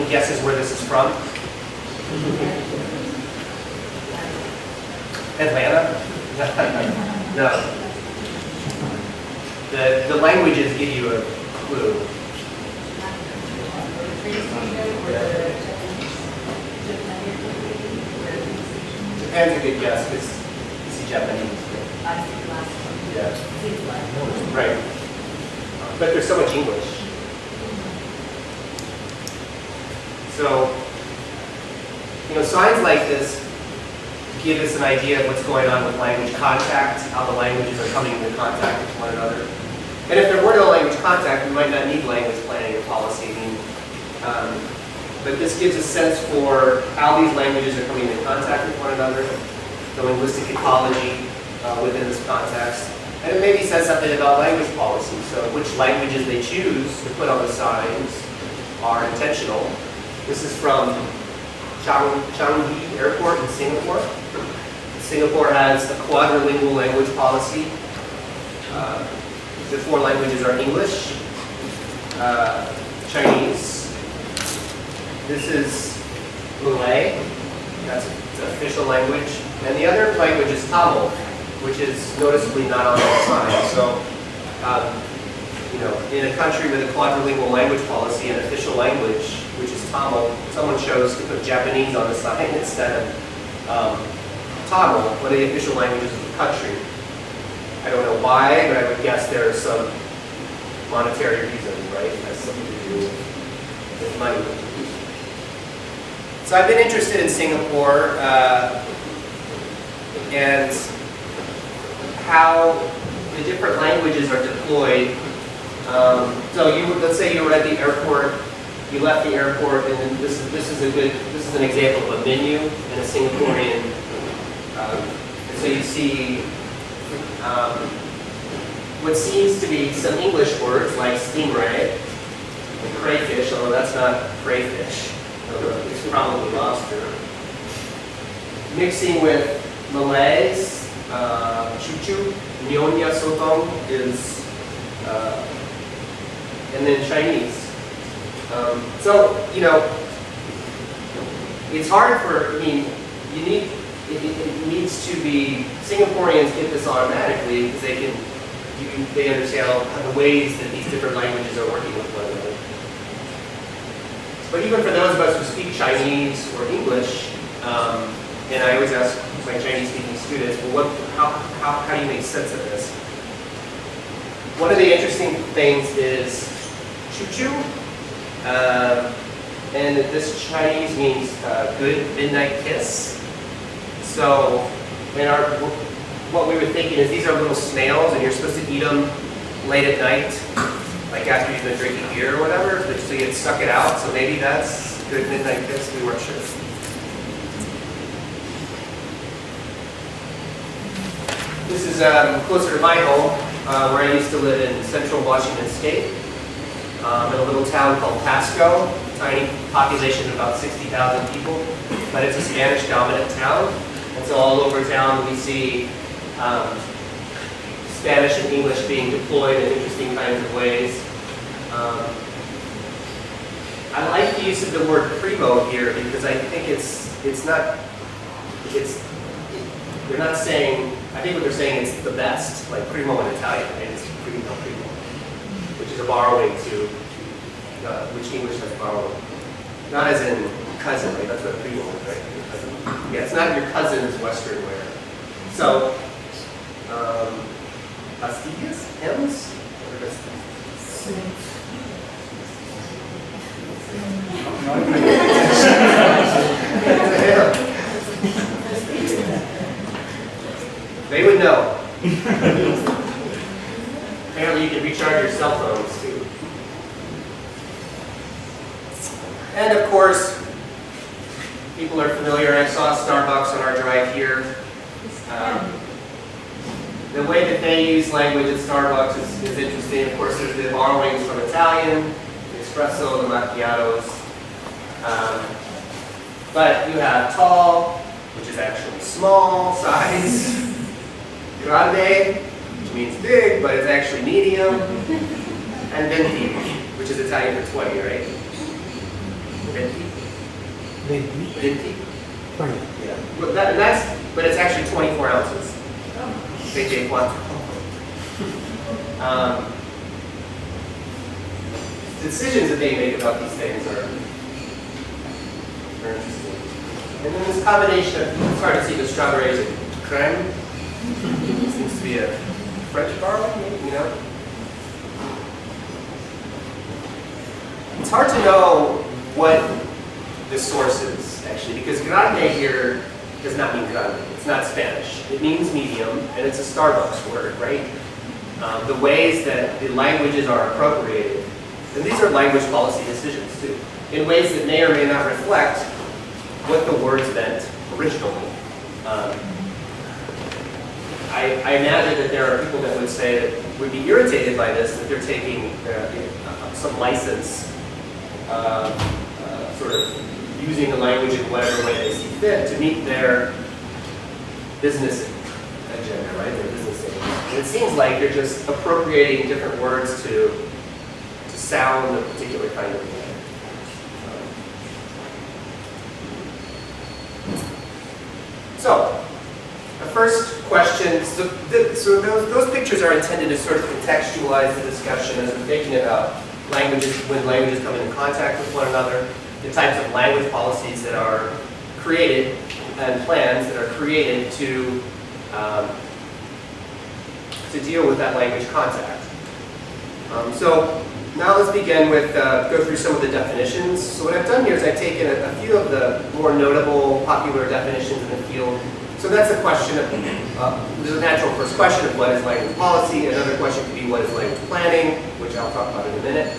Any guesses where this is from? Atlanta? No. The languages give you a clue. Japan's a good guess because you see Japanese. Yeah. Right. But there's so much English. So, signs like this give us an idea of what's going on with language contact, how the languages are coming into contact with one another. And if there were no language contact, we might not need language planning or policy. But this gives a sense for how these languages are coming into contact with one another, the linguistic ecology within this context. And it maybe says something about language policy, so which languages they choose to put on the signs are intentional. This is from Changi Airport in Singapore. Singapore has a quadrilingual language policy. The 4 languages are English, Chinese. This is Malay, that's the official language. And the other language is Tamil, which is noticeably not on the sign. So, in a country with a quadrilingual language policy and official language, which is Tamil, someone chose to put Japanese on the sign instead of Tamil, one of the official languages of the country. I don't know why, but I would guess there are some monetary reasons, right? It has something to do with money. So I've been interested in Singapore and how the different languages are deployed. Let's say you were at the airport, you left the airport, and then this is an example of a menu in a Singaporean. And so you see what seems to be some English words like stingray and crayfish, although that's not crayfish. It's probably lobster. Mixing with Malays, chuchu, nyonya sotong is, and then Chinese. It's hard for, it needs to be, Singaporeans get this automatically because they understand the ways that these different languages are working with one another. But even for those of us who speak Chinese or English, and I always ask my Chinese-speaking students, well, how do you make sense of this? One of the interesting things is choo-choo, and this Chinese means good midnight kiss. So, what we were thinking is these are little snails, and you're supposed to eat them late at night, like after you've been drinking beer or whatever, so you suck it out. So maybe that's good midnight kiss. We weren't sure. This is closer to my home, where I used to live in central Washington State, in a little town called Pasco, tiny population of about 60,000 people, but it's a Spanish-dominant town. And so all over town we see Spanish and English being deployed in interesting kinds of ways. I like the use of the word primo here because I think they're not saying, I think what they're saying is the best, like primo in Italian, right? It's primo, which is a borrowing to, which English has borrowed. Not as in cousin, right? That's what primo is, right? Yeah, it's not your cousin's Western wear. So, pastillas, hymns? They would know. Apparently you can recharge your cell phones too. And of course, people are familiar. I saw Starbucks on our drive here. The way that they use language at Starbucks is interesting. Of course, there's the borrowings from Italian, the espresso, the macchiatos. But you have tall, which is actually small size. Grande, which means big, but it's actually medium. And venti, which is Italian for 20, right? Venti? Venti? Venti? 20. Yeah. But it's actually 24 ounces. 24. Decisions that they make about these things are interesting. And then this combination of, it's hard to see the strawberries and creme. Seems to be a French garlic, maybe, you know? It's hard to know what the source is, actually, because grande here does not mean grande. It's not Spanish. It means medium, and it's a Starbucks word, right? The ways that the languages are appropriated, and these are language policy decisions, too, in ways that may or may not reflect what the words meant originally. I imagine that there are people that would say that would be irritated by this, that they're taking some license, sort of using the language in whatever way they see fit to meet their business agenda, right? Their business aims. And it seems like you're just appropriating different words to sound a particular kind of way. So, the first question, so those pictures are intended to sort of contextualize the discussion as we're thinking about languages, when languages come into contact with one another, the types of language policies that are created and plans that are created to deal with that language contact. So now let's begin with, go through some of the definitions. So what I've done here is I've taken a few of the more notable, popular definitions in the field. So that's a question of, there's a natural first question of what is language policy. Another question could be what is language planning, which I'll talk about in a minute.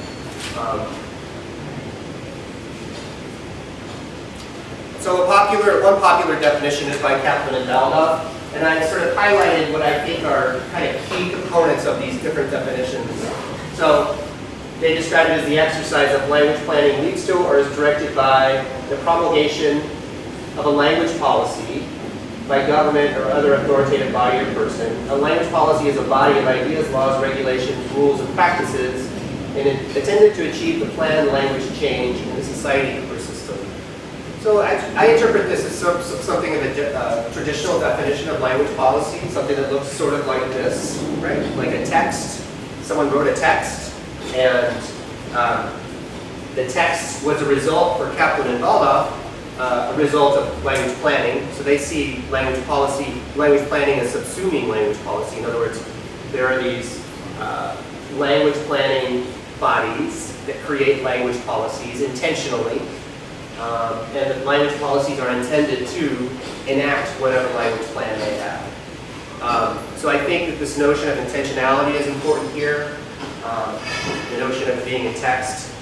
So one popular definition is by Kaplan and Baldoff, and I sort of highlighted what I think are kind of key components of these different definitions. So they describe it as the exercise of language planning leads to or is directed by the promulgation of a language policy by government or other authoritative body or person. A language policy is a body of ideas, laws, regulations, rules, and practices intended to achieve the planned language change in the society or system. So I interpret this as something of a traditional definition of language policy, something that looks sort of like this, right? Like a text. Someone wrote a text, and the text was a result for Kaplan and Baldoff, a result of language planning. So they see language planning as subsuming language policy. In other words, there are these language planning bodies that create language policies intentionally, and the language policies are intended to enact whatever language plan they have. So I think that this notion of intentionality is important here. The notion of being a text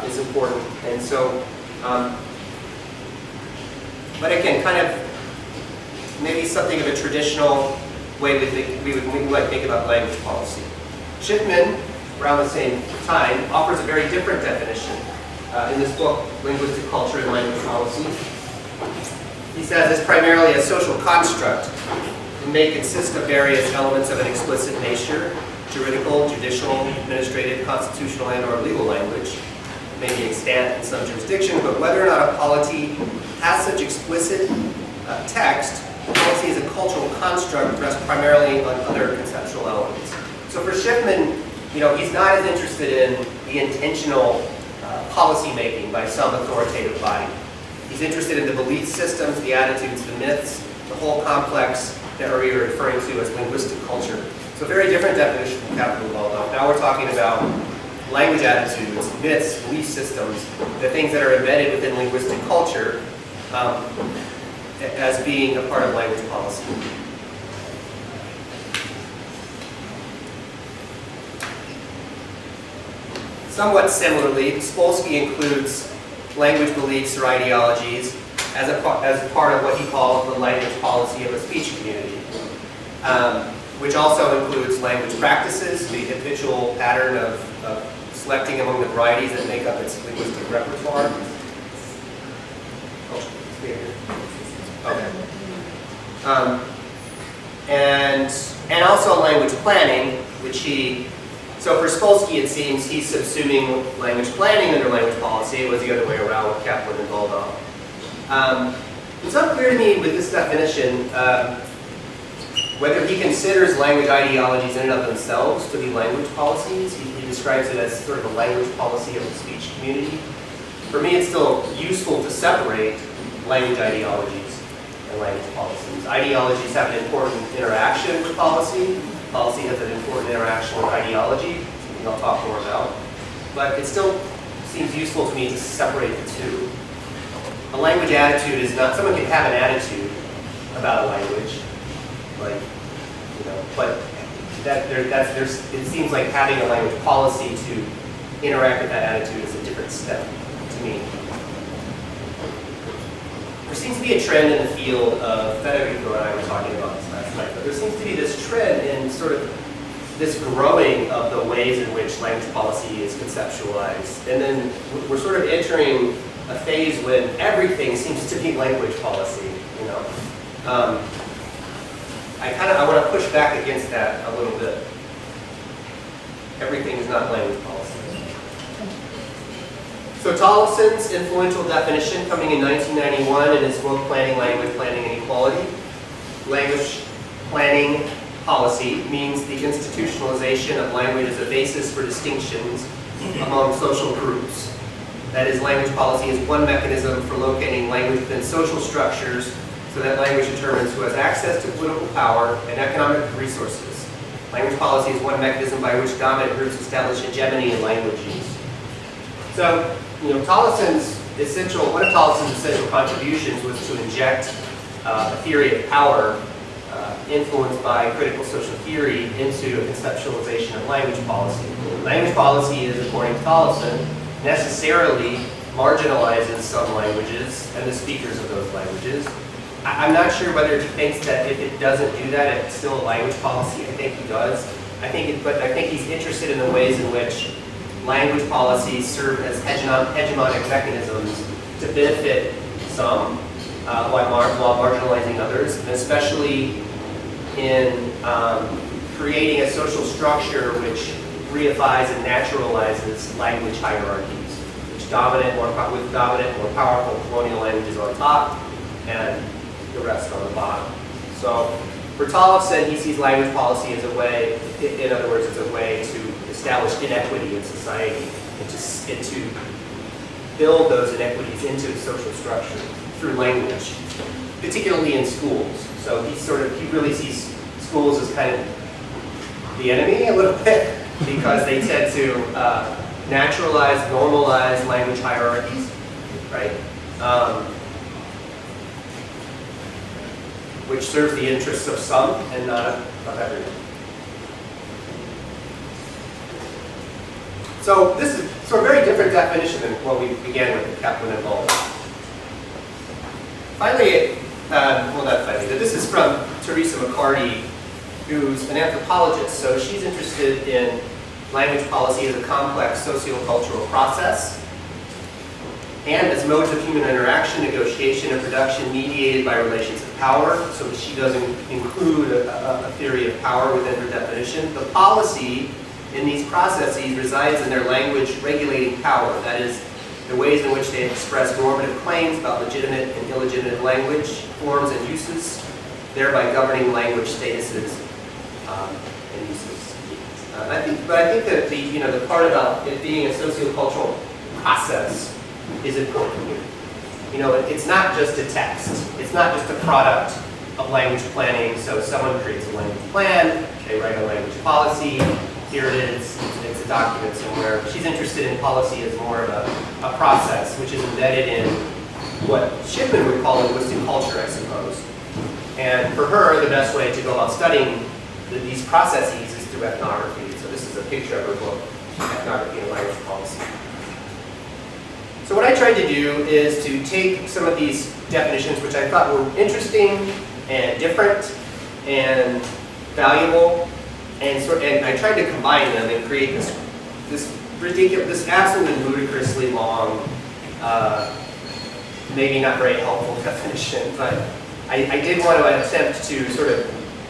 is important, and so. But again, kind of maybe something of a traditional way we might think about language policy. Schiffman, around the same time, offers a very different definition in this book, Linguistic Culture and Language Policy. He says it's primarily a social construct and may consist of various elements of an explicit nature, juridical, judicial, administrative, constitutional, and or legal language. May be extant in some jurisdiction, but whether or not a polity has such explicit text, policy is a cultural construct rests primarily on other conceptual elements. So for Schiffman, he's not as interested in the intentional policy making by some authoritative body. He's interested in the belief systems, the attitudes, the myths, the whole complex that we are referring to as linguistic culture. So very different definition from Kaplan and Baldoff. Now we're talking about language attitudes, myths, belief systems, the things that are embedded within linguistic culture as being a part of language policy. Somewhat similarly, Spolsky includes language beliefs or ideologies as part of what he calls the language policy of a speech community, which also includes language practices, the habitual pattern of selecting among the varieties that make up its linguistic repertoire. Okay. And also language planning, which he So for Spolsky, it seems he's subsuming language planning under language policy. It was the other way around with Kaplan and Baldauf. It's unclear to me with this definition whether he considers language ideologies in and of themselves to be language policies. He describes it as sort of a language policy of the speech community. For me, it's still useful to separate language ideologies and language policies. Ideologies have an important interaction with policy. Policy has an important interaction with ideology, something I'll talk more about. But it still seems useful to me to separate the two. A language attitude is not, someone can have an attitude about a language, like, but it seems like having a language policy to interact with that attitude is a different step to me. There seems to be a trend in the field of, Federico and I were talking about this last night, but there seems to be this trend in sort of this growing of the ways in which language policy is conceptualized. And then we're sort of entering a phase when everything seems to be language policy, I want to push back against that a little bit. Everything is not language policy. So Tollefson's influential definition, coming in 1991 in his book Planning Language, Planning and Equality. Language planning policy means the institutionalization of language as a basis for distinctions among social groups. That is, language policy is one mechanism for locating language within social structures so that language determines who has access to political power and economic resources. Language policy is one mechanism by which dominant groups establish hegemony in language use. So, one of Tollefson's essential contributions was to inject a theory of power influenced by critical social theory into a conceptualization of language policy. Language policy is, according to Tollefson, necessarily marginalizes some languages and the speakers of those languages. I'm not sure whether he thinks that if it doesn't do that, it's still a language policy. I think he does. But I think he's interested in the ways in which language policies serve as hegemonic mechanisms to benefit some while marginalizing others, and especially in creating a social structure which reifies and naturalizes language hierarchies, with dominant, more powerful colonial languages on top, and the rest on the bottom. So for Tollefson, he sees language policy as a way, in other words, as a way to establish inequity in society and to build those inequities into the social structure through language, particularly in schools. So he really sees schools as kind of the enemy a little bit because they tend to naturalize, normalize language hierarchies, right? Which serves the interests of some and not of everyone. So this is a very different definition than what we began with Kaplan and Baldauf. Finally, this is from Teresa McCarty, who's an anthropologist. So she's interested in language policy as a complex sociocultural process and as modes of human interaction, negotiation, and production mediated by relations of power. So she doesn't include a theory of power within her definition. The policy in these processes resides in their language regulating power. That is, the ways in which they express normative claims about legitimate and illegitimate language, forms, and uses, thereby governing language statuses and uses. I think that the part about it being a sociocultural process is important here. It's not just a text. It's not just a product of language planning. So someone creates a language plan, they write a language policy, here it is, it's a document somewhere. She's interested in policy as more of a process, which is embedded in what Shipman would call linguistic culture, I suppose. And for her, the best way to go about studying these processes is through ethnography. So this is a picture of her book, Ethnography and Language Policy. So what I tried to do is to take some of these definitions, which I thought were interesting and different and valuable, and I tried to combine them and create this absolutely ludicrously long, maybe not very helpful definition, but I did want to attempt to sort of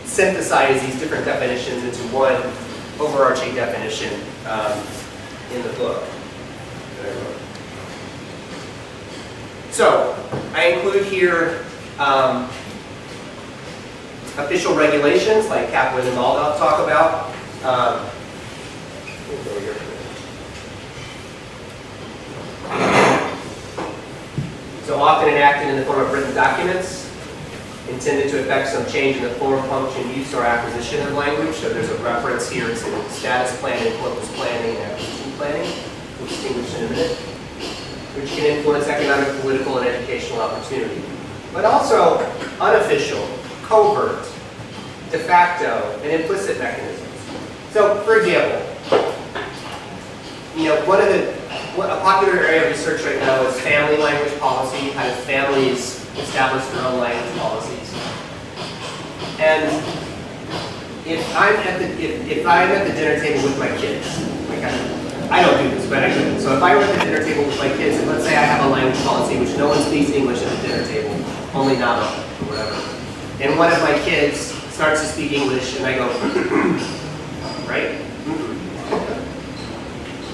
synthesize these different definitions into one overarching definition in the book. So, I include here official regulations like Kaplan and Waldorf talk about. We'll go here. So often enacted in the form of written documents, intended to effect some change in the form, function, use, or acquisition of language. So there's a reference here to status planning, corpus planning, and acquisition planning. We'll distinguish in a minute. Which can influence economic, political, and educational opportunity. But also unofficial, covert, de facto, and implicit mechanisms. So, for example, a popular area of research right now is family language policy, how do families establish their own language policies. And if I'm at the dinner table with my kids, like I don't do this, but I could. So if I were at the dinner table with my kids, and let's say I have a language policy which no one speaks English at the dinner table, only Nava or whatever, and one of my kids starts to speak English, and I go, right?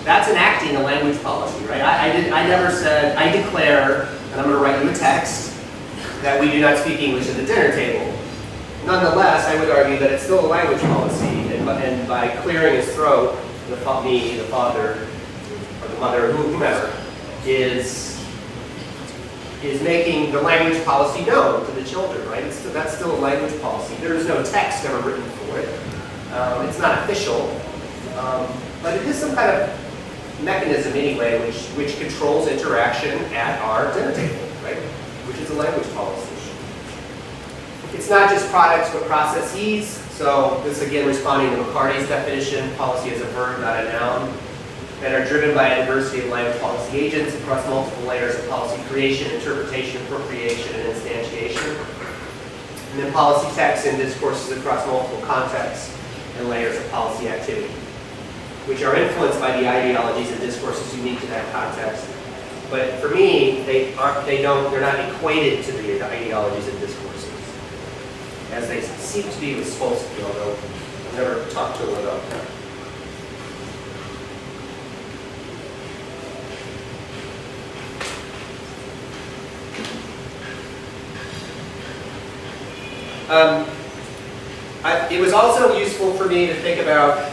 That's enacting a language policy, right? I never said, I declare, and I'm going to write you a text, that we do not speak English at the dinner table. Nonetheless, I would argue that it's still a language policy, and by clearing his throat, the father, or the mother, whomever, is making the language policy known to the children, right? That's still a language policy. There is no text ever written for it. It's not official, but it is some kind of mechanism anyway, which controls interaction at our dinner table, right? Which is a language policy. It's not just products, but processes. So this again responding to McCarty's definition, policy is a verb, not a noun, that are driven by a diversity of language policy agents across multiple layers of policy creation, interpretation, appropriation, and instantiation. And then policy texts and discourses across multiple contexts and layers of policy activity, which are influenced by the ideologies and discourses unique to that context. But for me, they're not equated to the ideologies and discourses, as they seem to be with Spolsky, although I've never talked to him about that. It was also useful for me to think about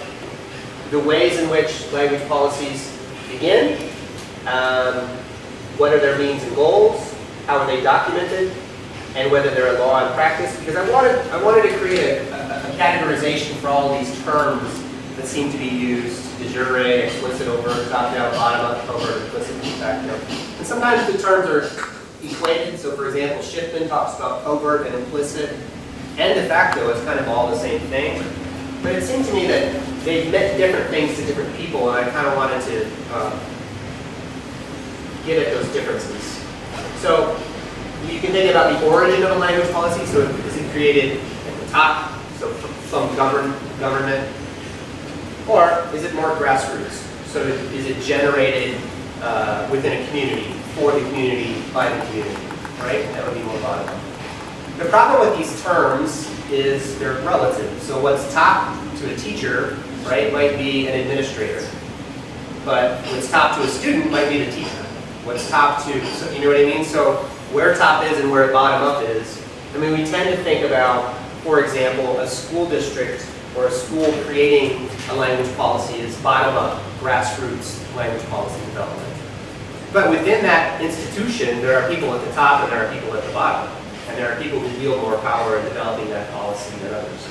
the ways in which language policies begin, what are their means and goals, how are they documented, and whether they're a law in practice, because I wanted to create a categorization for all these terms that seem to be used: de jure, explicit, overt, top-down, bottom-up, overt, implicit, de facto. And sometimes the terms are equated. So, for example, Schiffman talks about overt and implicit, and de facto is kind of all the same thing. But it seemed to me that they meant different things to different people, and I kind of wanted to get at those differences. So you can think about the origin of a language policy. So is it created at the top, so from some government, or is it more grassroots? So is it generated within a community, for the community, by the community, right? That would be more bottom up. The problem with these terms is they're relative. So what's top to a teacher, right, might be an administrator. But what's top to a student might be the teacher. What's top to, so you know what I mean? So where top is and where bottom up is. I mean, we tend to think about, for example, a school district or a school creating a language policy as bottom up, grassroots language policy development. But within that institution, there are people at the top and there are people at the bottom. And there are people who wield more power in developing that policy than others.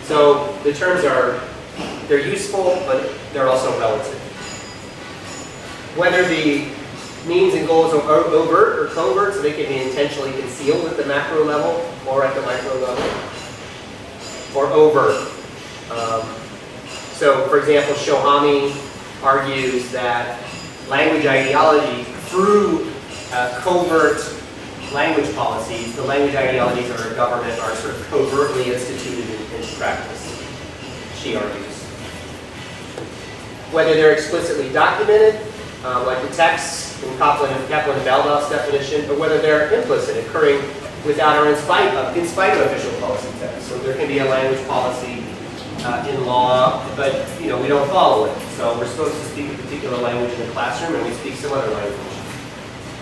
So the terms they're useful, but they're also relative. Whether the means and goals are overt or covert, so they can be intentionally concealed at the macro level or at the micro level, or overt. So, for example, Shohami argues that language ideology, through covert language policies, the language ideologies of our government are sort of covertly instituted in practice, she argues. Whether they're explicitly documented, like the texts in Kaplan and Waldorf's definition, or whether they're implicit, occurring without or in spite of official policy text. So there can be a language policy in law, but we don't follow it. So we're supposed to speak a particular language in the classroom, and we speak some other language.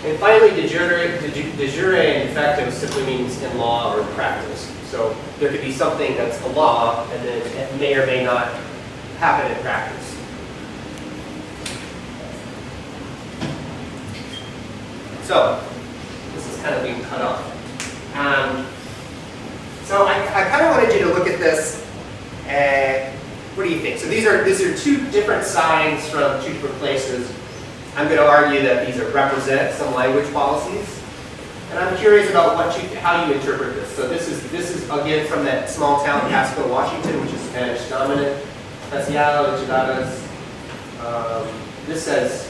And finally, de jure and de facto simply means in law or in practice. So there could be something that's a law, and then it may or may not happen in practice. So this is kind of being cut off. So I kind of wanted you to look at this. What do you think? So these are two different signs from two different places. I'm going to argue that these represent some language policies, and I'm curious about how you interpret this. So this is again from that small town Pasco, Washington, which is Spanish dominant. Especial, enchiladas. This says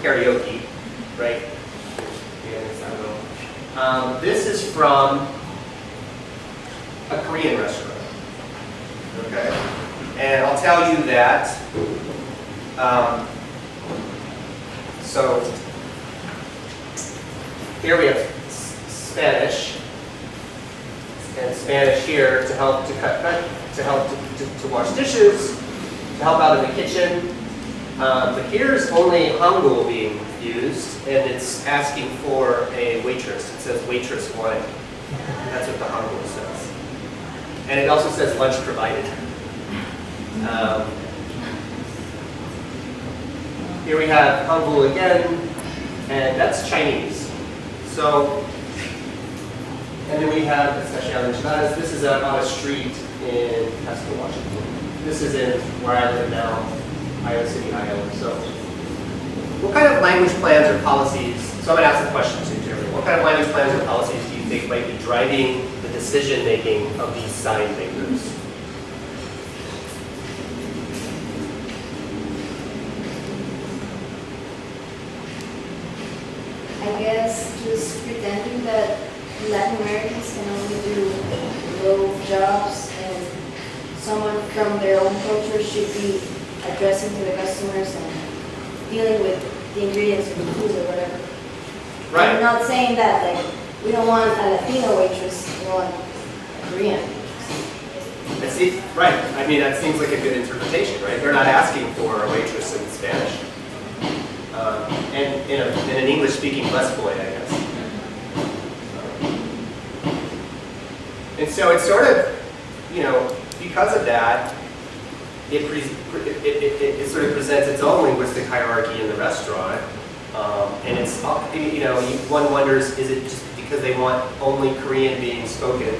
karaoke, right? This is from a Korean restaurant. Okay, and I'll tell you that. So here we have Spanish, and Spanish here to help to wash dishes, to help out in the kitchen. But here's only Hangul being used, and it's asking for a waitress. It says waitress one. That's what the Hangul says. And it also says lunch provided. Here we have Hangul again, and that's Chinese. So, and then we have especial enchiladas. This is on a street in Pasco, Washington. This is in where I live now, Iowa City, Iowa. So, what kind of language plans or policies? So I'm going to ask the question to Jeremy. What kind of language plans or policies do you think might be driving the decision making of these sign makers? I guess just pretending that Latin Americans can only do low jobs and someone from their own culture should be addressing to the customers and dealing with the ingredients of the food or whatever. Right. I'm not saying that, like, we don't want a Latino waitress, we want a Korean waitress. Right. I mean, that seems like a good interpretation, right? They're not asking for a waitress in Spanish. And in an English-speaking busboy, I guess. And so it's sort of, because of that, it sort of presents its own linguistic hierarchy in the restaurant. And it's, one wonders, is it just because they want only Korean being spoken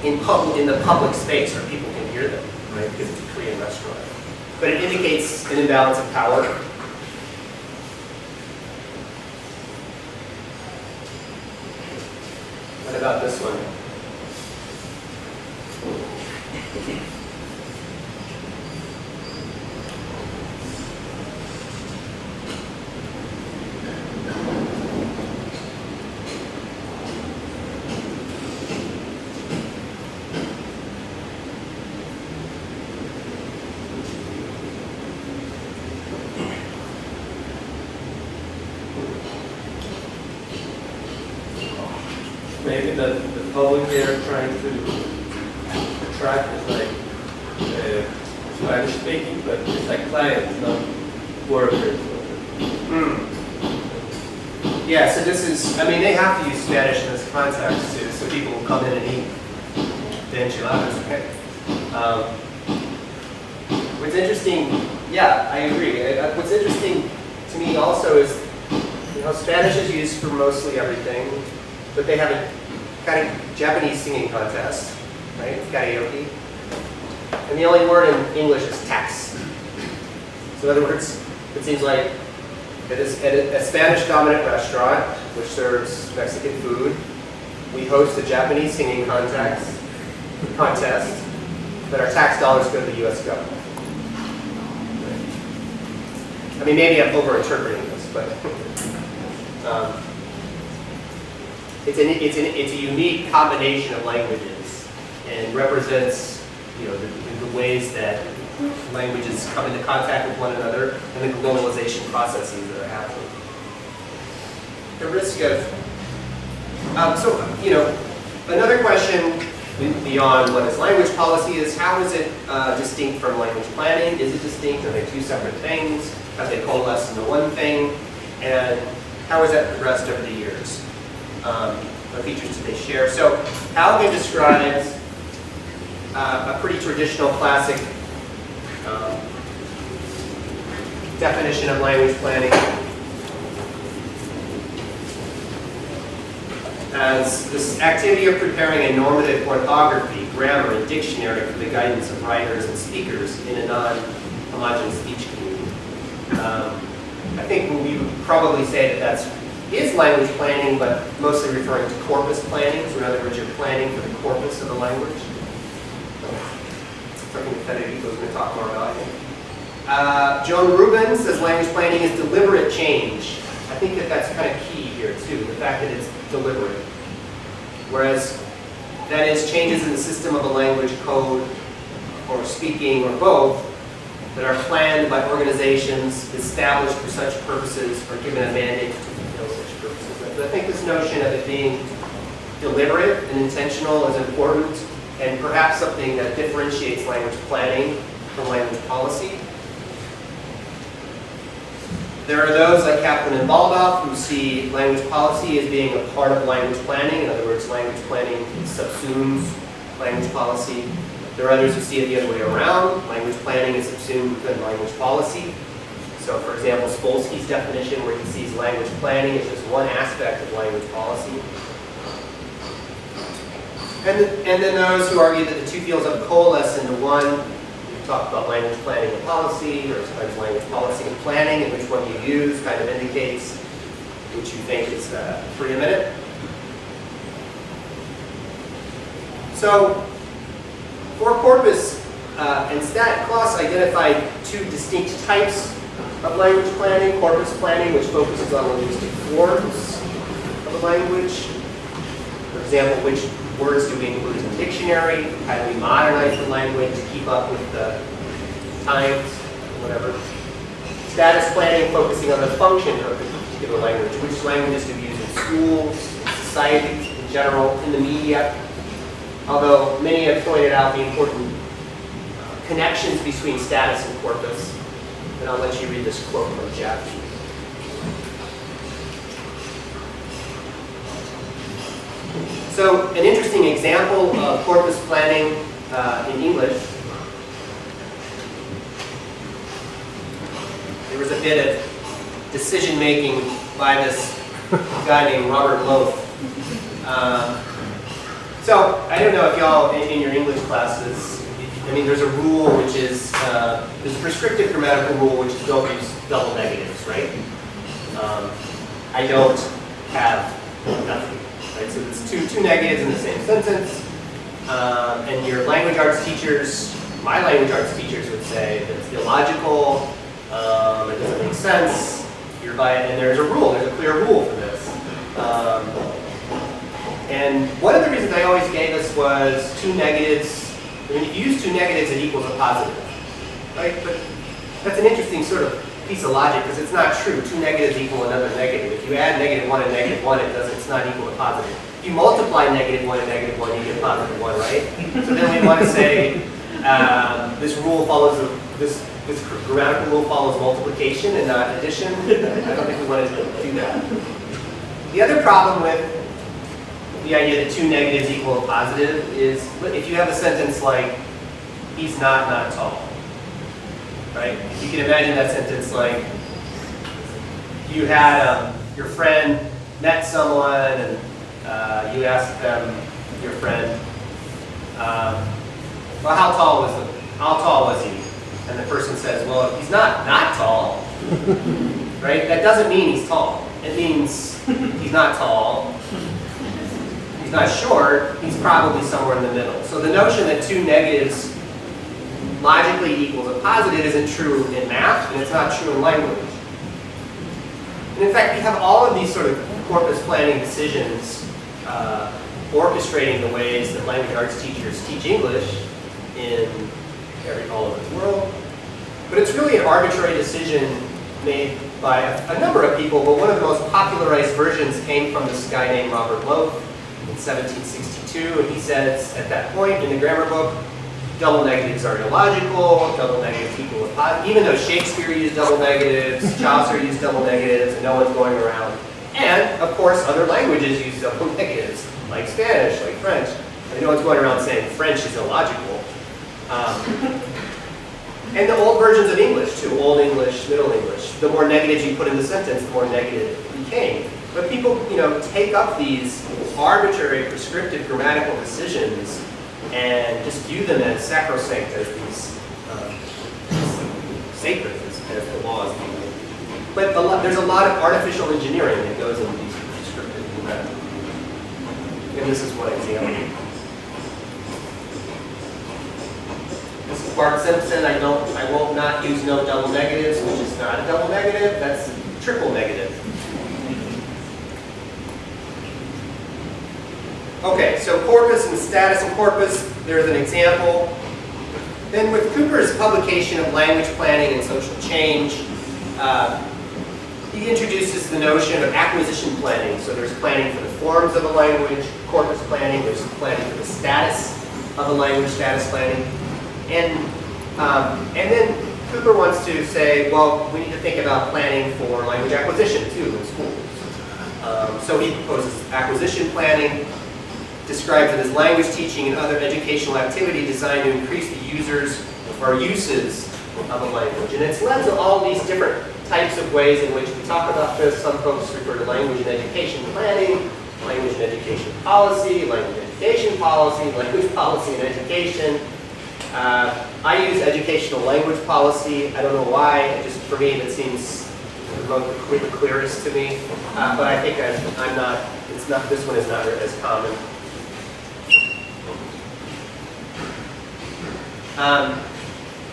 in the public space where people can hear them, right? Because it's a Korean restaurant. But it indicates an imbalance of power. What about this one? Maybe the public they're trying to attract is like Spanish speaking, but it's like clients, not workers. Yeah, so this is, they have to use Spanish in this context too, so people will come in and eat the enchiladas, okay? What's interesting, yeah, I agree. What's interesting to me also is, Spanish is used for mostly everything, but they have a kind of Japanese singing contest, right? It's karaoke. And the only word in English is tax. So in other words, it seems like at a Spanish-dominant restaurant, which serves Mexican food, we host a Japanese singing contest, but our tax dollars go to the U.S. government. Right. Maybe I'm over-interpreting this, but it's a unique combination of languages and represents the ways that languages come into contact with one another and the globalization processes that are happening. The risk of So, you know, another question beyond what is language policy is how is it distinct from language planning? Is it distinct? Are they two separate things? Have they coalesced into one thing? And how has that progressed over the years? What features do they share? So Alvin describes a pretty traditional classic definition of language planning as this activity of preparing a normative orthography, grammar, and dictionary for the guidance of writers and speakers in a non-homogeneous speech community. I think we would probably say that is language planning, but mostly referring to corpus planning. So in other words, you're planning for the corpus of the language. Something that Federico's going to talk more about, I think. Joan Rubin says language planning is deliberate change. I think that that's kind of key here too, the fact that it's deliberate. Whereas that is changes in the system of a language code or speaking or both that are planned by organizations established for such purposes or given a mandate to fulfill such purposes. But I think this notion of it being deliberate and intentional is important and perhaps something that differentiates language planning from language policy. There are those like Kaplan and Baldoff who see language policy as being a part of language planning. In other words, language planning subsumes language policy. There are others who see it the other way around. Language planning is subsumed within language policy. So for example, Spolsky's definition where he sees language planning as just one aspect of language policy. And then those who argue that the two fields have coalesced into one. We talk about language planning and policy, or sometimes language policy and planning, and which one you use kind of indicates which you think is preeminent. So, for corpus and stat, Claus identified two distinct types of language planning. Corpus planning, which focuses on linguistic forms of a language. For example, which words do we include in the dictionary? How do we modernize the language to keep up with the times, whatever. Status planning, focusing on the function of the particular language. Which languages do we use in schools, in society in general, in the media? Although many have pointed out the important connections between status and corpus. And I'll let you read this quote from Jeff. So an interesting example of corpus planning in English, there was a bit of decision making by this guy named Robert Loth. So I don't know if y'all in your English classes, I mean there's a rule which is, there's a prescriptive grammatical rule which is don't use double negatives, right? I don't have nothing. Right? So it's two negatives in the same sentence. And your language arts teachers, my language arts teachers would say that it's illogical, it doesn't make sense, and there's a rule, there's a clear rule for this. And one of the reasons I always gave this was two negatives. I mean, if you use two negatives, it equals a positive, right? But that's an interesting sort of piece of logic because it's not true. Two negatives equal another negative. If you add -1 and -1, it's not equal to positive. If you multiply -1 and -1, you get +1, right? So then we want to say this rule follows this grammatical rule follows multiplication and not addition. I don't think we want to do that. The other problem with the idea that two negatives equal a positive is if you have a sentence like, he's not tall, right? You can imagine that sentence like, you had your friend met someone and you asked them, your friend, well, how tall was he? And the person says, well, he's not tall, right? That doesn't mean he's tall. It means he's not tall. He's not short, he's probably somewhere in the middle. So the notion that two negatives logically equals a positive isn't true in math, and it's not true in language. And in fact, we have all of these sort of corpus planning decisions orchestrating the ways that language arts teachers teach English all over the world. But it's really an arbitrary decision made by a number of people, but one of the most popularized versions came from this guy named Robert Lowe in 1762, and he says at that point in the grammar book, double negatives are illogical, double negatives equal a positive, even though Shakespeare used double negatives, Chaucer used double negatives, and no one's going around. And, of course, other languages use double negatives, like Spanish, like French. And no one's going around saying French is illogical. And the old versions of English, too, Old English, Middle English. The more negatives you put in the sentence, the more negative it became. But people, take up these arbitrary, prescriptive grammatical decisions and just view them as sacrosanct, as these sacred, as the laws. But there's a lot of artificial engineering that goes into these prescriptive grammatical. And this is one example. This is Bart Simpson. I won't not use no double negatives, which is not a double negative. That's a triple negative. Okay, so corpus and status and corpus, there's an example. Then with Cooper's publication of Language Planning and Social Change, he introduces the notion of acquisition planning. So there's planning for the forms of a language, corpus planning, there's planning for the status of a language, status planning. And then Cooper wants to say, well, we need to think about planning for language acquisition too in schools. So he proposes acquisition planning, describes it as language teaching and other educational activity designed to increase the users or uses of a language. And it's led to all these different types of ways in which we talk about this. Some folks refer to language and education planning, language and education policy, language education policy, language policy and education. I use educational language policy. I don't know why. Just for me, that seems the clearest to me. But I think I'm not. It's not. This one is not as common.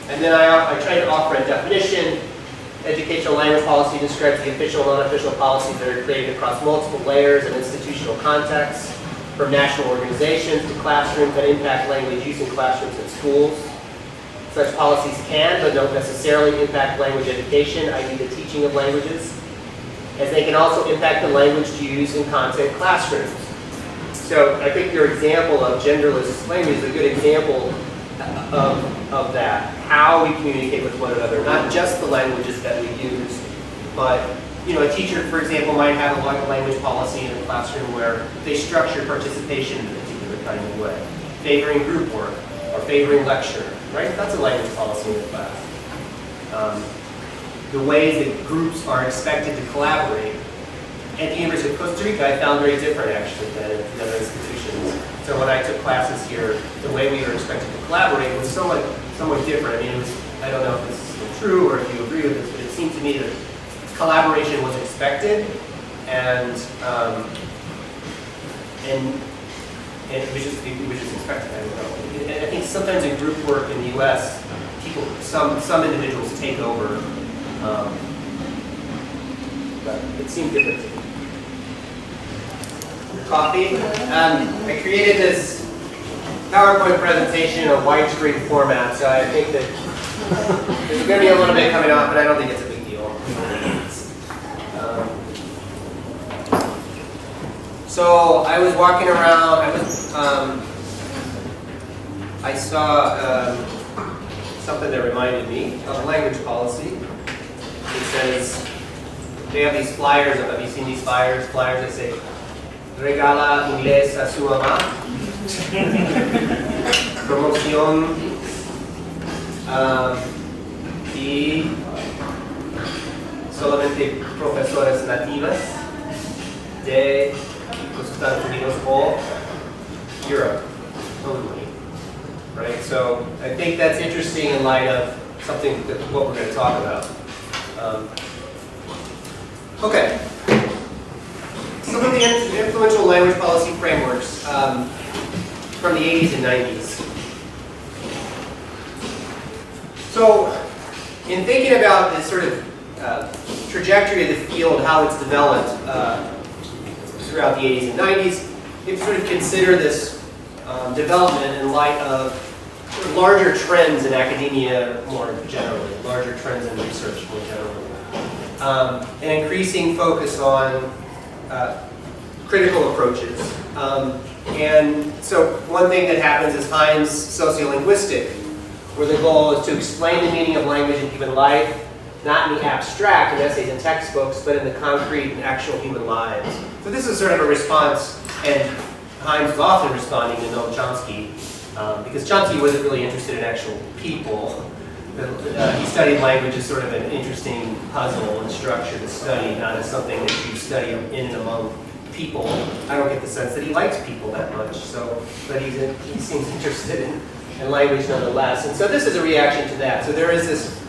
And then I try to offer a definition. Educational language policy describes the official and unofficial policies that are created across multiple layers and institutional contexts, from national organizations to classrooms that impact language use in classrooms and schools. Such policies can, but don't necessarily impact language education, i.e. the teaching of languages, as they can also impact the language used in content classrooms. So I think your example of genderless language is a good example of that, how we communicate with one another, not just the languages that we use, but a teacher, for example, might have a language policy in a classroom where they structure participation in a particular kind of way, favoring group work or favoring lecture, right? That's a language policy in the class. The ways that groups are expected to collaborate. At the University of Costa Rica, I found very different actually than in other institutions. So when I took classes here, the way we were expected to collaborate was somewhat different. I mean, I don't know if this is true or if you agree with this, but it seemed to me that collaboration was expected, and it was just expected. I don't know. And I think sometimes in group work in the U.S., some individuals take over, but it seemed different to me. Coffee. I created this PowerPoint presentation in a widescreen format, so I think that there's going to be a little bit coming off, but I don't think it's a big deal. So I was walking around. I saw something that reminded me of language policy. It says they have these flyers. Have you seen these flyers? Flyers that say regala inglés a su mamá. Promoción y solamente profesores nativas de los Estados Unidos or Europe only. Right? So I think that's interesting in light of something that what we're going to talk about. Okay. Some of the influential language policy frameworks from the 80s and 90s. So, in thinking about this sort of trajectory of the field, how it's developed throughout the 80s and 90s, you sort of consider this development in light of sort of larger trends in academia more generally, larger trends in research more generally. an increasing focus on critical approaches. And so one thing that happens is Hein's sociolinguistic, where the goal is to explain the meaning of language in human life, not in the abstract in essays and textbooks, but in the concrete and actual human lives. So this is sort of a response, and Heinz was often responding to Noam Chomsky, because Chomsky wasn't really interested in actual people. He studied language as sort of an interesting puzzle and structure to study, not as something that you study in and among people. I don't get the sense that he likes people that much, so, but he seems interested in language nonetheless. And so this is a reaction to that. So there is this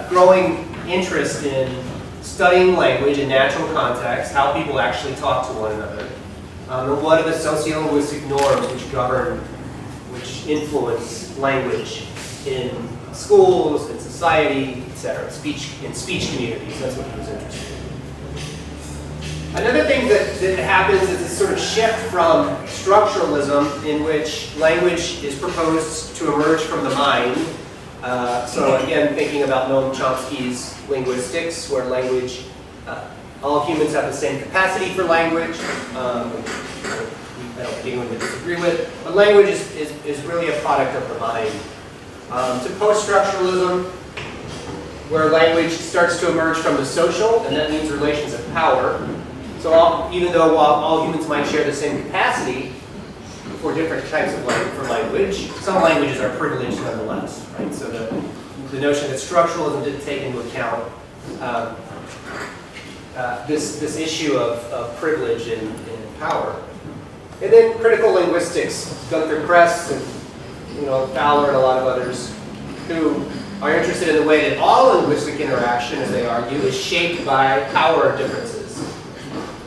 growing interest in studying language in natural context, how people actually talk to one another, and what are the sociolinguistic norms which govern, which influence language in schools, in society, etc., in speech communities. That's what he was interested in. Another thing that happens is this sort of shift from structuralism, in which language is proposed to emerge from the mind. So again, thinking about Noam Chomsky's linguistics, where language, all humans have the same capacity for language. I don't think anyone would disagree with, but language is really a product of the mind. To post-structuralism, where language starts to emerge from the social, and that means relations of power. So even though while all humans might share the same capacity for different types of language, some languages are privileged nonetheless, right? So the notion that structuralism didn't take into account this issue of privilege and power. And then critical linguistics, Gunther Kress and Fowler and a lot of others, who are interested in the way that all linguistic interaction, as they argue, is shaped by power differences.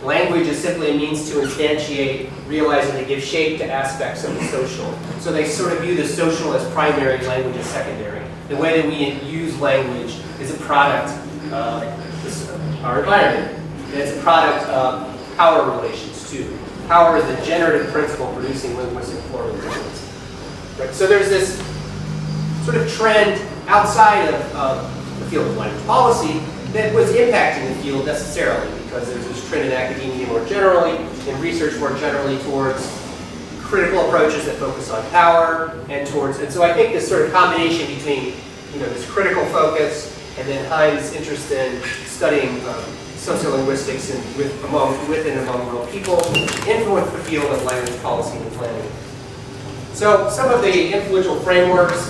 Language is simply a means to instantiate, realize, and to give shape to aspects of the social. So they sort of view the social as primary, language as secondary. The way that we use language is a product of our environment. And it's a product of power relations, too. Power is the generative principle producing linguistic forms. Right. So there's this sort of trend outside of the field of language policy that was impacting the field necessarily, because there's this trend in academia more generally, in research more generally, towards critical approaches that focus on power, and so I think this sort of combination between this critical focus and then Hein's interest in studying sociolinguistics with and among real people influenced the field of language policy and planning. So some of the influential frameworks,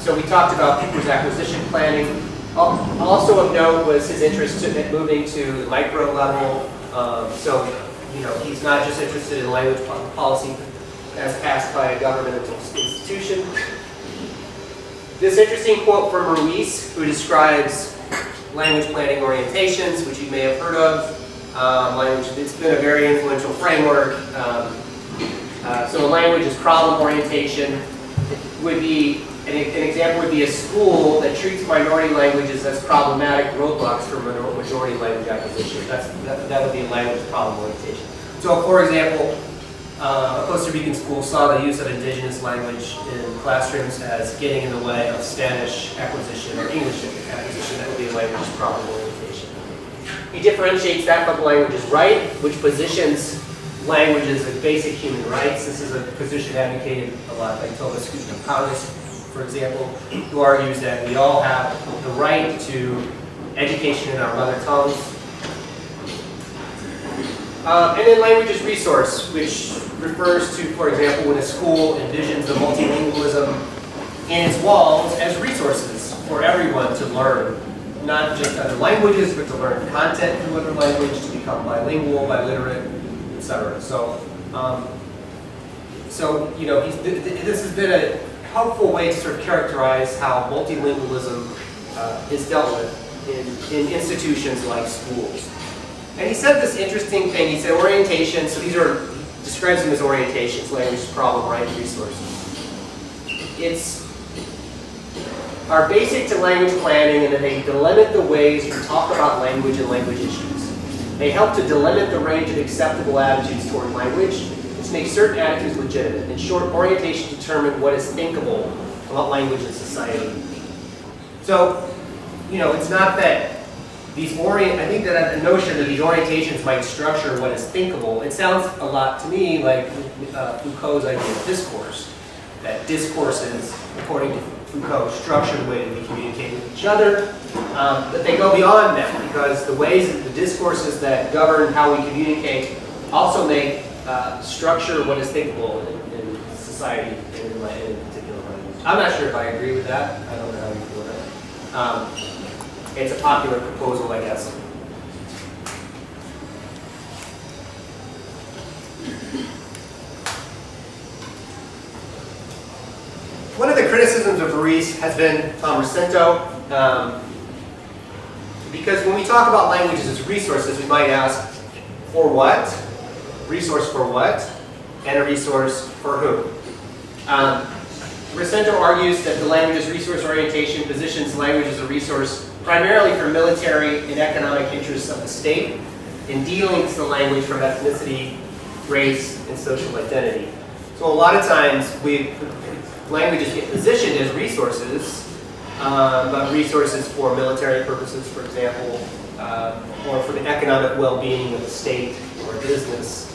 so we talked about Cooper's acquisition planning. Also of note was his interest in moving to the micro level. So he's not just interested in language policy as passed by a governmental institution. This interesting quote from Ruiz, who describes language planning orientations, which you may have heard of. It's been a very influential framework. So a language is problem orientation. It would be, an example would be a school that treats minority languages as problematic roadblocks for majority language acquisition. That would be a language problem orientation. So for example, a Costa Rican school saw the use of indigenous language in classrooms as getting in the way of Spanish acquisition or English acquisition. That would be a language problem orientation. He differentiates that from languages right, which positions languages as basic human rights. This is a position advocated a lot by Thomas Kuhn-Paulus, for example, who argues that we all have the right to education in our mother tongues. And then language as resource, which refers to, for example, when a school envisions the multilingualism in its walls as resources for everyone to learn, not just other languages, but to learn content through other language, to become bilingual, biliterate, etc. So, this has been a helpful way to sort of characterize how multilingualism is dealt with in institutions like schools. And he said this interesting thing. He said orientation. So he describes them as orientations: language, problem, right, resources. Are basic to language planning, and that they delimit the ways we talk about language and language issues. They help to delimit the range of acceptable attitudes toward language, which makes certain attitudes legitimate. In short, orientation determines what is thinkable about language and society. So, it's not that I think that the notion that these orientations might structure what is thinkable, it sounds a lot to me like Foucault's idea of discourse. That discourses, according to Foucault, structure the way that we communicate with each other. But they go beyond that because the ways, the discourses that govern how we communicate also make structure what is thinkable in society and in particular language. I'm not sure if I agree with that. I don't know how you feel about it. It's a popular proposal, I guess. One of the criticisms of Ruiz has been Tom Rosento, because when we talk about languages as resources, we might ask, for what? Resource for what? And a resource for whom? Rosento argues that the language's resource orientation positions language as a resource primarily for military and economic interests of the state, and delinks the language from ethnicity, race, and social identity. So a lot of times, languages get positioned as resources, but resources for military purposes, for example, or for the economic well-being of the state or business,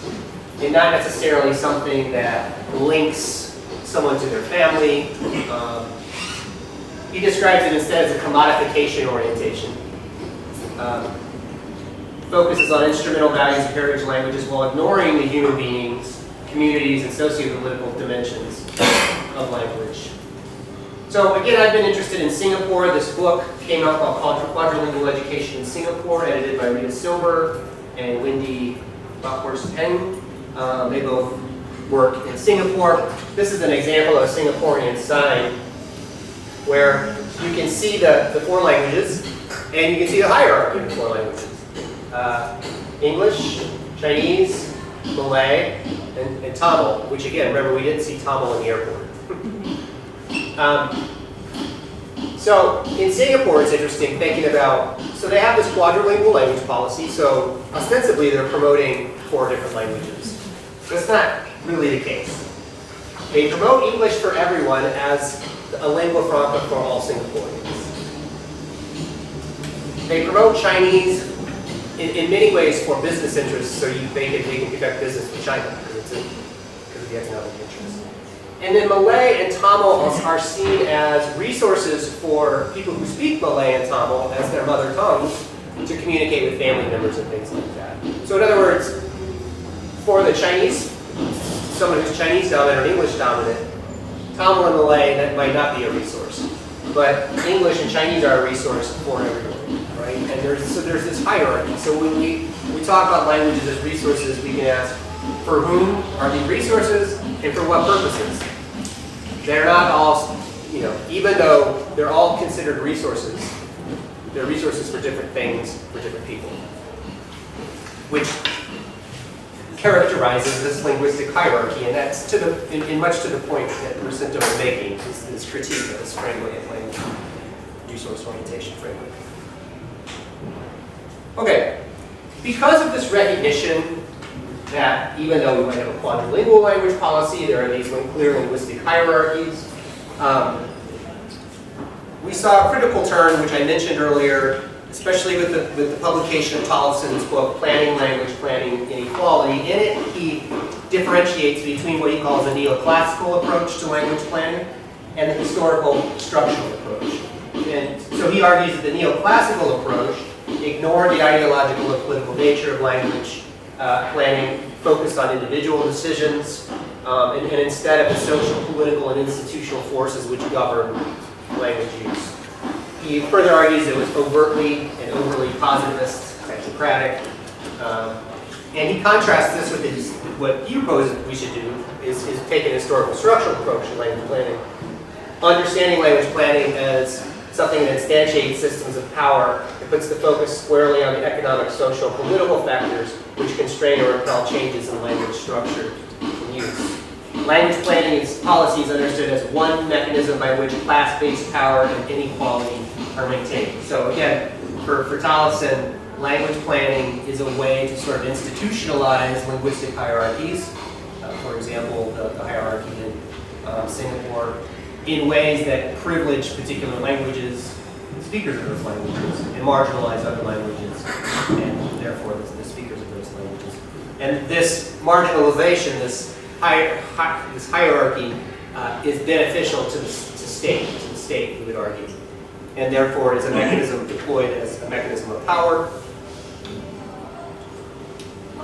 and not necessarily something that links someone to their family. He describes it instead as a commodification orientation. Focuses on instrumental values of heritage languages while ignoring the human beings, communities, and socio-political dimensions of language. So again, I've been interested in Singapore. This book came out called Quadrilingual Education in Singapore, edited by Rita Silver and Wendy Bakhorst Peng. They both work in Singapore. This is an example of a Singaporean sign where you can see the four languages and you can see the hierarchy of the four languages. English, Chinese, Malay, and Tamil, which again, remember we didn't see Tamil in the airport. So in Singapore, it's interesting thinking about, so they have this quadrilingual language policy, so ostensibly they're promoting 4 different languages. That's not really the case. They promote English for everyone as a lingua franca for all Singaporeans. They promote Chinese in many ways for business interests, so they can conduct business with China because of the economic interest. And then Malay and Tamil are seen as resources for people who speak Malay and Tamil as their mother tongues to communicate with family members and things like that. So in other words, for the Chinese, someone who's Chinese dominant or English dominant, Tamil and Malay, that might not be a resource. But English and Chinese are a resource for everyone, right? And there's this hierarchy. So when we talk about languages as resources, we can ask, for whom are these resources and for what purposes? They're not all, even though they're all considered resources, they're resources for different things, for different people, which characterizes this linguistic hierarchy, and that's in much to the point that Rosento is making, this critique of this framework of language, resource orientation framework. Okay, because of this recognition that even though we might have a quadrilingual language policy, there are these clear linguistic hierarchies. We saw a critical turn, which I mentioned earlier, especially with the publication of Tollefson's book, Planning Language, Planning Inequality. In it, he differentiates between what he calls a neoclassical approach to language planning and the historical structural approach. And so he argues that the neoclassical approach ignored the ideological and political nature of language planning, focused on individual decisions, and instead of the social, political, and institutional forces which govern language use. He further argues it was overtly and overly positivist, technocratic, and he contrasts this with what he proposes we should do is take an historical structural approach to language planning, understanding language planning as something that instantiates systems of power. It puts the focus squarely on the economic, social, political factors which constrain or impel changes in language structure and use. Language planning is policies understood as one mechanism by which class-based power and inequality are maintained. So again, for Tollefson, language planning is a way to sort of institutionalize linguistic hierarchies. For example, the hierarchy in Singapore, in ways that privilege particular languages, speakers of those languages and marginalize other languages, and therefore the speakers of those languages. And this marginalization, this hierarchy, is beneficial to the state, we would argue, and therefore is a mechanism deployed as a mechanism of power.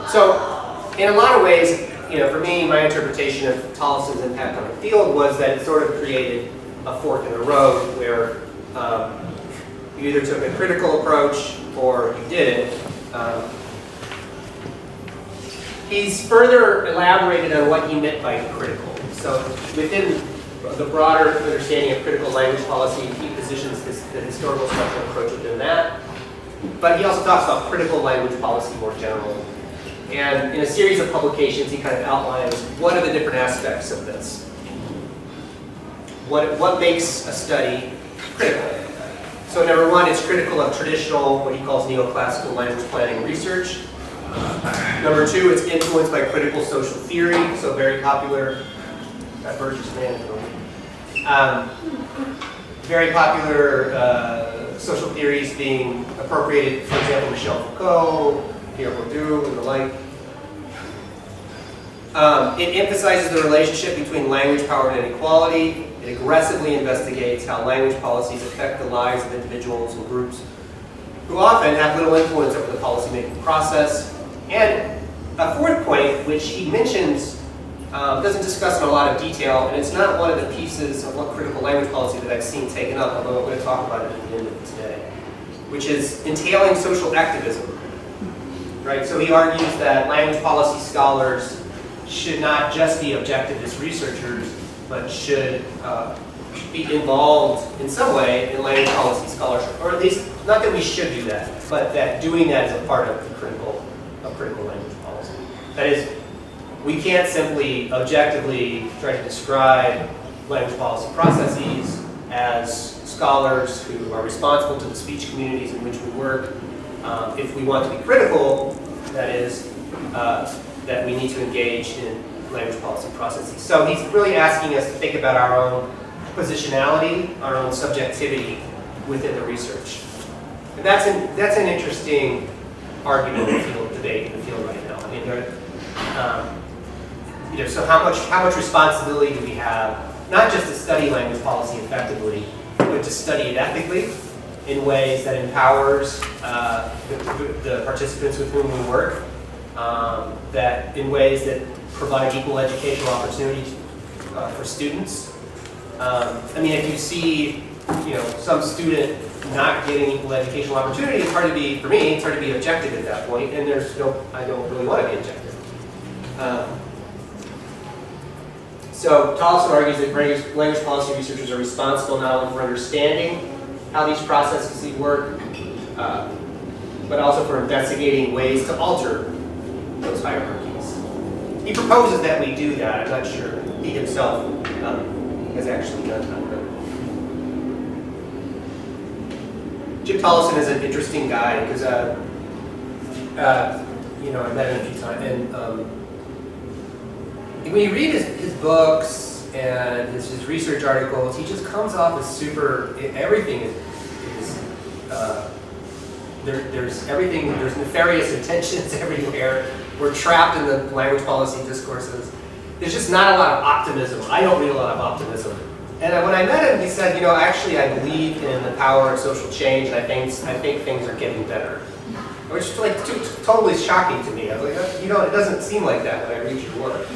So, in a lot of ways, for me, my interpretation of Tollesen's impact on the field was that it sort of created a fork in the road where you either took a critical approach or you didn't. He's further elaborated on what he meant by critical. So within the broader understanding of critical language policy, he positions the historical structural approach within that. But he also talks about critical language policy more generally. And in a series of publications, he kind of outlines what are the different aspects of this. What makes a study critical? So number one, it's critical of traditional, what he calls neoclassical language planning research. Number two, it's influenced by critical social theory, so very popular, that Burgess Management. Very popular social theories being appropriated, for example, Michel Foucault, Pierre Bourdieu, and the like. It emphasizes the relationship between language power and inequality. It aggressively investigates how language policies affect the lives of individuals and groups who often have little influence over the policymaking process. And a fourth point, which he mentions, doesn't discuss in a lot of detail, and it's not one of the pieces of what critical language policy that I've seen taken up, although I'm going to talk about it at the end of today, which is entailing social activism. Right? So he argues that language policy scholars should not just be objectivist researchers, but should be involved in some way in language policy scholarship, or at least, not that we should do that, but that doing that is a part of the critical language policy. That is, we can't simply objectively try to describe language policy processes as scholars who are responsible to the speech communities in which we work. If we want to be critical, that is, that we need to engage in language policy processes. So he's really asking us to think about our own positionality, our own subjectivity within the research. And that's an interesting argument in the field, debate in the field right now. I mean, so how much responsibility do we have, not just to study language policy effectively, but to study it ethically in ways that empowers the participants with whom we work, that in ways that provide equal educational opportunities for students. I mean, if you see, some student not getting equal educational opportunity, it's hard to be, for me, it's hard to be objective at that point, and I don't really want to be objective. So Tollesen argues that language policy researchers are responsible not only for understanding how these processes work, but also for investigating ways to alter those hierarchies. He proposes that we do that. I'm not sure he himself has actually done that. Jim Tollesen is an interesting guy because, I met him a few times, and when you read his books and his research articles, he just comes off as super. Everything is there's nefarious intentions everywhere. We're trapped in the language policy discourses. There's just not a lot of optimism. I don't read a lot of optimism. And when I met him, he said, actually I believe in the power of social change, and I think things are getting better. Which is like totally shocking to me. I was like, it doesn't seem like that when I read your work.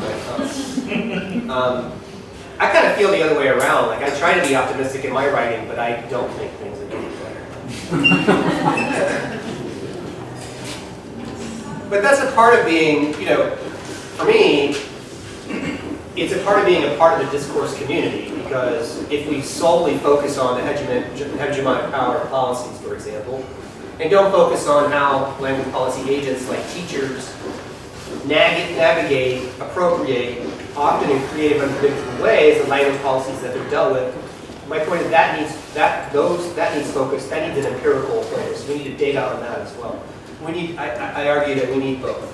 I kind of feel the other way around. Like, I try to be optimistic in my writing, but I don't think things are getting better. But that's a part of being, for me, it's a part of being a part of the discourse community, because if we solely focus on the hegemonic power of policies, for example, and don't focus on how language policy agents like teachers navigate, appropriate, often in creative, unpredictable ways, the language policies that they're dealt with, my point is that needs focus, that needs an empirical focus. We need data on that as well. I argue that we need both.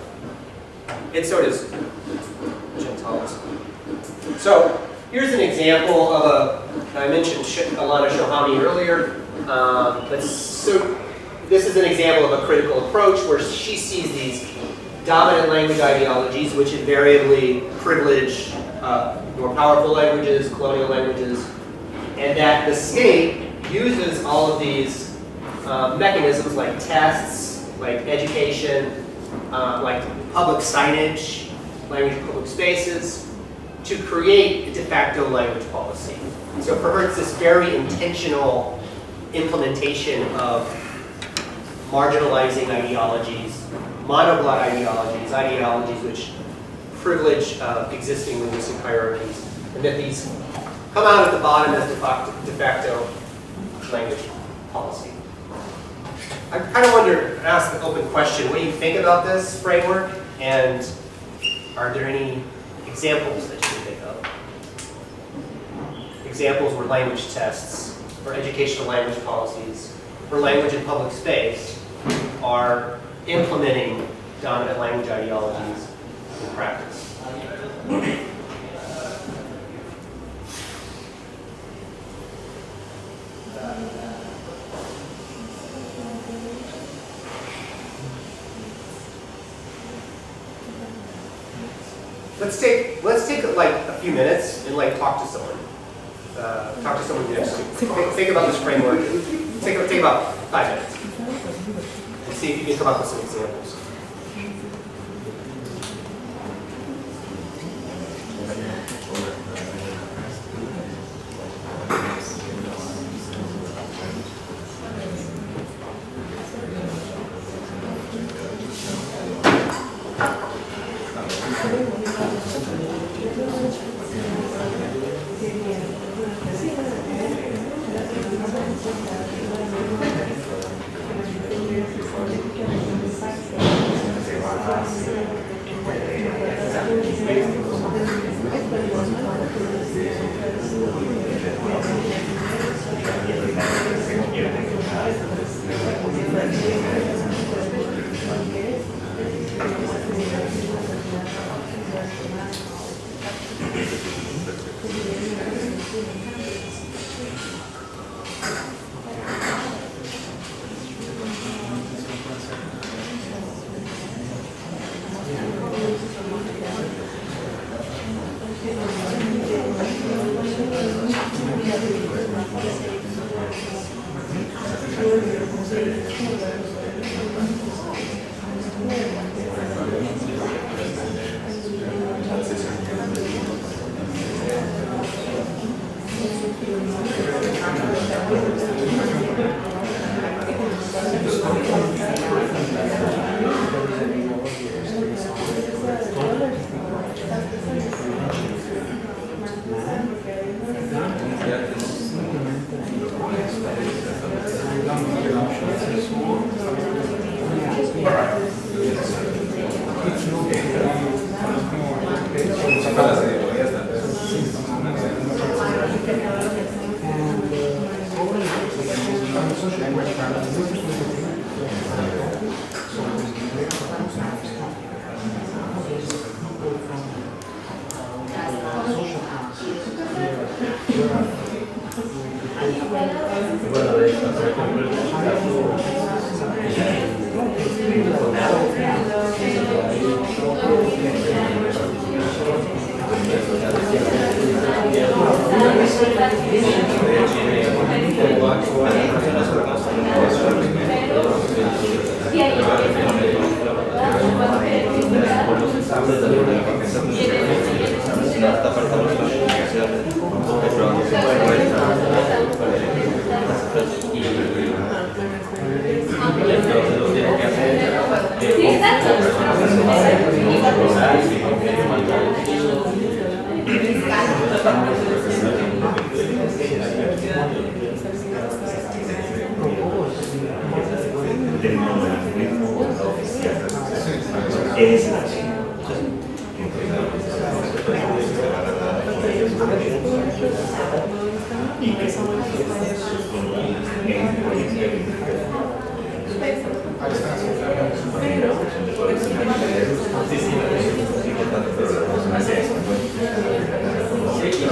And so does Jim Tollesen. So, Here's an example of I mentioned Alana Shohami earlier. So this is an example of a critical approach where she sees these dominant language ideologies which invariably privilege more powerful languages, colonial languages, and that the state uses all of these mechanisms like tests, like education, like public signage, language in public spaces, to create a de facto language policy. So for her, it's this very intentional implementation of marginalizing ideologies, monoglot ideologies, ideologies which privilege existing linguistic hierarchies, and that these come out at the bottom as de facto language policy. I kind of wonder, ask the open question, what do you think about this framework, and are there any examples that you can think of? Examples where language tests, or educational language policies, or language in public space are implementing dominant language ideologies in practice. Let's take like a few minutes and like talk to someone. Talk to someone next to you. Think about this framework. Take about 5 minutes. And see if you can come up with some examples.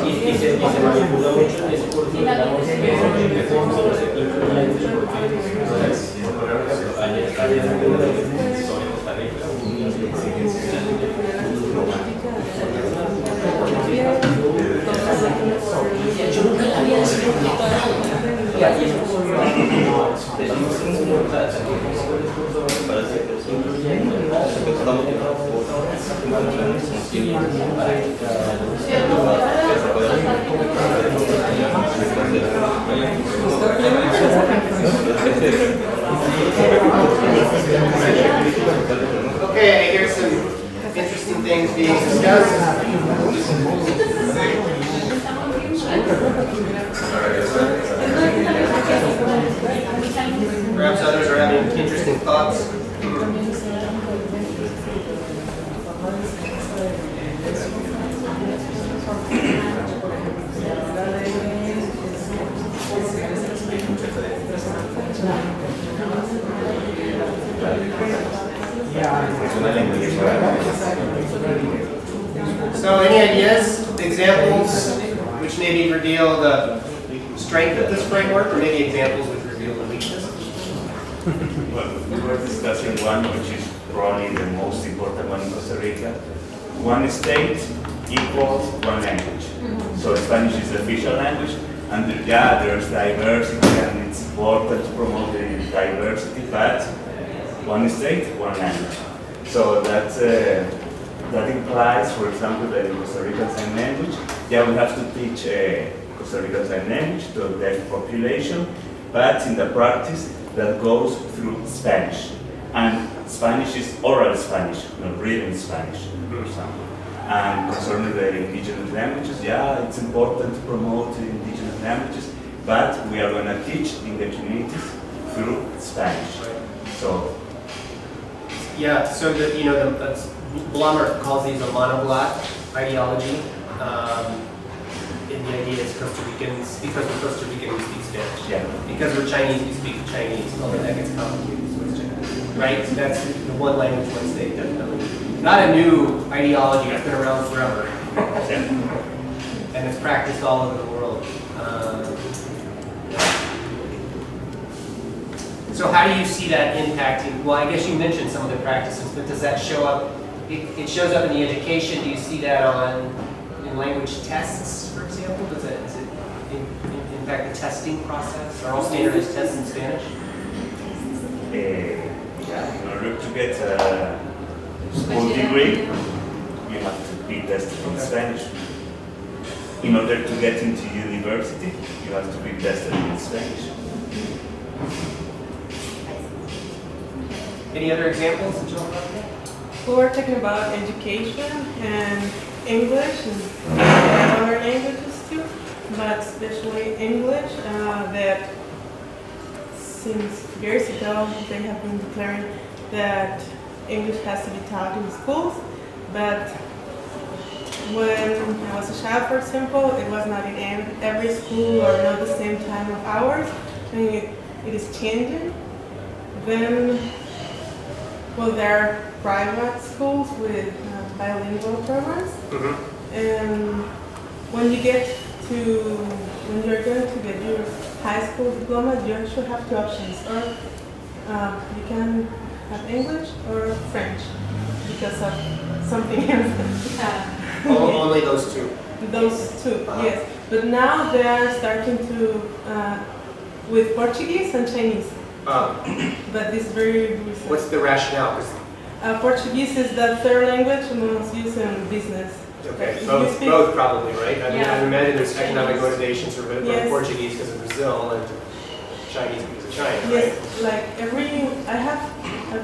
Y se manipula mucho el discurso, digamos, de fondo, se incluye la discusión. Por ejemplo, ayer sobre Costa Rica, yo nunca la había Okay, I hear some interesting things being discussed. Perhaps others are having interesting thoughts. So any ideas, examples, which maybe reveal the strength of this framework, or maybe examples which reveal the weakness? Well, we were discussing one which is probably the most important one in Costa Rica. One state equals one language. So Spanish is the official language, and yeah, there's diversity, and it's important to promote the diversity, but one state, one language. So that implies, for example, that in Costa Rican Sign Language, yeah, we have to teach Costa Rican Sign Language to the deaf population, but in the practice, that goes through Spanish. And Spanish is oral Spanish, not written Spanish, for example. And concerning the indigenous languages, yeah, it's important to promote the indigenous languages, but we are going to teach in the communities through Spanish. So, yeah, so the Blummer calls these a monoglot ideology. And the idea is Costa Ricans, because we're Costa Rican, we speak Spanish. yeah. Because we're Chinese, we speak Chinese. Well, that gets complicated, so it's Chinese. Right? So that's the one language, one state, definitely. Not a new ideology, it's been around forever. And it's practiced all over the world. So how do you see that impacting? Well, I guess you mentioned some of the practices, but does that show up? It shows up in the education. Do you see that in language tests, for example? Does it impact the testing process? Are all standardized tests in Spanish? Yeah, in order to get a school degree, you have to be tested in Spanish. In order to get into university, you have to be tested in Spanish. Any other examples that you'll have? We were talking about education and English and other languages too, but especially English, that since years ago they have been declaring that English has to be taught in schools, but when I was a child, for example, it was not in every school or not the same time of hours. I mean, it is changing. Then, well, there are private schools with bilingual programs, and when you're going to get your high school diploma, you actually have two options, or you can have English or French because of something else. Only those two. Those two, yes. But now they are starting to with Portuguese and Chinese. But this very recent. What's the rationale? 'Cause Portuguese is the third language most used in business. okay, If you both, speak- both probably, right? I mean, Yeah. I imagine there's economic motivations for Yes. Portuguese because of Brazil and Chinese because of China, Yes, right? like I've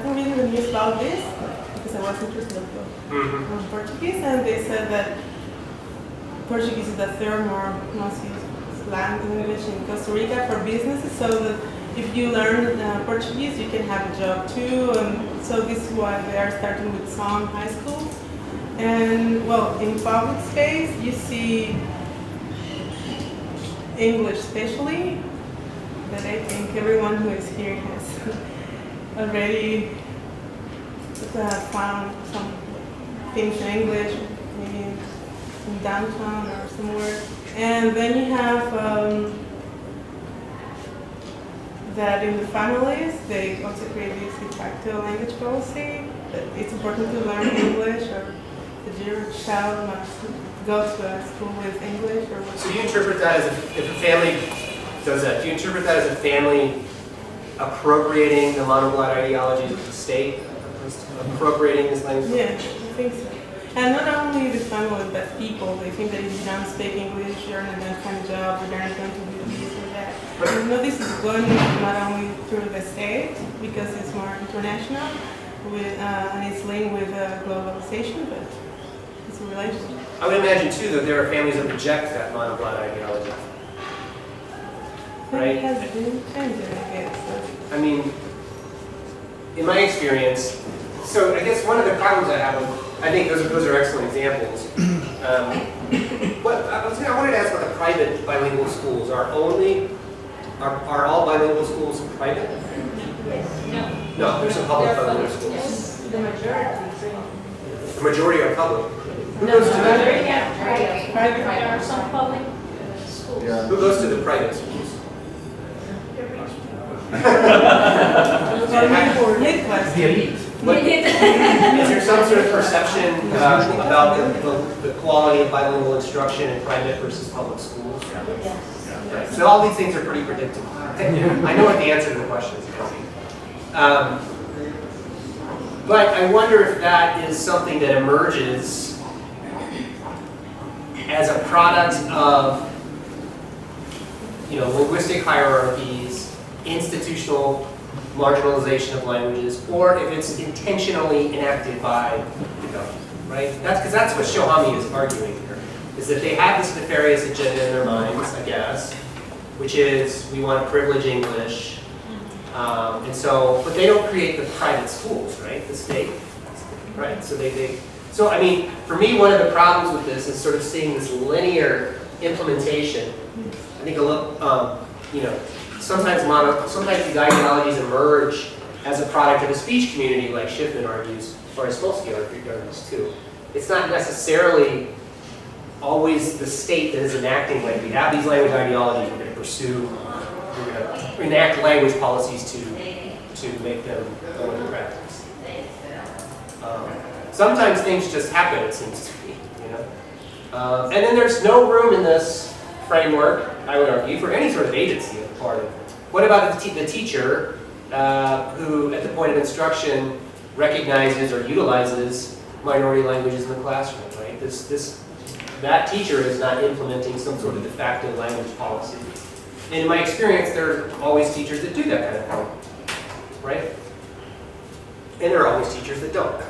been reading the news about this because I was interested in Portuguese, and they said that Portuguese is the third most used language in Costa Rica for businesses, so that if you learn Portuguese, you can have a job too, and so this is why they are starting with some high schools. And well, in public space, you see English especially, but I think everyone who is here has already found some things in English, maybe in downtown or somewhere. And then you have that in the families, they also create this de facto language policy, that it's important to learn English, or that your child must go to a school with English, or what. So you interpret that as if a family does that, do you interpret that as a family appropriating the monoglot ideologies of the state, appropriating this language? Yeah, I think so. And not only the family, but people, they think that if you don't speak English, you're not going to find a job, you're not going to do this or that. But you know, this is going not only through the state, because it's more international, and it's linked with globalization, but it's a relationship. I would imagine too that there are families that reject that monoglot ideology. Right? It has been changing, I guess. I mean, in my experience, so I guess one of the problems I have, I think those are excellent examples. I wanted to ask about the private bilingual schools. Are all bilingual schools private? Yes. No, there's some public bilingual schools. The majority. The majority are public. Who No, goes the to the majority are private. Private. There are some public schools. Who goes to the private schools? For mid-class. The elite. Is there some sort of perception about the quality of bilingual instruction in private versus public schools? Yes. Right. So all these things are pretty predictable. I know what the answer to the question is. But I wonder if that is something that emerges as a product of, linguistic hierarchies, institutional marginalization of languages, or if it's intentionally enacted by the government, right? Because that's what Shohami is arguing here, is that they have this nefarious agenda in their minds, I guess, which is we want to privilege English, but they don't create the private schools, right? The state, right? So I mean, for me, one of the problems with this is sort of seeing this linear implementation. I think sometimes these ideologies emerge as a product of a speech community, like Schiffman argues, or as Spolsky argues too. It's not necessarily always the state that is enacting language. We have these language ideologies we're going to pursue. We're going to enact language policies to make them go into practice. Sometimes things just happen, it seems to me. And then there's no room in this framework, I would argue, for any sort of agency on the part of it. What about the teacher who, at the point of instruction, recognizes or utilizes minority languages in the classroom, right? That teacher is not implementing some sort of de facto language policy. And in my experience, there are always teachers that do that kind of thing, right? And there are always teachers that don't.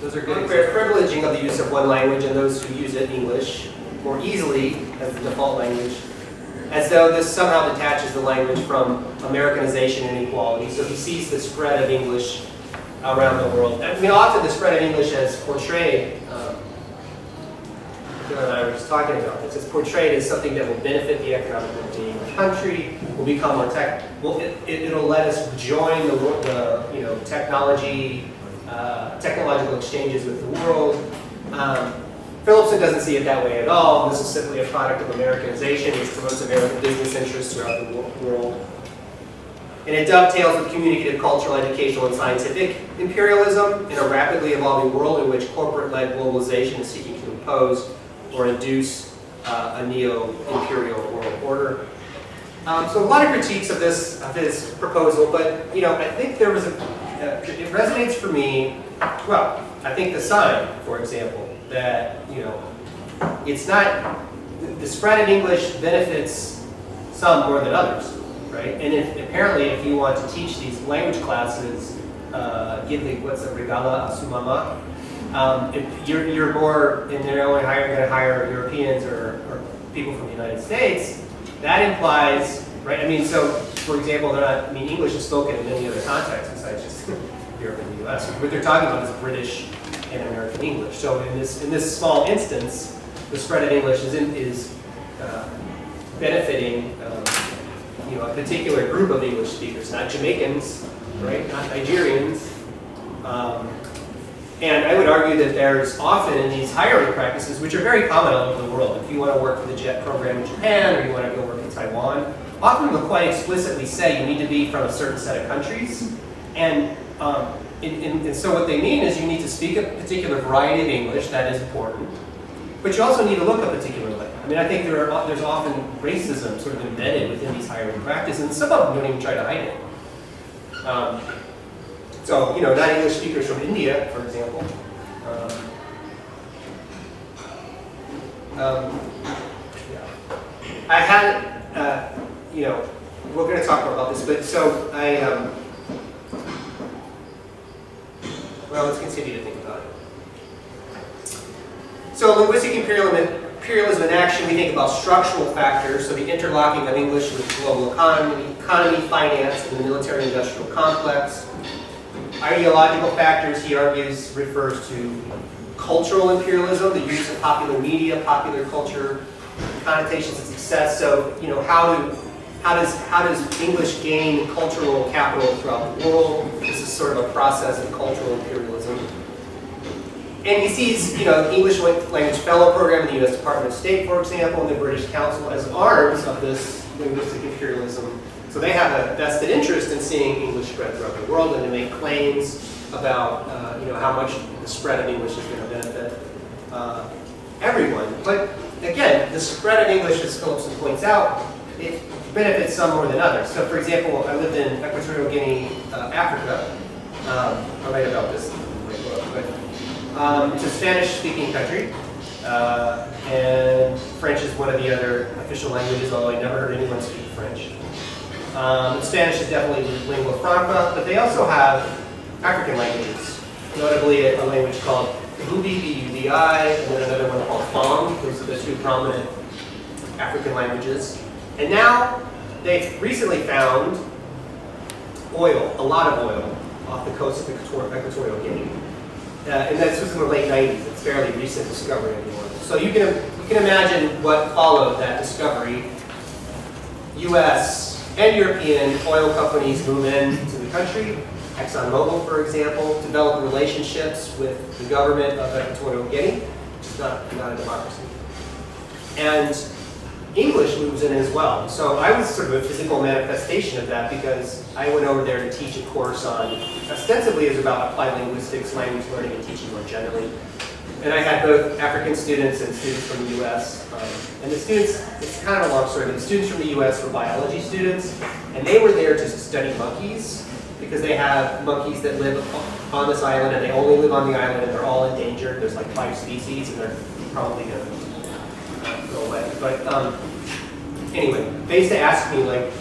Those are good. Privileging of the use of one language and those who use it, English, more easily as the default language, as though this somehow detaches the language from Americanization and inequality. So he sees the spread of English around the world. I mean, often the spread of English as portrayed, John and I were just talking about this, it's portrayed as something that will benefit the economic well-being of the country, will become more it'll let us join the technological exchanges with the world. Phillipson doesn't see it that way at all. This is simply a product of Americanization. It promotes American business interests throughout the world. And it dovetails with communicative, cultural, educational, and scientific imperialism in a rapidly evolving world in which corporate-led globalization is seeking to impose or induce a neo-imperial world order. So a lot of critiques of this proposal, but I think there was it resonates for me. Well, I think the sign, for example, that it's not the spread of English benefits some more than others, right? And apparently, if you want to teach these language classes, give the regala a su mama, if you're more, and they're only going to hire Europeans or people from the United States. That implies, right? I mean, so for example, English is spoken in many other contexts besides just Europe and the U.S. What they're talking about is British and American English. So in this small instance, the spread of English is benefiting a particular group of English speakers, not Jamaicans, right? Not Nigerians, And I would argue that there's often in these hiring practices, which are very common all over the world, if you want to work for the JET program in Japan or you want to go work in Taiwan, often they'll quite explicitly say you need to be from a certain set of countries. And so what they mean is you need to speak a particular variety of English, that is important, but you also need to look a particular way. I mean, I think there's often racism sort of embedded within these hiring practices, and some of them don't even try to hide it. So, not English speakers from India, for example. Yeah. I had, we're going to talk more about this, but so well, let's continue to think about it. So, linguistic imperialism in action, we think about structural factors, so the interlocking of English with global economy, finance, and the military-industrial complex. Ideological factors, he argues, refers to cultural imperialism, the use of popular media, popular culture, connotations of success. So, how does English gain cultural capital throughout the world? This is sort of a process of cultural imperialism. And he sees, English language fellow program in the U.S. Department of State, for example, and the British Council as arms of this linguistic imperialism. So they have a vested interest in seeing English spread throughout the world and to make claims about, how much the spread of English is going to benefit everyone. But again, the spread of English, as Phillipson points out, it benefits some more than others. So, for example, I lived in Equatorial Guinea, Africa. I write about this in my book, but it's a Spanish-speaking country, and French is one of the other official languages, although I never heard anyone speak French. Spanish is definitely lingua franca, but they also have African languages, notably a language called Bubi, B-U-B-I, and then another one called Fang. Those are the two prominent African languages. And now they've recently found oil, a lot of oil, off the coast of Equatorial Guinea. And this was in the late 90s. It's a fairly recent discovery of the oil. So you can imagine what followed that discovery. U.S. and European oil companies move into the country. ExxonMobil, for example, develop relationships with the government of Equatorial Guinea, which is not a democracy. And English moves in as well. So I was sort of a physical manifestation of that because I went over there to teach a course on, ostensibly is about applied linguistics, language learning, and teaching more generally. And I had both African students and students from the US. And the students, it's kind of a long story, but the students from the US were biology students, and they were there to study monkeys because they have monkeys that live on this island and they only live on the island and they're all endangered. There's like 5 species and they're probably going to go away. But anyway, they used to ask me like,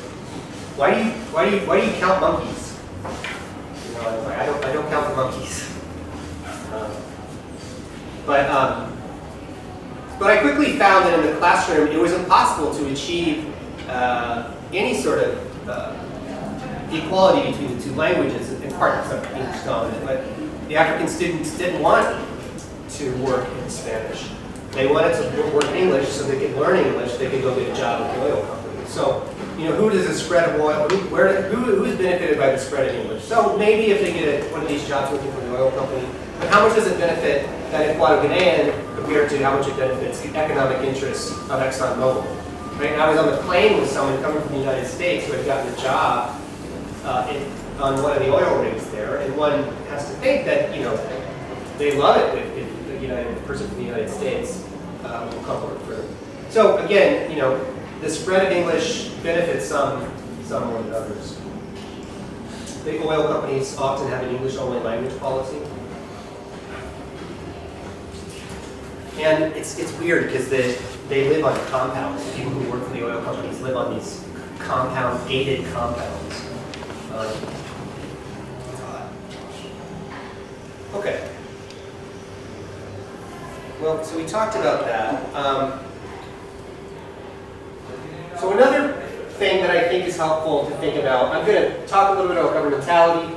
why do you count monkeys? I was like, I don't count the monkeys. But I quickly found that in the classroom it was impossible to achieve any sort of equality between the two languages, in part because I'm English dominant. But the African students didn't want to work in Spanish. They wanted to work in English so they could learn English, they could go get a job at the oil company. So, who does the spread of oil, who is benefited by the spread of English? So maybe if they get one of these jobs working for the oil company, but how much does it benefit that Equatorial Guinean compared to how much it benefits the economic interests of ExxonMobil? Right? And I was on the plane with someone coming from the United States who had gotten a job on one of the oil rigs there, and one has to think that, they love it if a person from the United States will come work for them. So again, the spread of English benefits some more than others. The oil companies often have an English-only language policy. And it's weird because they live on compounds. People who work for the oil companies live on these gated compounds. Okay. Well, so we talked about that. So another thing that I think is helpful to think about, I'm going to talk a little bit about governmentality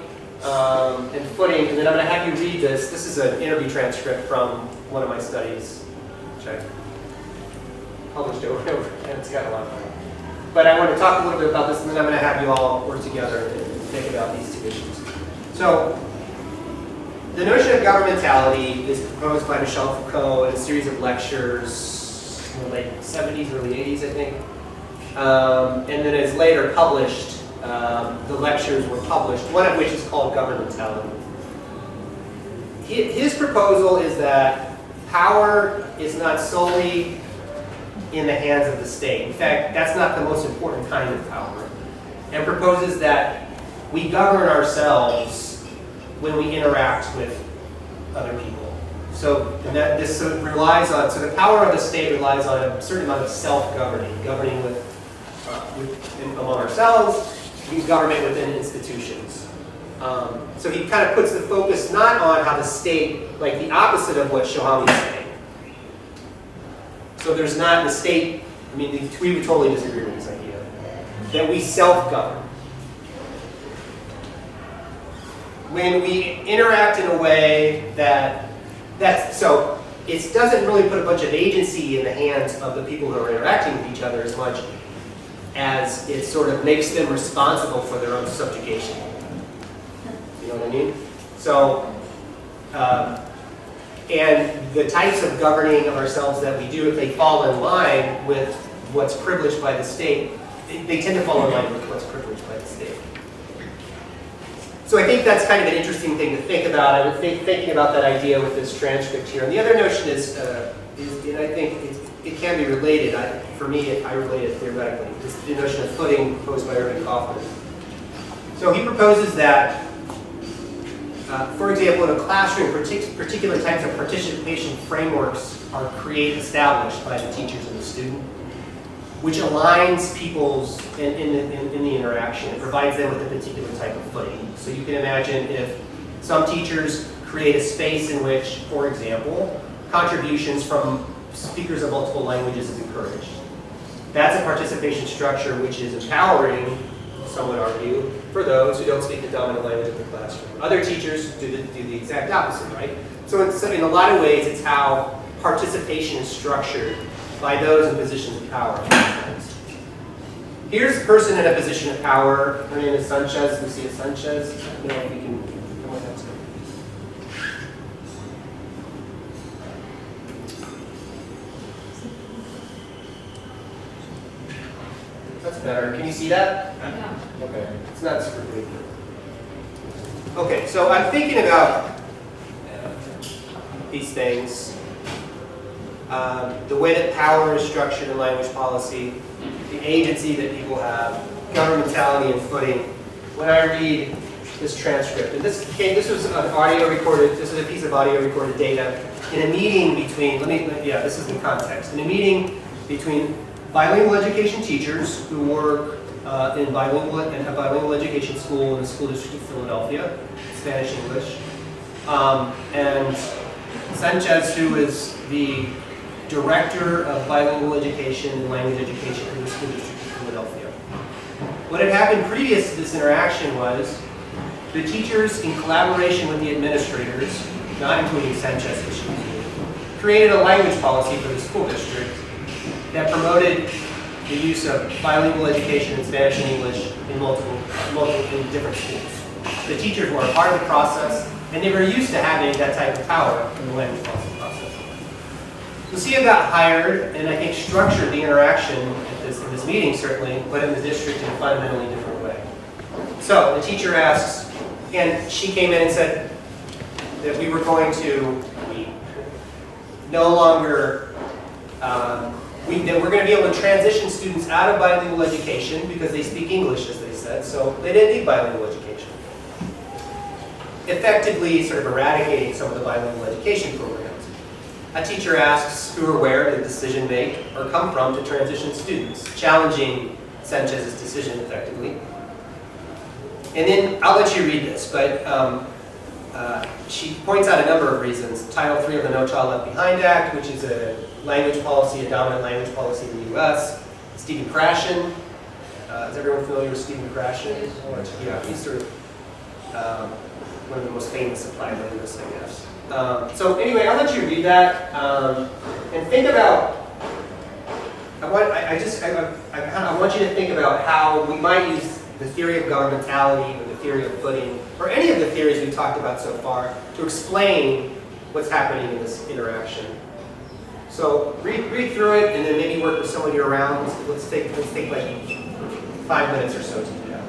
and footing, and then I'm going to have you read this. This is an interview transcript from one of my studies, which I published over and over, and it's got a lot of fun. But I want to talk a little bit about this, and then I'm going to have you all work together and think about these two issues. So, the notion of governmentality is proposed by Michel Foucault in a series of lectures in the late 70s, early 80s, I think. And then it's later published. The lectures were published, one of which is called Governmentality. His proposal is that power is not solely in the hands of the state. In fact, that's not the most important kind of power. And proposes that we govern ourselves when we interact with other people. So this relies on, so the power of the state relies on a certain amount of self-governing, governing among ourselves, government within institutions. So he kind of puts the focus not on how the state, like the opposite of what Shoham is saying. So there's not the state, I mean, we would totally disagree with this idea, that we self-govern. When we interact in a way so it doesn't really put a bunch of agency in the hands of the people who are interacting with each other as much as it sort of makes them responsible for their own subjugation. You know what I mean? So, and the types of governing of ourselves that we do, if they fall in line with what's privileged by the state, they tend to fall in line with what's privileged by the state. So I think that's kind of an interesting thing to think about. I was thinking about that idea with this transcript here. And the other notion is and I think it can be related. For me, I relate it theoretically. It's the notion of footing proposed by Irving Kaufman. So he proposes that, for example, in a classroom, particular types of participation frameworks are established by the teachers and the student, which aligns people's in the interaction. It provides them with a particular type of footing. So you can imagine if some teachers create a space in which, for example, contributions from speakers of multiple languages is encouraged. That's a participation structure which is empowering, some would argue, for those who don't speak the dominant language of the classroom. Other teachers do the exact opposite, right? So in a lot of ways, it's how participation is structured by those in positions of power. Here's a person in a position of power. Her name is Sanchez, Lucia Sanchez. I don't know if we can come with that. That's better. Can you see that? Yeah. Okay. It's not super big. Okay, so I'm thinking about these things. The way that power is structured in language policy, the agency that people have, governmentality and footing. When I read this transcript, and this was an audio recorded, this is a piece of audio recorded data in a meeting between, this is the context, in a meeting between bilingual education teachers who work in a bilingual education school in the school district of Philadelphia, Spanish English, and Sanchez, who is the director of bilingual education and language education in the school district of Philadelphia. What had happened previous to this interaction was the teachers, in collaboration with the administrators, not including Sanchez, created a language policy for the school district that promoted the use of bilingual education in Spanish and English in different schools. The teachers were a part of the process, and they were used to having that type of power in the language policy process. Lucia got hired, and I think structured the interaction in this meeting, certainly, but in the district in a fundamentally different way. So the teacher asks, and she came in and said that we were going to no longer, that we're going to be able to transition students out of bilingual education because they speak English, as they said, so they didn't need bilingual education. Effectively sort of eradicating some of the bilingual education programs. A teacher asks who or where the decision make or come from to transition students, challenging Sanchez's decision effectively. And then I'll let you read this, but she points out a number of reasons. Title III of the No Child Left Behind Act, which is a language policy, a dominant language policy in the U.S. Stephen Krashen. Is everyone familiar with Stephen Krashen? Yeah, he's sort of one of the most famous applied linguists, I guess. So anyway, I'll let you read that and think about. I want you to think about how we might use the theory of governmentality or the theory of footing, or any of the theories we've talked about so far, to explain what's happening in this interaction. So read through it, and then maybe work with someone you're around. Let's take like 5 minutes or so to do that.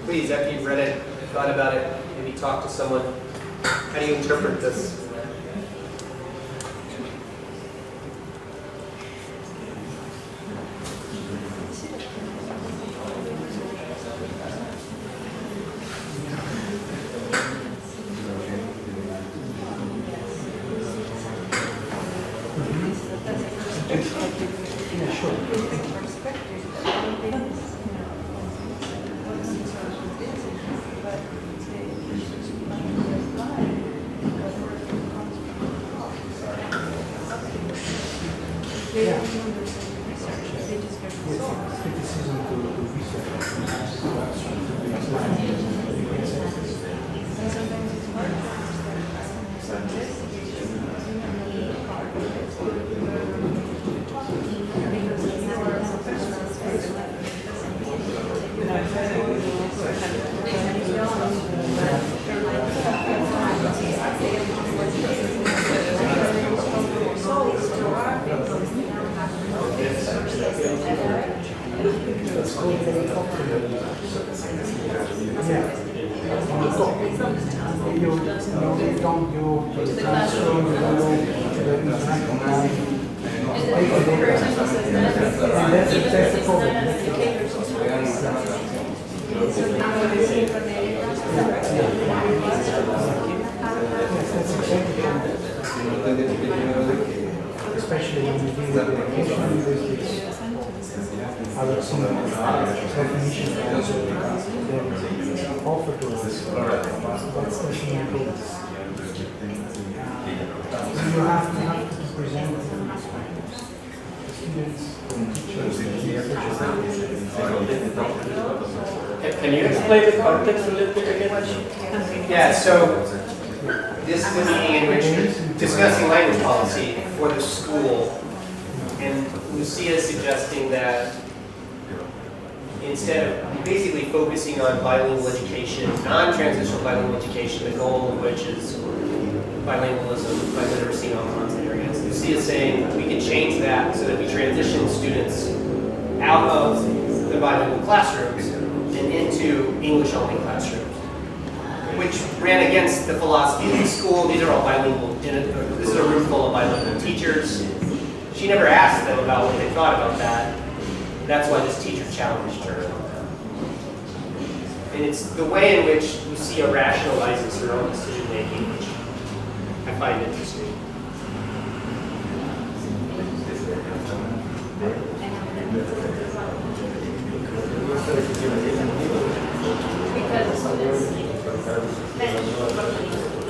Please, after you've read it, thought about it, maybe talk to someone. How do you interpret this? Especially when you deal with education, other definitions that offer to us. That's the main goal. You have to present the students and teachers. Can you explain the context a little bit again? Yeah, so this is a meeting in which we're discussing language policy for the school, and Lucia is suggesting that instead of basically focusing on bilingual education, non-transitional bilingual education, the goal of which is bilingualism by literacy in all content areas, Lucia is saying we can change that so that we transition students out of the bilingual classrooms and into English-only classrooms, which ran against the philosophy of the school. These are all bilingual. This is a room full of bilingual teachers. She never asked them about what they thought about that. That's why this teacher challenged her. And it's the way in which Lucia rationalizes her own decision making, which I find interesting.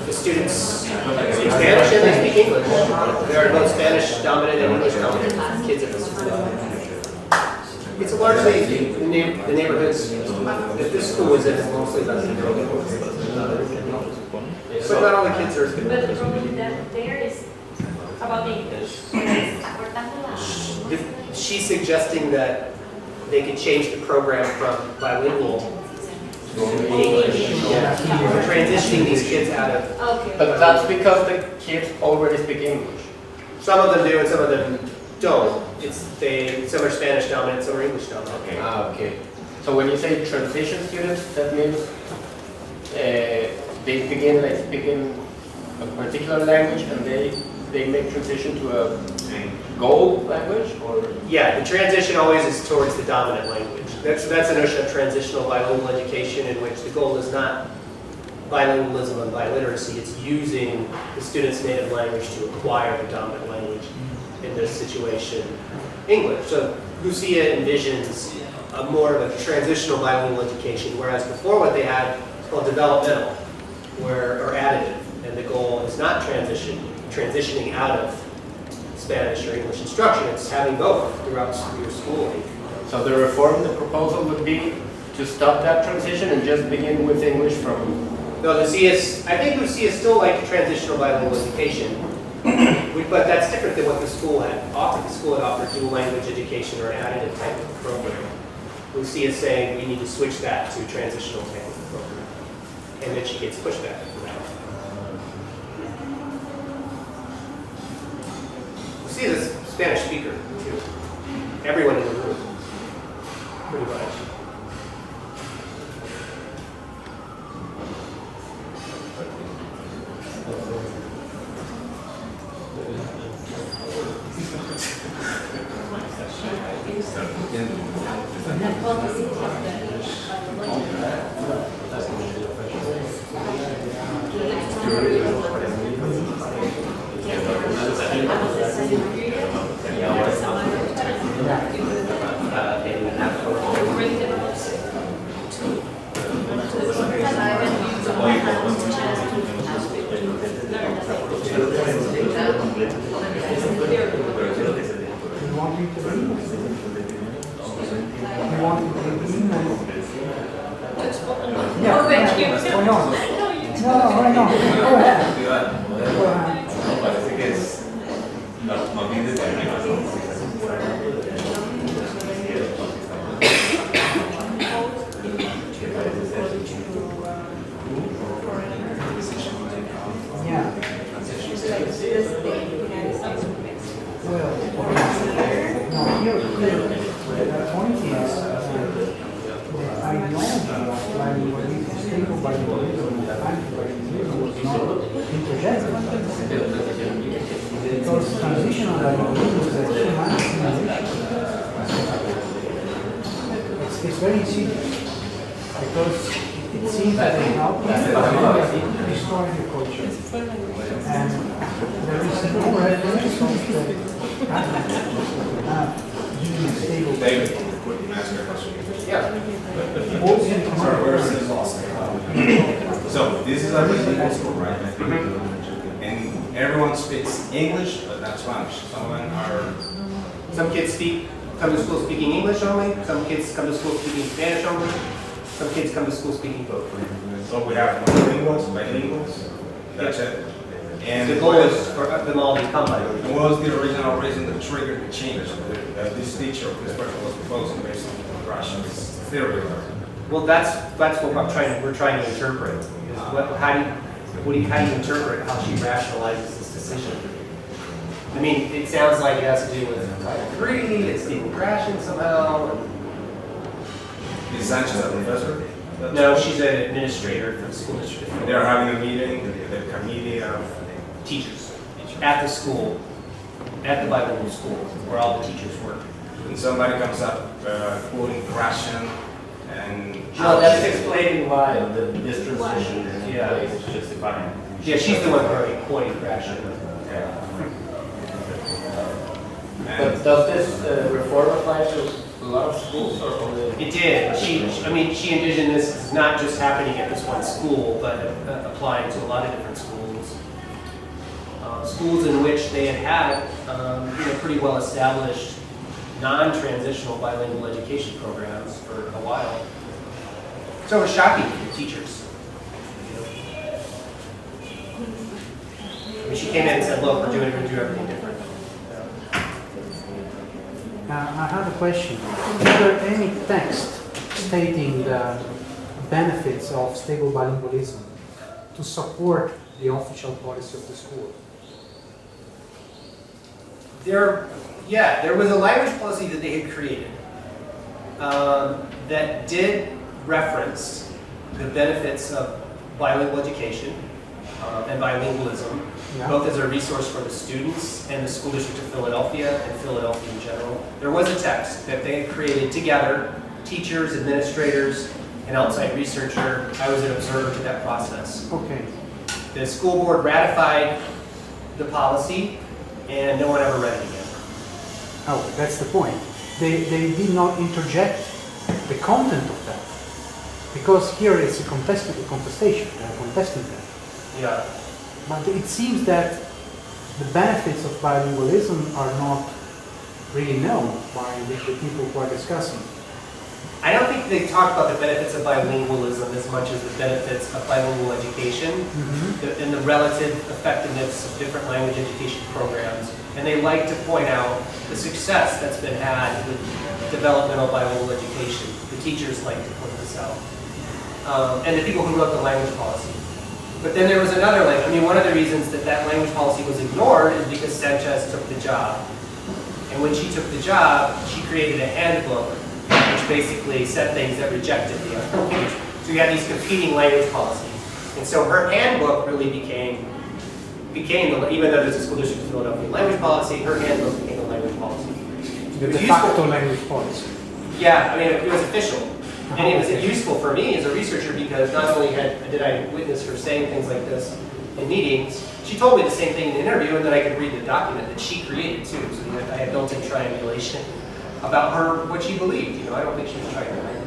The students speak Spanish and they speak English. There are both Spanish dominant and English dominant kids at the school. It's largely the neighborhoods that this school is in is mostly Latino. But not all the kids are. But the problem that there is about the English. She's suggesting that they could change the program from bilingual to English. Yeah. We're transitioning these kids out of. Okay. But that's because the kids already speak English. Some of them do and some of them don't. Some are Spanish dominant, some are English dominant. Okay. Okay. So when you say transition students, that means they begin like speaking a particular language and they make transition to a goal language, or? Yeah, the transition always is towards the dominant language. That's the notion of transitional bilingual education, in which the goal is not bilingualism and biliteracy, it's using the student's native language to acquire the dominant language, in this situation, English. So Lucia envisions more of a transitional bilingual education, whereas before what they had was called developmental, or additive, and the goal is not transitioning out of Spanish or English instruction, it's having both throughout your schooling. So the reform, the proposal would be to stop that transition and just begin with English from. No, I think Lucia still liked transitional bilingual education, but that's different than what the school had offered. The school had offered dual language education or an additive type of program. Lucia is saying we need to switch that to transitional type of program, and then she gets pushback for that. Lucia is a Spanish speaker too. Everyone in the room, pretty much. It's very easy because it seems that they help destroy the culture. And there is no reference of using a stable. David, can I ask you a question? Yeah. Sorry, where is this lost? So this is a bilingual school, right? And everyone speaks English, but not Spanish. Some kids come to school speaking English only. Some kids come to school speaking Spanish only. Some kids come to school speaking both. So we have multilinguals, bilinguals. That's it. And The goal is for them all to become bilingual. And what was the original reason that triggered the change that this teacher, this person was proposing based on Russia's theory? Well, that's what we're trying to interpret. Is how do you interpret how she rationalizes this decision? I mean, it sounds like it has to do with Title III, it's Stephen Gratian somehow. Is Sanchez a professor? No, she's an administrator for the school district. They're having a meeting, the committee of Teachers at the school, at the bilingual school, where all the teachers work. and somebody comes up quoting Gratian and No, that's explaining why this transition is in Yeah. place. It's justifying. Yeah, she's the one quoting Gratian. But does this reform apply to a lot of schools or only? It did. She envisioned this as not just happening at this one school, but applying to a lot of different schools. Schools in which they had pretty well established non-transitional bilingual education programs for a while. So it was shocking to the teachers. I mean, she came in and said, look, we're going to do everything different. I have a question. Is there any text stating the benefits of stable bilingualism to support the official policy of the school? There was a language policy that they had created that did reference the benefits of bilingual education and bilingualism, both as a resource for the students and the school district of Philadelphia and Philadelphia in general. There was a text that they had created together, teachers, administrators, an outside researcher. I was an observer to that process. Okay. The school board ratified the policy, and no one ever read it again. Oh, that's the point. They did not interject the content of that, because here it's a contestation. They are contesting that. Yeah. But it seems that the benefits of bilingualism are not really known by the people who are discussing. I don't think they talk about the benefits of bilingualism as much as the benefits of bilingual education and the relative effectiveness of different language education programs. And they like to point out the success that's been had with developmental bilingual education. The teachers like to point this out. And the people who wrote the language policy. But then there was another, one of the reasons that that language policy was ignored is because Sanchez took the job. And when she took the job, she created a handbook which basically said things that rejected the other language. So you had these competing language policies. And so her handbook really became even though there's a school district of Philadelphia language policy, her handbook became a language policy. The de facto language policy. Yeah, it was official. And it was useful for me as a researcher because not only did I witness her saying things like this in meetings, she told me the same thing in the interview, and then I could read the document that she created too. So I had built-in triangulation about her, what she believed. I don't think she was trying to hide it.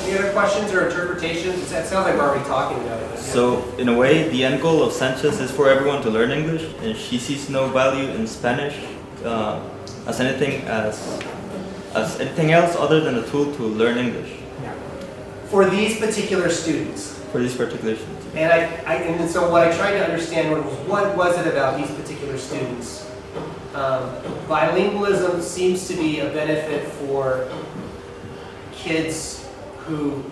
Any other questions or interpretations? It sounds like we're already talking about it. So, in a way, the end goal of Sanchez is for everyone to learn English, and she sees no value in Spanish as anything else other than a tool to learn English. Yeah. For these particular students. For these particular students. And so what I tried to understand was what was it about these particular students? Bilingualism seems to be a benefit for kids who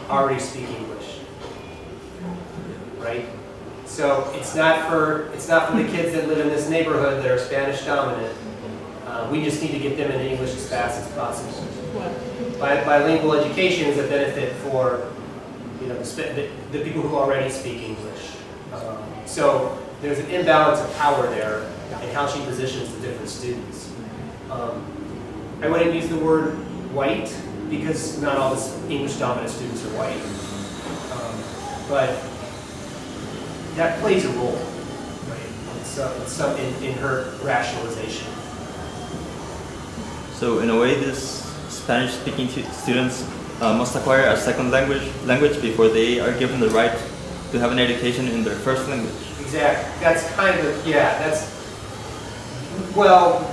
already speak English, right? So it's not for the kids that live in this neighborhood that are Spanish dominant. We just need to get them into English as fast as possible. Bilingual education is a benefit for the people who already speak English. So there's an imbalance of power there in how she positions the different students. I wouldn't use the word white because not all the English dominant students are white. But that plays a role, right? It's in her rationalization. So in a way, these Spanish-speaking students must acquire a second language before they are given the right to have an education in their first language. Exactly. That's well,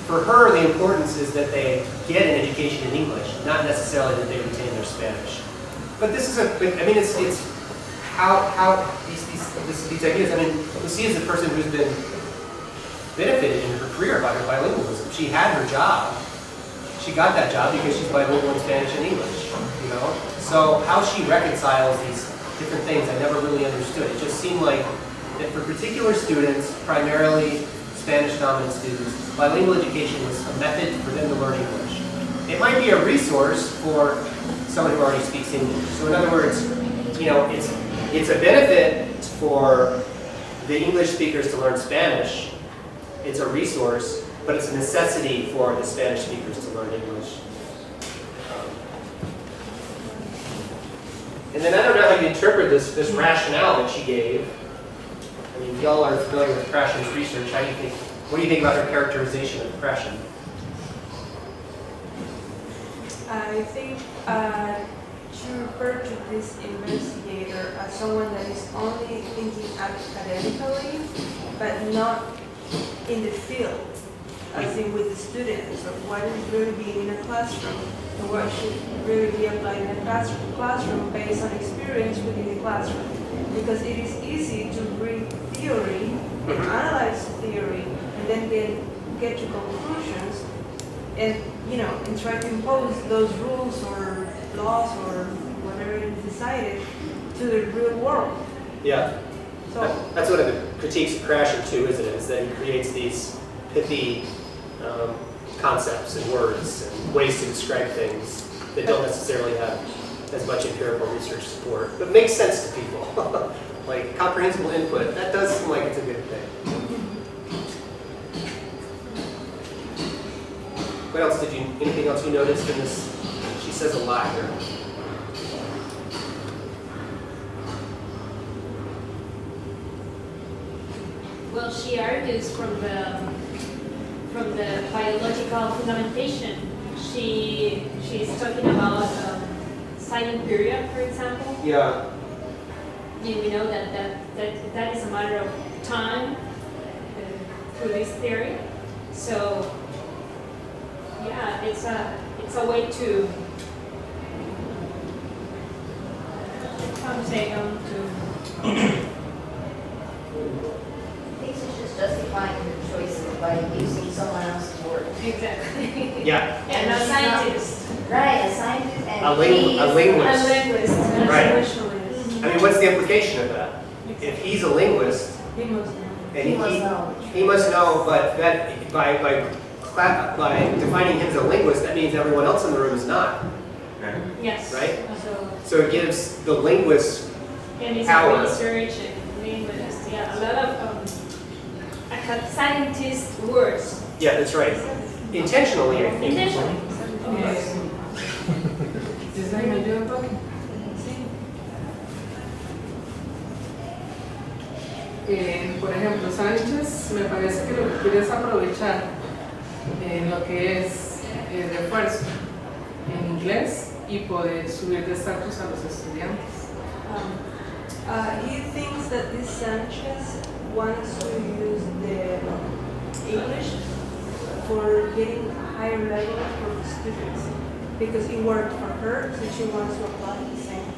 for her, the importance is that they get an education in English, not necessarily that they retain their Spanish. But this is it's how these ideas. Lucia is a person who's been benefited in her career by her bilingualism. She had her job. She got that job because she's bilingual in Spanish and English, So how she reconciles these different things, I never really understood. It just seemed like that for particular students, primarily Spanish-dominant students, bilingual education was a method for them to learn English. It might be a resource for someone who already speaks English. So in other words, it's a benefit for the English speakers to learn Spanish. It's a resource, but it's a necessity for the Spanish speakers to learn English. And then I don't know how you interpret this rationale that she gave. Y'all are familiar with Krashen's research. What do you think about her characterization of Krashen? I think she referred to this investigation mediator as someone that is only thinking academically, but not in the field, as in with the students, of what is really being in a classroom, and what should really be applied in a classroom based on experience within the classroom. Because it is easy to read theory, and analyze theory, and then get to conclusions, and and try to impose those rules or laws or whatever is decided to the real world. Yeah. So That's one of the critiques of Crasher too, isn't it? Is that he creates these pithy concepts and words and ways to describe things that don't necessarily have as much empirical research support, but makes sense to people. Like comprehensible input, that does seem like it's a good thing. What else anything else you noticed in this? She says a lot here. Well, she argues from the biological fundamentation. She's talking about silent period, for example. Yeah. And we know that is a matter of time through this theory. So yeah, it's a way to how to say to. She's just justifying her choices by using someone else's words. Exactly. Yeah. And a scientist. Right, a scientist and A linguist. A linguist. Right. A socialist. I mean, what's the implication of that? If he's a linguist, he must know. and He must know. he must know, but that by defining him as a linguist, that means everyone else in the room is not, Yes. right? So, So it gives the linguist and it's power. a research and linguist. Yeah, a lot of scientist words. Yeah, that's right. Intentionally, I think. Intentionally. Yes. Por ejemplo, Sánchez me parece que lo que quiere es aprovechar lo que es refuerzo en inglés y poder subir de estatus a los estudiantes. He thinks that this Sanchez wants to use the English for getting a higher level for the students because it worked for her, so she wants to apply the same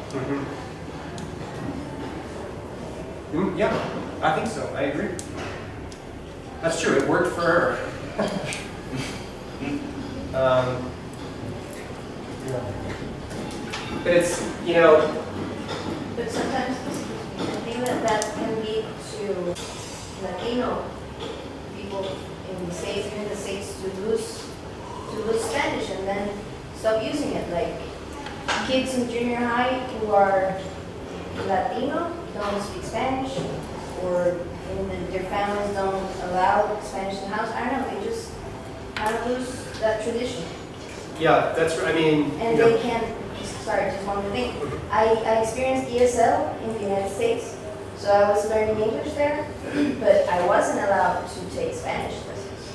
thing. Yeah, I think so. I agree. That's true. It worked for her. Yeah. But it's, But sometimes I think that can lead to Latino people in the States to lose Spanish and then stop using it. Like kids in junior high who are Latino don't speak Spanish, or their families don't allow Spanish in the house. I don't know, they just kind of lose that tradition. yeah, that's right. I mean, And they can't, sorry, just one more thing. I experienced ESL in the United States, so I was learning English there, but I wasn't allowed to take Spanish lessons,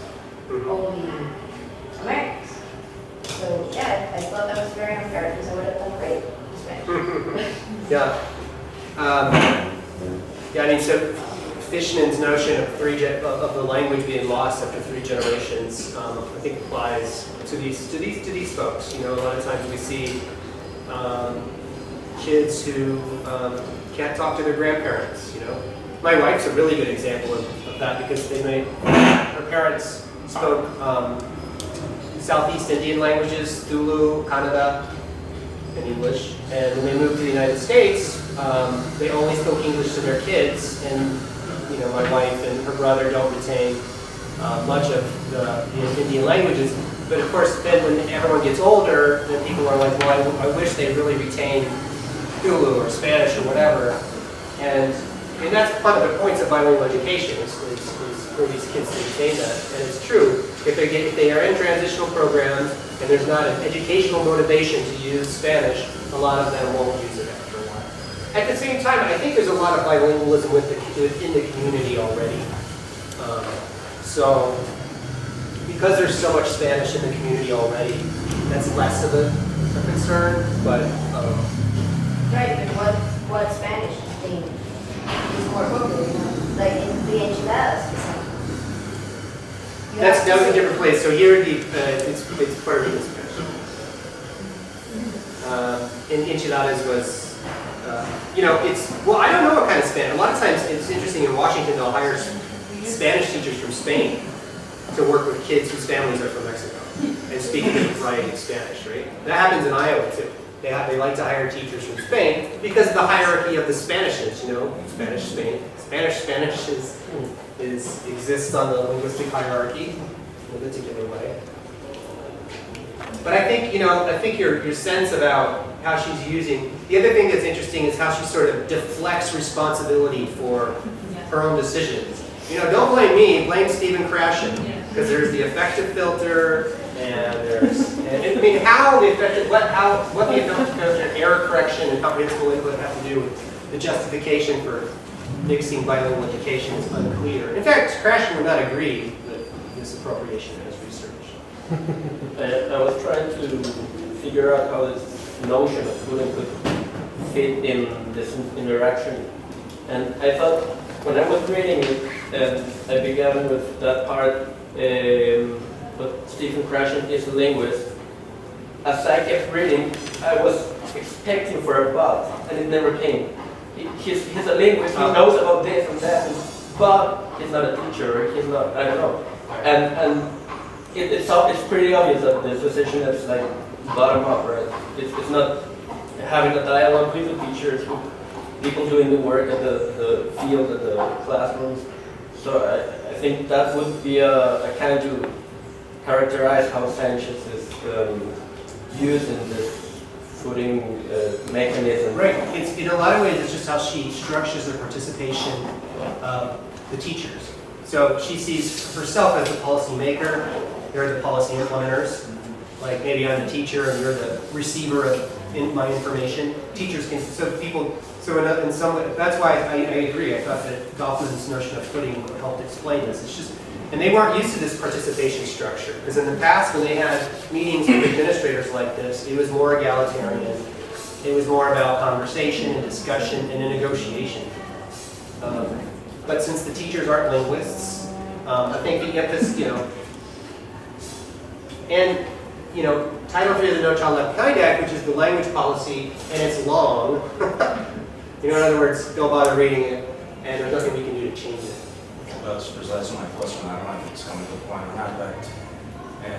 only Americans. So yeah, I thought that was very unfair because I would have done great in Spanish. yeah. Yeah, I mean, so Fishman's notion of the language being lost after 3 generations, I think applies to these folks. A lot of times we see kids who can't talk to their grandparents. My wife's a really good example of that because her parents spoke Southeast Indian languages, Zulu, Kannada, and English. And when they moved to the United States, they only spoke English to their kids, and my wife and her brother don't retain much of the Indian languages. But of course, then when everyone gets older, then people are like, well, I wish they really retained Zulu or Spanish or whatever. And that's one of the points of bilingual education is for these kids to retain that. And it's true, if they are in transitional programs and there's not an educational motivation to use Spanish, a lot of them won't use it after a while. At the same time, I think there's a lot of bilingualism within the community already. So, because there's so much Spanish in the community already, that's less of a concern. But Right, but what Spanish thing is more popular, you know? Like in the enchiladas, for example. That was a different place. So here, it's Puerto Rican Spanish. And enchiladas was, well, I don't know what kind of Spanish. A lot of times, it's interesting, in Washington, they'll hire Spanish teachers from Spain to work with kids whose families are from Mexico and speak a different variety of Spanish, right? That happens in Iowa, too. They like to hire teachers from Spain because of the hierarchy of the Spanishes, Spanish, Spain. Spanish exists on the linguistic hierarchy in a particular way. But I think, your sense about how she's using, the other thing that's interesting is how she sort of deflects responsibility for her own decisions. Don't blame me, blame Stephen Krashen, because there's the affective filter, and there's, how the affective, what the affective filter, error correction, and comprehensible input have to do with the justification for mixing bilingual education is unclear. In fact, Krashen would not agree with this appropriation in his research. I was trying to figure out how this notion of footing could fit in this interaction. And I thought, when I was reading it, I began with that part, but Stephen Krashen is a linguist. As I kept reading, I was expecting for a but, and it never came. He's a linguist, he knows about this and that, but he's not a teacher, he's not, I don't know. And it's pretty obvious that the decision is like bottom up, right? It's not having a dialogue with the teachers, with people doing the work at the field, at the classrooms. So I think that would be a kind to characterize how Sanchez is used in this footing mechanism. Right. In a lot of ways, it's just how she structures the participation of the teachers. So she sees herself as the policy maker, they're the policy implementers. Like maybe I'm the teacher and you're the receiver of my information. Teachers can, in some way, that's why I agree. I thought that Goffman's notion of footing helped explain this. It's just, and they weren't used to this participation structure. Because in the past, when they had meetings with administrators like this, it was more egalitarian. It was more about conversation and discussion and a negotiation. But since the teachers aren't linguists, I think the emphasis, and Title III of the No Child Left Behind Act, which is the language policy, and it's long. In other words, don't bother reading it, and there's nothing we can do to change it. That's precisely my question. I don't know if it's coming to the point or not, but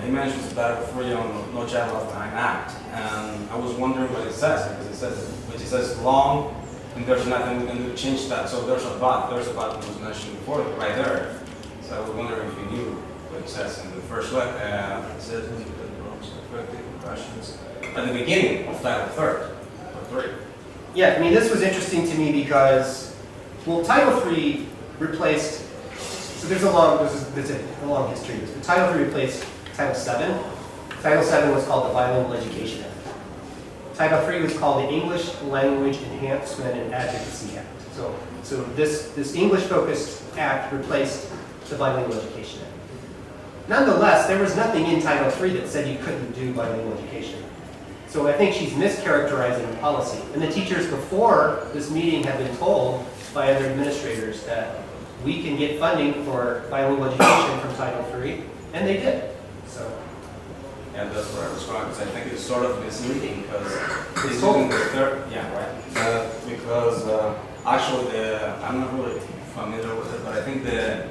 he mentions that for you on No Child Left Behind Act, and I was wondering what it says, because it says long, and there's nothing we can do to change that. So there's a but that was mentioned before, right there. So I was wondering if you knew what it says in the first look. It says questions at the beginning of Title III. Yeah, this was interesting to me because, Title III replaced. So there's a long history of this. But Title III replaced Title VII. Title VII was called the Bilingual Education Act. Title III was called the English Language Enhancement and Advocacy Act. So this English-focused act replaced the Bilingual Education Act. Nonetheless, there was nothing in Title III that said you couldn't do bilingual education. So I think she's mischaracterizing the policy. And the teachers before this meeting have been told by other administrators that we can get funding for bilingual education from Title III, and they did. So. Yeah, that's where I was going, because I think it's sort of misleading, because It's it's told. using the third, yeah, right. Because actually, I'm not really familiar with it, but I think the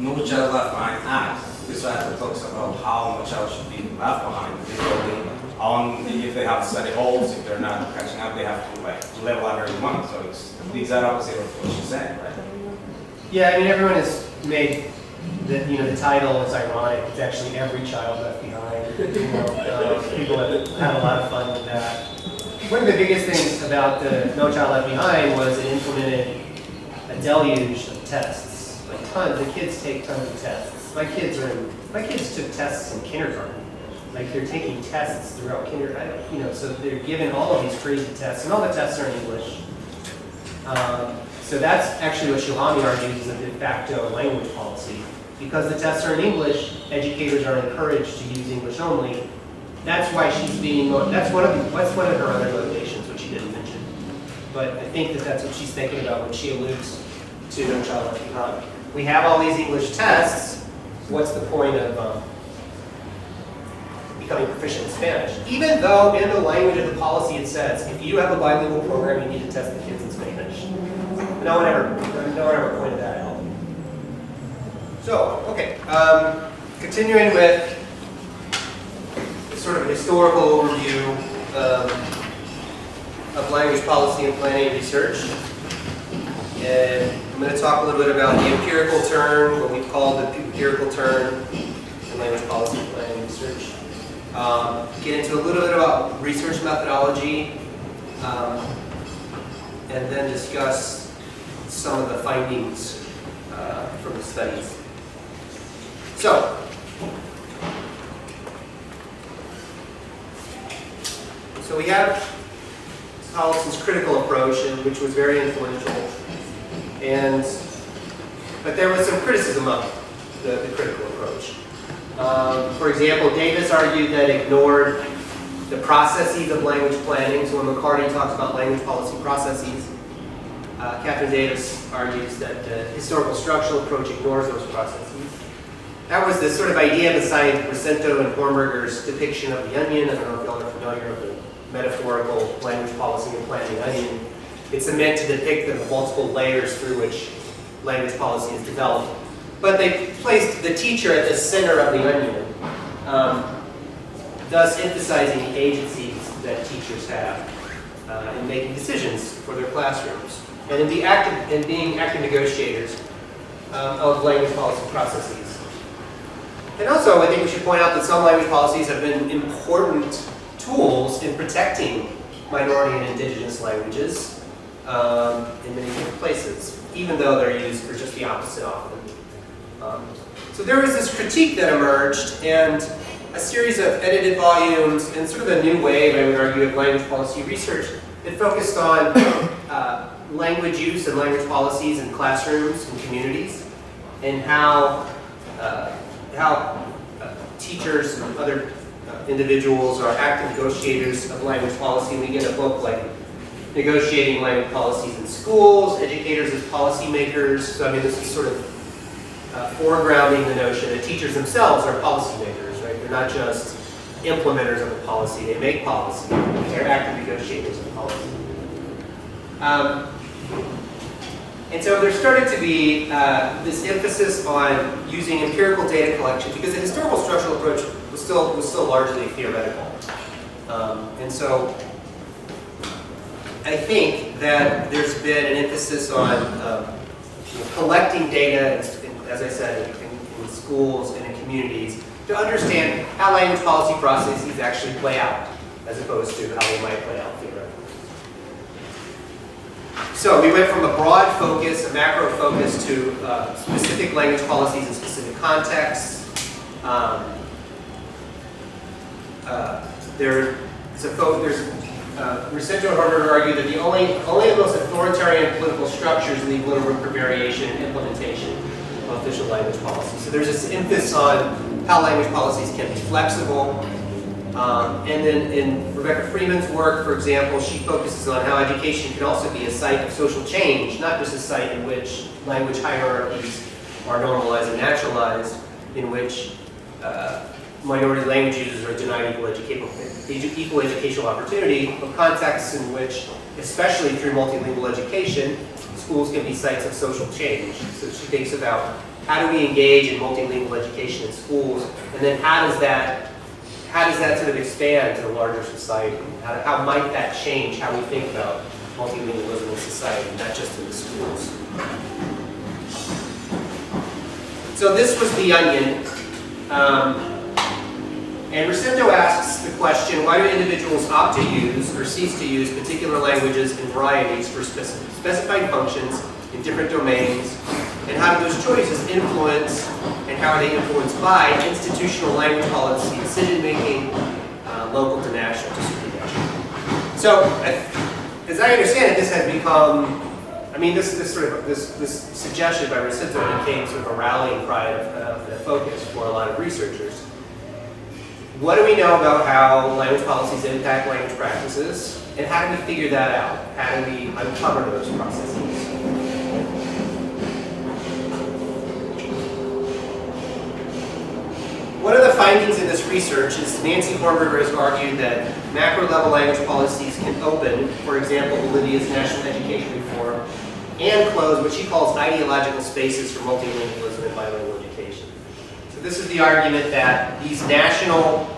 No Child Left Behind Act, this act talks about how no child should be left behind, particularly on if they have study holds, if they're not catching up, they have to level out everyone. So it's the exact opposite of what she's saying, right? Yeah, everyone has made the title is ironic. It's actually Every Child Left Behind. People have had a lot of fun with that. One of the biggest things about the No Child Left Behind was it implemented a deluge of tests. Like tons. The kids take tons of tests. My kids took tests in kindergarten. Like they're taking tests throughout kindergarten. So they're given all of these crazy tests, and all the tests are in English. So that's actually what Shilhami argues is a de facto language policy. Because the tests are in English, educators are encouraged to use English only. That's why she's being, that's one of her other motivations, which she didn't mention. but I think that that's what she's thinking about when she alludes to No Child Left Behind. We have all these English tests. What's the point of becoming proficient in Spanish? Even though in the language of the policy it says, if you have a bilingual program, you need to test the kids in Spanish. No one ever pointed that out. So, okay, continuing with sort of a historical overview of language policy and planning research. And I'm going to talk a little bit about the empirical turn, what we've called the empirical turn in language policy and planning research. Get into a little bit about research methodology, and then discuss some of the findings from the studies. So, we have Collison's critical approach, which was very influential, but there was some criticism of the critical approach. For example, Davis argued that it ignored the processes of language planning. So when McCarty talks about language policy processes, Catherine Davis argues that the historical structural approach ignores those processes. That was the sort of idea beside Rosento and Hornberger's depiction of the onion. I don't know if y'all are familiar with the metaphorical language policy and planning onion. It's meant to depict the multiple layers through which language policy is developed. But they placed the teacher at the center of the onion, thus emphasizing the agencies that teachers have in making decisions for their classrooms, and in being active negotiators of language policy processes. And also, I think we should point out that some language policies have been important tools in protecting minority and indigenous languages in many different places, even though they're used for just the opposite often. So there was this critique that emerged, and a series of edited volumes, and sort of a new wave, I would argue, of language policy research that focused on language use and language policies in classrooms and communities, and how teachers and other individuals are active negotiators of language policy. We get a book like Negotiating Language Policies in Schools, Educators as Policymakers. So I mean, this is sort of foregrounding the notion that teachers themselves are policymakers, right? They're not just implementers of the policy. They make policy. They're active negotiators of policy. And so there started to be this emphasis on using empirical data collection, because the historical structural approach was still largely theoretical. And so I think that there's been an emphasis on collecting data, as I said, in schools and in communities, to understand how language policy processes actually play out, as opposed to how they might play out theoretically. So we went from a broad focus, a macro focus, to specific language policies in specific contexts. Rosento and Hornberger argue that only the most authoritarian political structures leave little room for variation and implementation of official language policy. So there's this emphasis on how language policies can be flexible. And then in Rebecca Freeman's work, for example, she focuses on how education can also be a site of social change, not just a site in which language hierarchies are normalized and naturalized, in which minority language users are denied equal educational opportunity, but contexts in which, especially through multilingual education, schools can be sites of social change. So she thinks about how do we engage in multilingual education in schools, and then how does that sort of expand to the larger society? How might that change how we think about multilingualism in society, not just in the schools? So this was the onion. And Rosento asks the question, why do individuals opt to use or cease to use particular languages and varieties for specified functions in different domains? And how do those choices influence, and how are they influenced by institutional language policy decision-making, local to national to supernatural? So, as I understand it, this has become, I mean, this suggestion by Rosento became sort of a rallying cry of the focus for a lot of researchers. What do we know about how language policies impact language practices? And how do we figure that out? How do we uncover those processes? One of the findings in this research is Nancy Hornberger has argued that macro-level language policies can open, for example, Bolivia's national education reform, and close what she calls ideological spaces for multilingualism and bilingual education. So this is the argument that these national,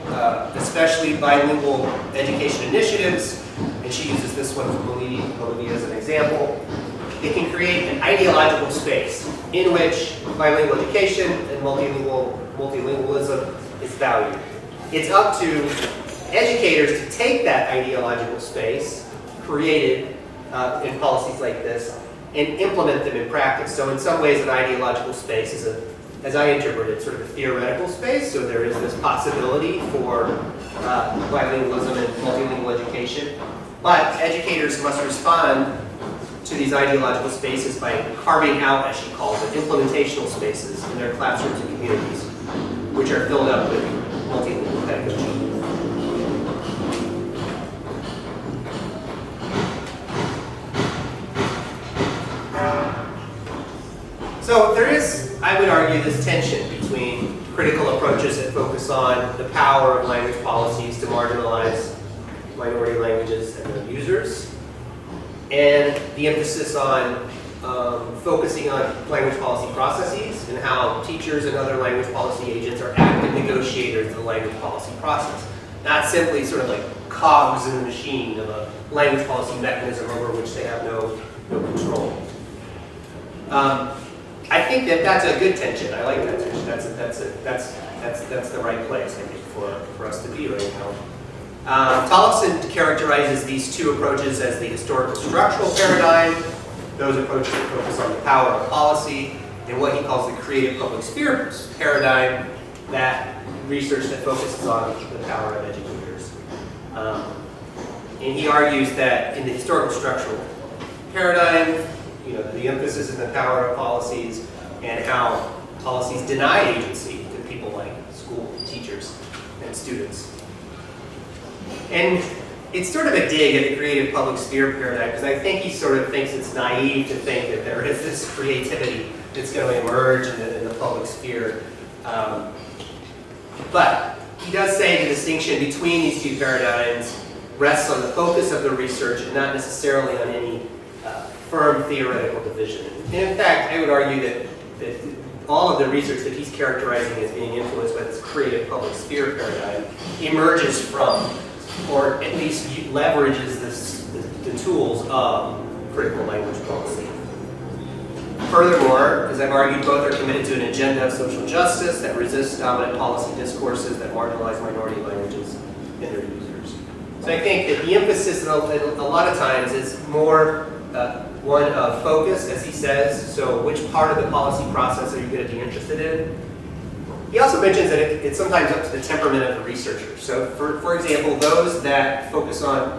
especially bilingual education initiatives, and she uses this one from Bolivia as an example, it can create an ideological space in which bilingual education and multilingualism is valued. It's up to educators to take that ideological space created in policies like this and implement them in practice. So in some ways, an ideological space is as I interpret it, sort of a theoretical space. So there is this possibility for bilingualism and multilingual education. But educators must respond to these ideological spaces by carving out, as she calls it, implementational spaces in their classrooms and communities, which are filled up with multilingual pedagogy. So there is, I would argue, this tension between critical approaches that focus on the power of language policies to marginalize minority languages and their users, and the emphasis on focusing on language policy processes and how teachers and other language policy agents are active negotiators of the language policy process. Not simply sort of like cogs in the machine of a language policy mechanism over which they have no control. I think that that's a good tension. I like that tension. That's the right place, I think, for us to be right now. Tollefson characterizes these two approaches as the historical structural paradigm, those approaches that focus on the power of policy, and what he calls the creative public sphere paradigm, that research that focuses on the power of educators. And he argues that in the historical structural paradigm, the emphasis is the power of policies and how policies deny agency to people like school teachers and students. And it's sort of a dig at the creative public sphere paradigm, because I think he sort of thinks it's naive to think that there is this creativity that's going to emerge in the public sphere. But he does say the distinction between these two paradigms rests on the focus of the research and not necessarily on any firm theoretical division. And in fact, I would argue that all of the research that he's characterizing as being influenced by this creative public sphere paradigm emerges from, or at least leverages the tools of critical language policy. Furthermore, as I've argued, both are committed to an agenda of social justice that resists dominant policy discourses that marginalize minority languages and their users. So I think that the emphasis a lot of times is more one of focus, as he says. So which part of the policy process are you going to be interested in? He also mentions that it's sometimes up to the temperament of the researcher. So for example, those that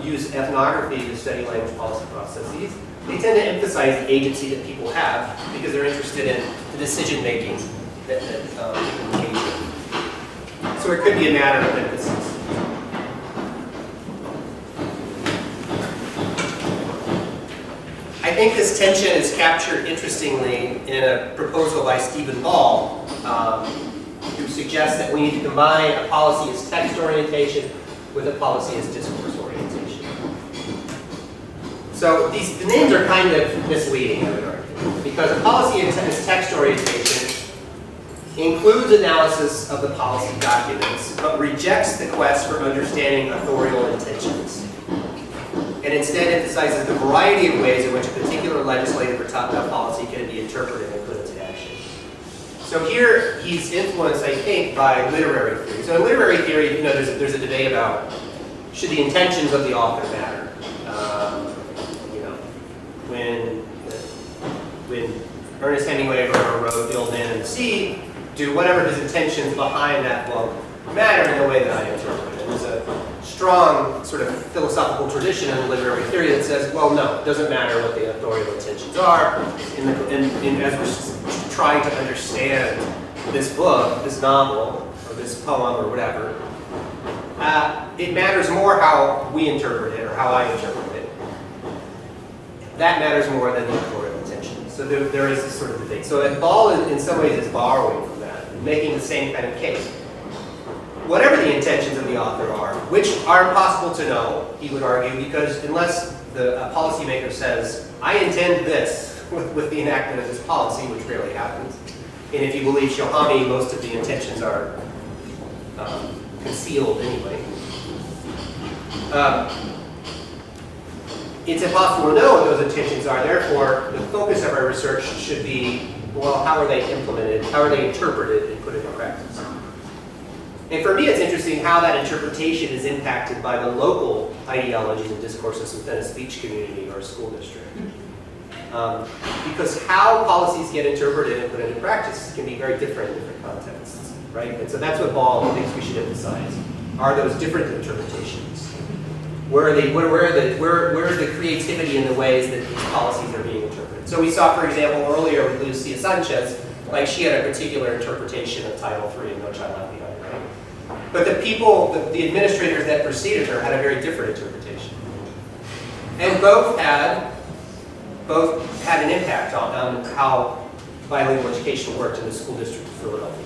use ethnography to study language policy processes, they tend to emphasize the agency that people have because they're interested in the decision making that people engage in. So it could be a matter of emphasis. I think this tension is captured interestingly in a proposal by Stephen Ball, who suggests that we need to combine a policy as text orientation with a policy as discourse orientation. So the names are kind of misleading, I would argue, because a policy as text orientation includes analysis of the policy documents, but rejects the quest for understanding authorial intentions, and instead emphasizes the variety of ways in which a particular legislative or top-down policy can be interpreted and put into action. So here he's influenced, I think, by literary theory. So in literary theory, there's a debate about should the intentions of the author matter. When Ernest Hemingway wrote *The Old Man and the Sea*, do whatever his intentions behind that book matter in the way that I interpret it. There's a strong sort of philosophical tradition in literary theory that says, well, no, it doesn't matter what the authorial intentions are. And as we're trying to understand this book, this novel, or this poem, or whatever, it matters more how we interpret it or how I interpret it. That matters more than the authorial intention. So there is this sort of debate. So Ball, in some ways, is borrowing from that, and making the same kind of case. Whatever the intentions of the author are, which are impossible to know, he would argue, because unless the policymaker says, I intend this with the enactment of this policy, which rarely happens, and if you believe Shohami, most of the intentions are concealed anyway. It's impossible to know what those intentions are. Therefore, the focus of our research should be, well, how are they implemented? How are they interpreted and put into practice? And for me, it's interesting how that interpretation is impacted by the local ideologies and discourses within a speech community or a school district. Because how policies get interpreted and put into practice can be very different in different contexts, right? And so that's what Ball thinks we should emphasize. Are those different interpretations? Where are they? Where is the creativity in the ways that these policies are being interpreted? So we saw, for example, earlier with Lucia Sanchez, like she had a particular interpretation of Title III and No Child Left Behind, right? But the people, the administrators that preceded her had a very different interpretation. And both had an impact on how bilingual education worked in the school district of Philadelphia.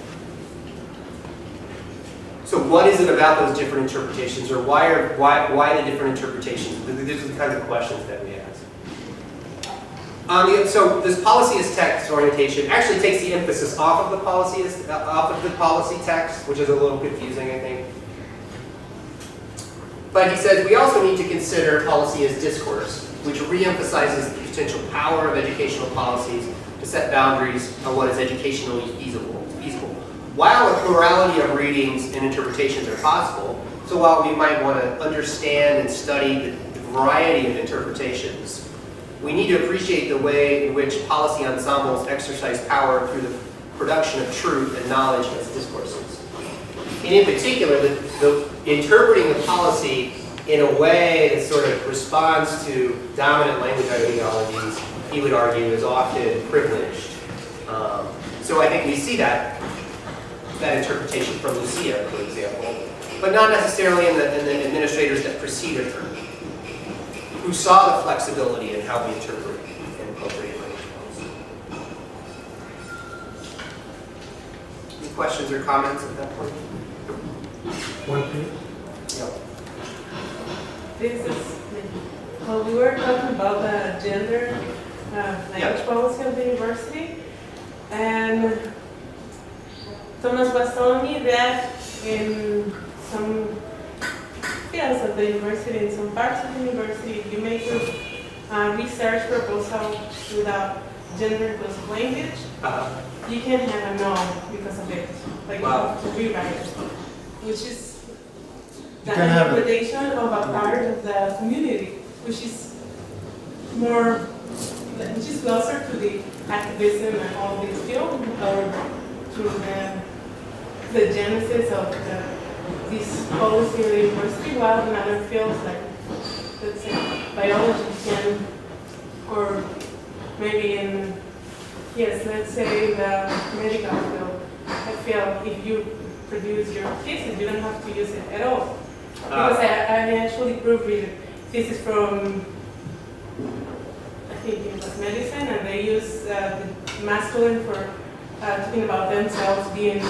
So what is it about those different interpretations, or why the different interpretations? These are the kinds of questions that we ask. So this policy as text orientation actually takes the emphasis off of the policy text, which is a little confusing, I think. But he says we also need to consider policy as discourse, which re-emphasizes the potential power of educational policies to set boundaries on what is educationally feasible. While a plurality of readings and interpretations are possible, so while we might want to understand and study the variety of interpretations, we need to appreciate the way in which policy ensembles exercise power through the production of truth and knowledge as discourses. And in particular, the interpreting the policy in a way that sort of responds to dominant language ideologies, he would argue, is often privileged. So I think we see that interpretation from Lucia, for example, but not necessarily in the administrators that preceded her, who saw the flexibility in how we interpret and appropriate language policy. Any questions or comments at that point? One thing. Yeah. This is, well, we were talking about the gender language policy of the university, and Thomas was telling me that in some fields of the university, in some parts of the university, if you make a research proposal without gender inclusive language, you can have a no because of it. Like you have to rewrite it, which is the interpretation of a part of the community, which is closer to the activism and all this field, or to the genesis of this policy of the university, while in other fields like, let's say, biology can, or maybe in, let's say the medical field, I feel if you produce your thesis, you don't have to use it at all. Because I actually proofread thesis from, I think it was medicine, and they use the masculine for talking about themselves being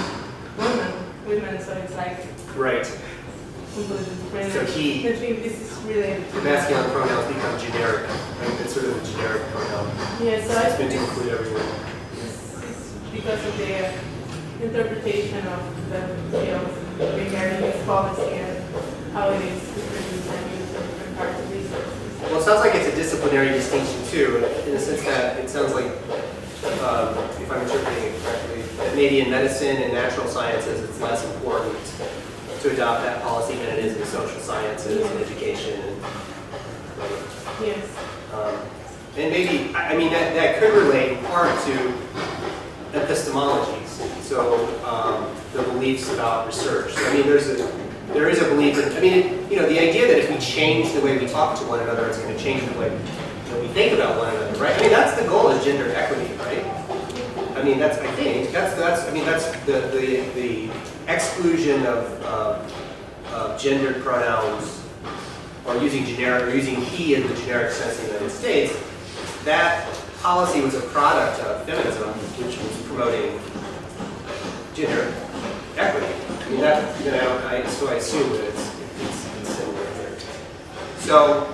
women, so it's like completely different. So I think this is related to masculine pronouns become generic, right? It's sort of a generic pronoun. Yeah, so it's meant to include everyone. It's because of the interpretation of the field regarding this policy and how it is produced and used in different parts of resources. Well, it sounds like it's a disciplinary distinction too, in the sense that it sounds like, if I'm interpreting it correctly, that maybe in medicine and natural sciences it's less important to adopt that policy than it is in social sciences and education. Yes. And maybe, I mean, that could relate in part to epistemologies, so the beliefs about research. So, I mean, there is a belief in, I mean, the idea that if we change the way we talk to one another, it's going to change the way that we think about one another, right? I mean, that's the goal, is gender equity, right? I mean, that's the exclusion of gendered pronouns or using he in the generic sense in the United States, that policy was a product of feminism, which was promoting gender equity. I mean, so I assume that it's similar here. So,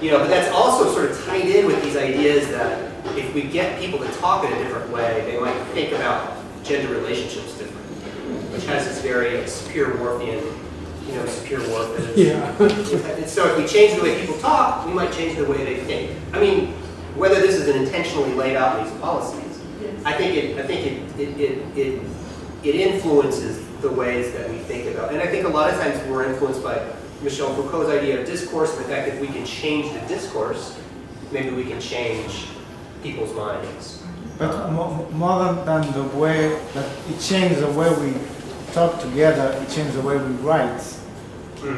but that's also sort of tied in with these ideas that if we get people to talk in a different way, they might think about gender relationships differently, which has this very superior Worfian, superior Worf. Yeah. And so if we change the way people talk, we might change the way they think. I mean, whether this is intentionally laid out in these policies, I think it influences the ways that we think about. And I think a lot of times we're influenced by Michel Foucault's idea of discourse, and the fact that if we can change the discourse, maybe we can change people's minds. But more than the way that it changes the way we talk together, it changes the way we write,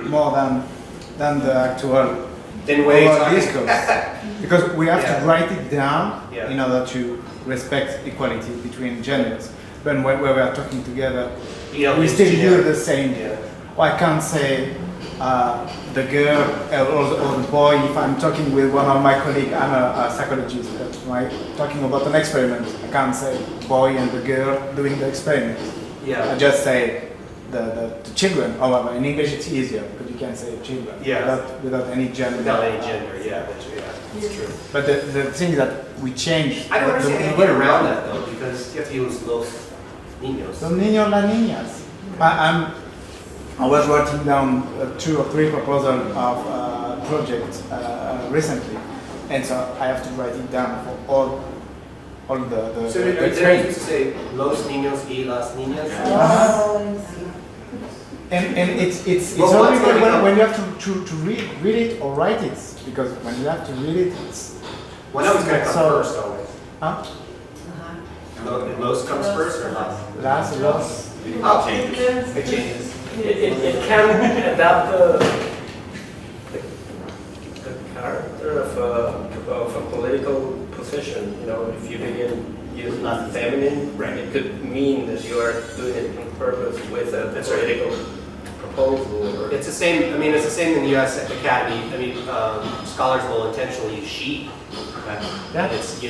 more than the actual discourse. Because we have to write it down in order to respect equality between genders. But when we are talking together, we still do the same. Well, I can't say the girl or the boy if I'm talking with one of my colleagues. I'm a psychologist, but talking about an experiment, I can't say boy and the girl doing the experiment. I just say the children. However, in English it's easier because you can say children without any gender. Without any gender, that's true. But the thing is that we change. I don't understand how you get around that though, because you have to use los niños. Los niños, las niñas. I was writing down 2 or 3 proposals of projects recently, and so I have to write it down for all the. So did I used to say los niños y las niñas? And it's only when you have to read it or write it, because when you have to read it, it's. Well, that was going to come first always. Huh? Los comes first or las? Los. Oh, it changes. It can adapt the character of a political position. If you begin using feminine, it could mean that you are doing it on purpose with a political proposal. It's the same. I mean, it's the same in the U.S. Academy. I mean, scholars will intentionally use she. It's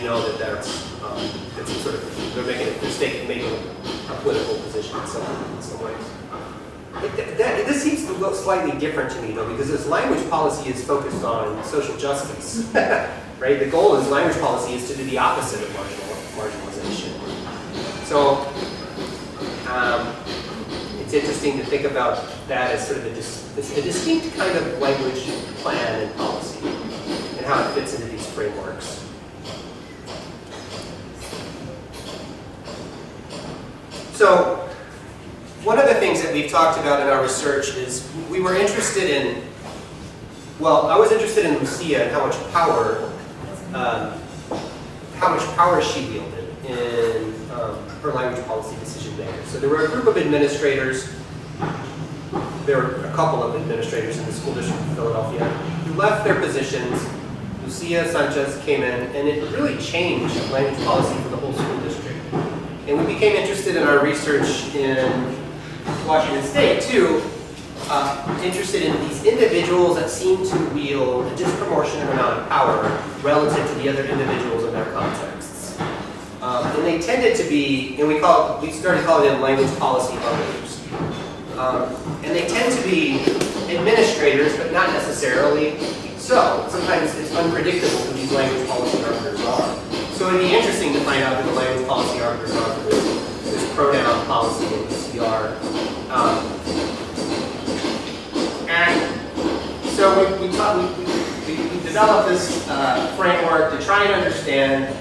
that's sort of they're making a political position in some ways. This seems to look slightly different to me, though, because this language policy is focused on social justice, right? The goal of language policy is to do the opposite of marginalization. So it's interesting to think about that as sort of a distinct kind of language plan and policy, and how it fits into these frameworks. So, one of the things that we've talked about in our research is we were interested in, I was interested in Lucia and how much power she wielded in her language policy decision making. So there were a group of administrators, there were a couple of administrators in the school district of Philadelphia who left their positions. Lucia Sanchez came in, and it really changed language policy for the whole school district. And we became interested in our research in Washington State, too, interested in these individuals that seem to wield a disproportionate amount of power relative to the other individuals in their contexts. And they tended to be, and we started calling them language policy arbiters. And they tend to be administrators, but not necessarily so. Sometimes it's unpredictable who these language policy arbiters are. So it'd be interesting to find out who the language policy arbiters are for this pronoun policy in PCR. And so we developed this framework to try and understand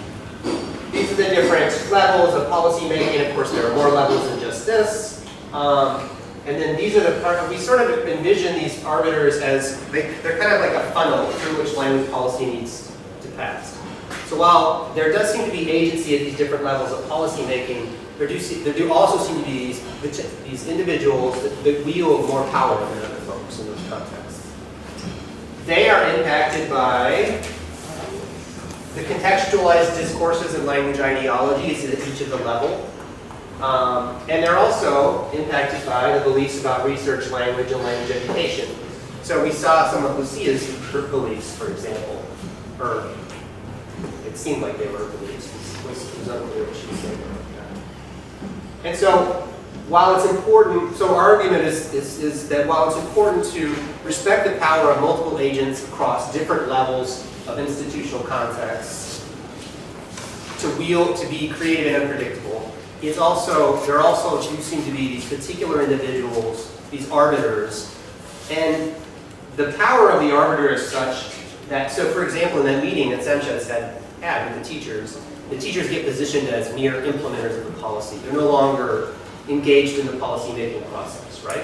these are the different levels of policy making. Of course, there are more levels than just this. And then these are we sort of envision these arbiters as, they're kind of like a funnel through which language policy needs to pass. So while there does seem to be agency at these different levels of policy making, there do also seem to be these individuals that wield more power than other folks in those contexts. They are impacted by the contextualized discourses and language ideologies at each of the level. And they're also impacted by the beliefs about research, language, and language education. So we saw some of Lucia's beliefs, for example, or it seemed like they were beliefs. It was unclear what she was saying. And so, while it's important, so our argument is that while it's important to respect the power of multiple agents across different levels of institutional contexts, to be creative and unpredictable, there also do seem to be these particular individuals, these arbiters, and the power of the arbiter is such that, so for example, in that meeting that Sanchez had with the teachers get positioned as mere implementers of the policy. They're no longer engaged in the policy-making process, right?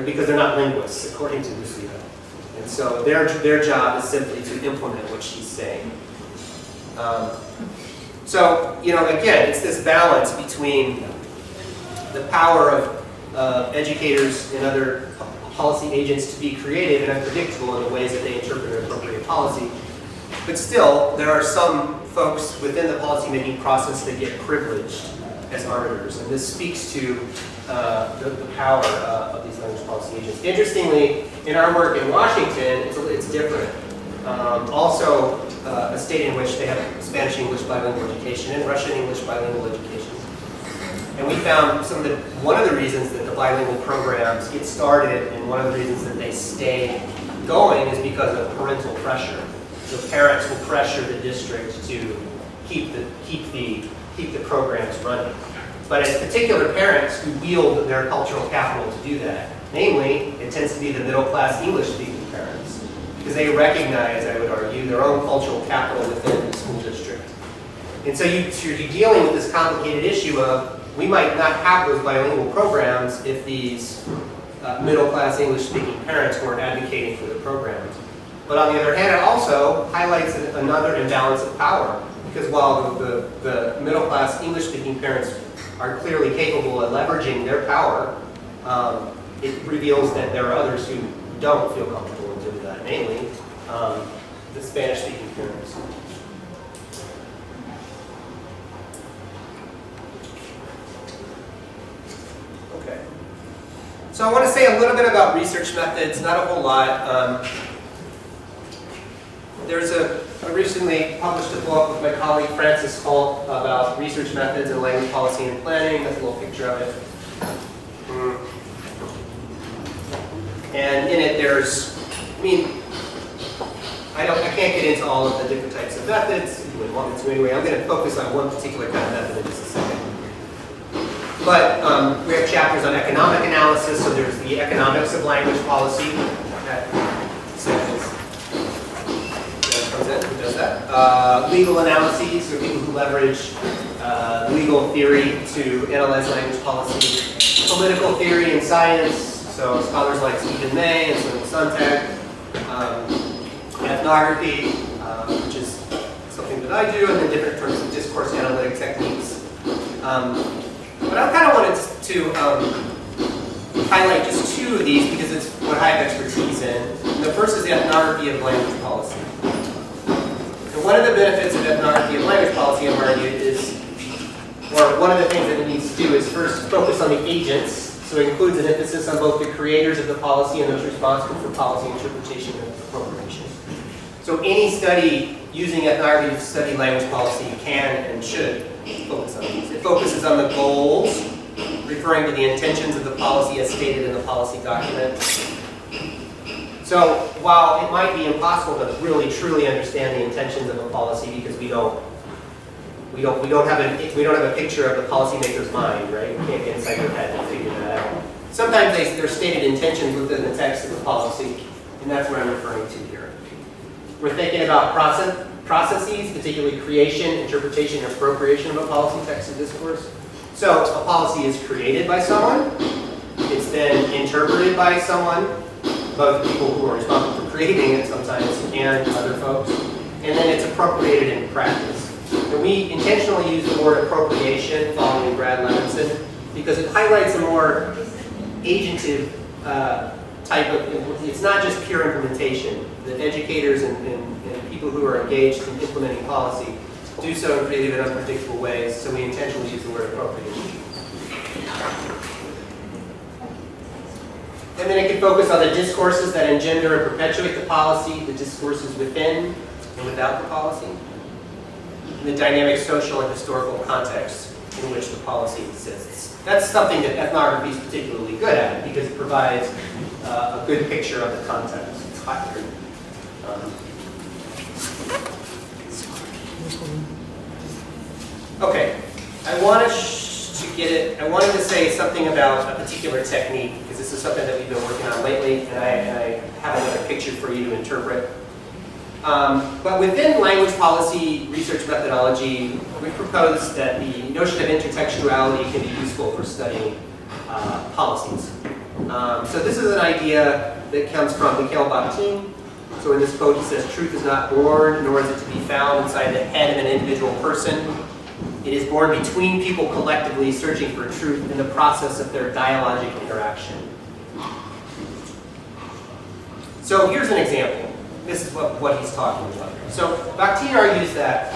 Because they're not linguists, according to Lucia. And so their job is simply to implement what she's saying. So, again, it's this balance between the power of educators and other policy agents to be creative and unpredictable in the ways that they interpret and appropriate policy. But still, there are some folks within the policymaking process that get privileged as arbiters, and this speaks to the power of these language policy agents. Interestingly, in our work in Washington, it's different. Also, a state in which they have Spanish-English bilingual education and Russian-English bilingual education. And we found one of the reasons that the bilingual programs get started and one of the reasons that they stay going is because of parental pressure. So parents will pressure the district to keep the programs running. But it's particular parents who wield their cultural capital to do that. Namely, it tends to be the middle-class English-speaking parents, because they recognize, I would argue, their own cultural capital within the school district. And so you're dealing with this complicated issue of, we might not have those bilingual programs if these middle-class English-speaking parents weren't advocating for the programs. But on the other hand, it also highlights another imbalance of power, because while the middle-class English-speaking parents are clearly capable of leveraging their power, it reveals that there are others who don't feel comfortable in doing that, namely the Spanish-speaking parents. Okay. So I want to say a little bit about research methods, not a whole lot. I recently published a book with my colleague Francis Holt about research methods in language policy and planning. That's a little picture of it. And in it I can't get into all of the different types of methods. You wouldn't want me to anyway. I'm going to focus on one particular kind of method in just a second. But we have chapters on economic analysis, so there's the economics of language policy. Who does that? Legal analyses, so people who leverage legal theory to analyze language policy. Political theory and science, so scholars like Stephen May and Sunil Sontag. Ethnography, which is something that I do, and then different terms of discourse analytic techniques. But I kind of wanted to highlight just two of these because it's what I have expertise in. And the first is the ethnography of language policy. And one of the benefits of ethnography of language policy, I've argued, one of the things that it needs to do is first focus on the agents. So it includes an emphasis on both the creators of the policy and those responsible for policy interpretation and appropriation. So any study using ethnography to study language policy can and should focus on these. It focuses on the goals, referring to the intentions of the policy as stated in the policy document. So while it might be impossible to really truly understand the intentions of a policy because we don't have a picture of the policymaker's mind, right? We can't get inside their head and figure that out. Sometimes they're stated intentions within the text of the policy, and that's what I'm referring to here. We're thinking about processes, particularly creation, interpretation, and appropriation of a policy text and discourse. So a policy is created by someone, it's then interpreted by someone, both people who are responsible for creating it sometimes and other folks, and then it's appropriated in practice. And we intentionally use the word appropriation following Brad Levinson because it highlights a more agentive type of, it's not just pure implementation. The educators and people who are engaged in implementing policy do so in creative and unpredictable ways, so we intentionally use the word appropriate. And then it can focus on the discourses that engender and perpetuate the policy, the discourses within and without the policy, and the dynamic social and historical context in which the policy exists. That's something that ethnography is particularly good at because it provides a good picture of the context. It's hot here. Okay, I wanted to say something about a particular technique because this is something that we've been working on lately, and I have another picture for you to interpret. But within language policy research methodology, we propose that the notion of intertextuality can be useful for studying policies. So this is an idea that comes from Mikhail Bakhtin. So in this quote he says, "Truth is not born, nor is it to be found inside the head of an individual person. It is born between people collectively searching for truth in the process of their dialogic interaction." So here's an example. This is what he's talking about. So Bakhtin argues that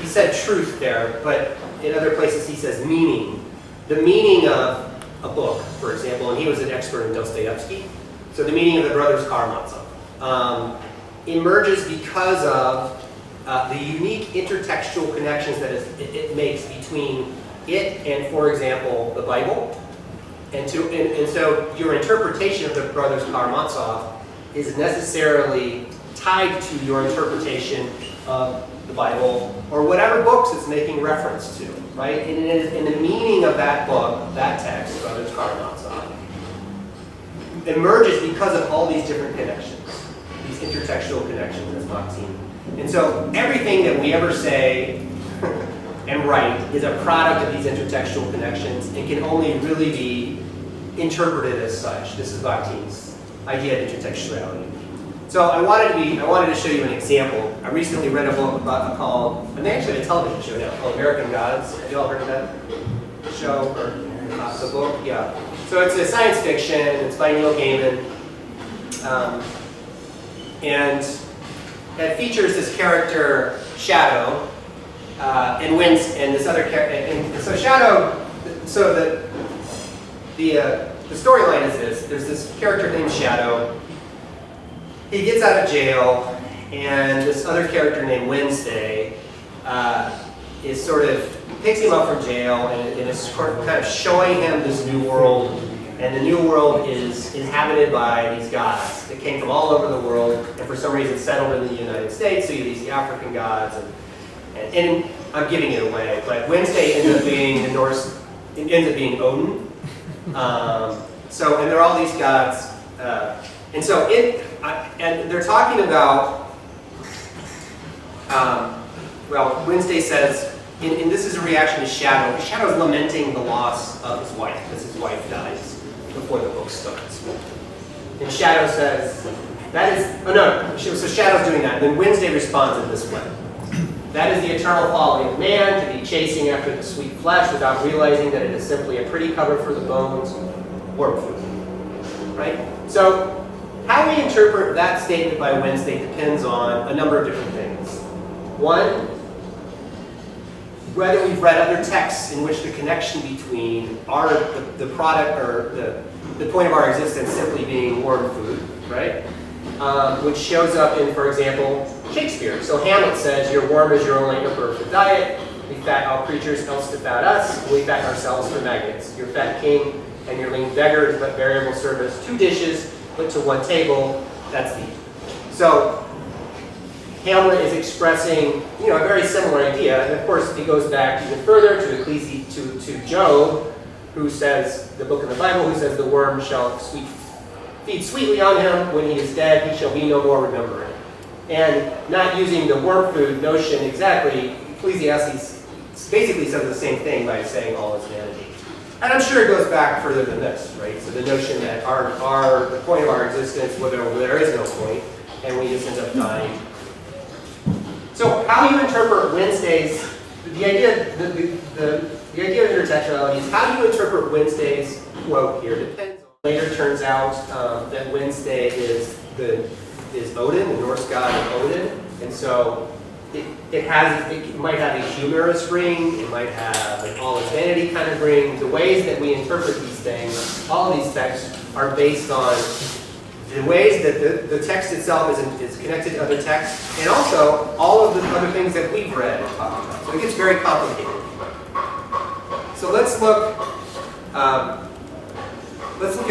he said truth there, but in other places he says meaning. The meaning of a book, for example, and he was an expert in Dostoevsky. So the meaning of the Brothers Karamazov emerges because of the unique intertextual connections that it makes between it and, for example, the Bible. And so your interpretation of the Brothers Karamazov is necessarily tied to your interpretation of the Bible or whatever books it's making reference to, right? And the meaning of that book, that text, Brothers Karamazov, emerges because of all these different connections, these intertextual connections, as Bakhtin. And so everything that we ever say and write is a product of these intertextual connections and can only really be interpreted as such. This is Bakhtin's idea of intertextuality. So I wanted to show you an example. I recently read a book called, and they actually have a television show now, called American Gods. Have you all heard of that show or the book? Yeah. So it's a science fiction. It's by Neil Gaiman, and it features this character Shadow and this other character. And so Shadow. So the storyline is this. There's this character named Shadow. He gets out of jail, and this other character named Wednesday is sort of picks him up from jail and is sort of kind of showing him this new world. And the new world is inhabited by these gods that came from all over the world and for some reason settled in the United States. So you have these African gods, and I'm giving it away, but Wednesday ends up being the Norse. It ends up being Odin. And there are all these gods, and they're talking about. Wednesday says, and this is a reaction to Shadow. Shadow is lamenting the loss of his wife because his wife dies before the book starts. And Shadow says, so Shadow's doing that. And then Wednesday responds in this way. That is the eternal folly of man, to be chasing after the sweet flesh without realizing that it is simply a pretty cover for the bones or food. Right? So, how we interpret that statement by Wednesday depends on a number of different things. One, whether we've read other texts in which the connection between the product or the point of our existence simply being warm food, right? Which shows up in, for example, Shakespeare. So Hamlet says, "You're warm as your only emperor for diet. We fat all creatures else to fat us. We fat ourselves for maggots. Your fat king and your lean beggar is but variable service. 2 dishes put to 1 table. That's the." So Hamlet is expressing, a very similar idea, and of course it goes back even further to Job, who says, the book of the Bible, who says the worm shall feed sweetly on him. When he is dead, he shall be no more remembered. And not using the worm food notion exactly, Ecclesiastes basically says the same thing by saying all is vanity. And I'm sure it goes back further than this, right? So the notion that the point of our existence, whether there is no point, and we just end up dying. So how you interpret Wednesday's, the idea of intertextuality is how do you interpret Wednesday's quote here? Depends. Later turns out that Wednesday is Odin, the Norse god of Odin, and so it might have a humorous ring, it might have an all is vanity kind of ring. The ways that we interpret these things, all of these texts, are based on the ways that the text itself is connected to other texts, and also all of the other things that we've read and talked about. So it gets very complicated. So let's look at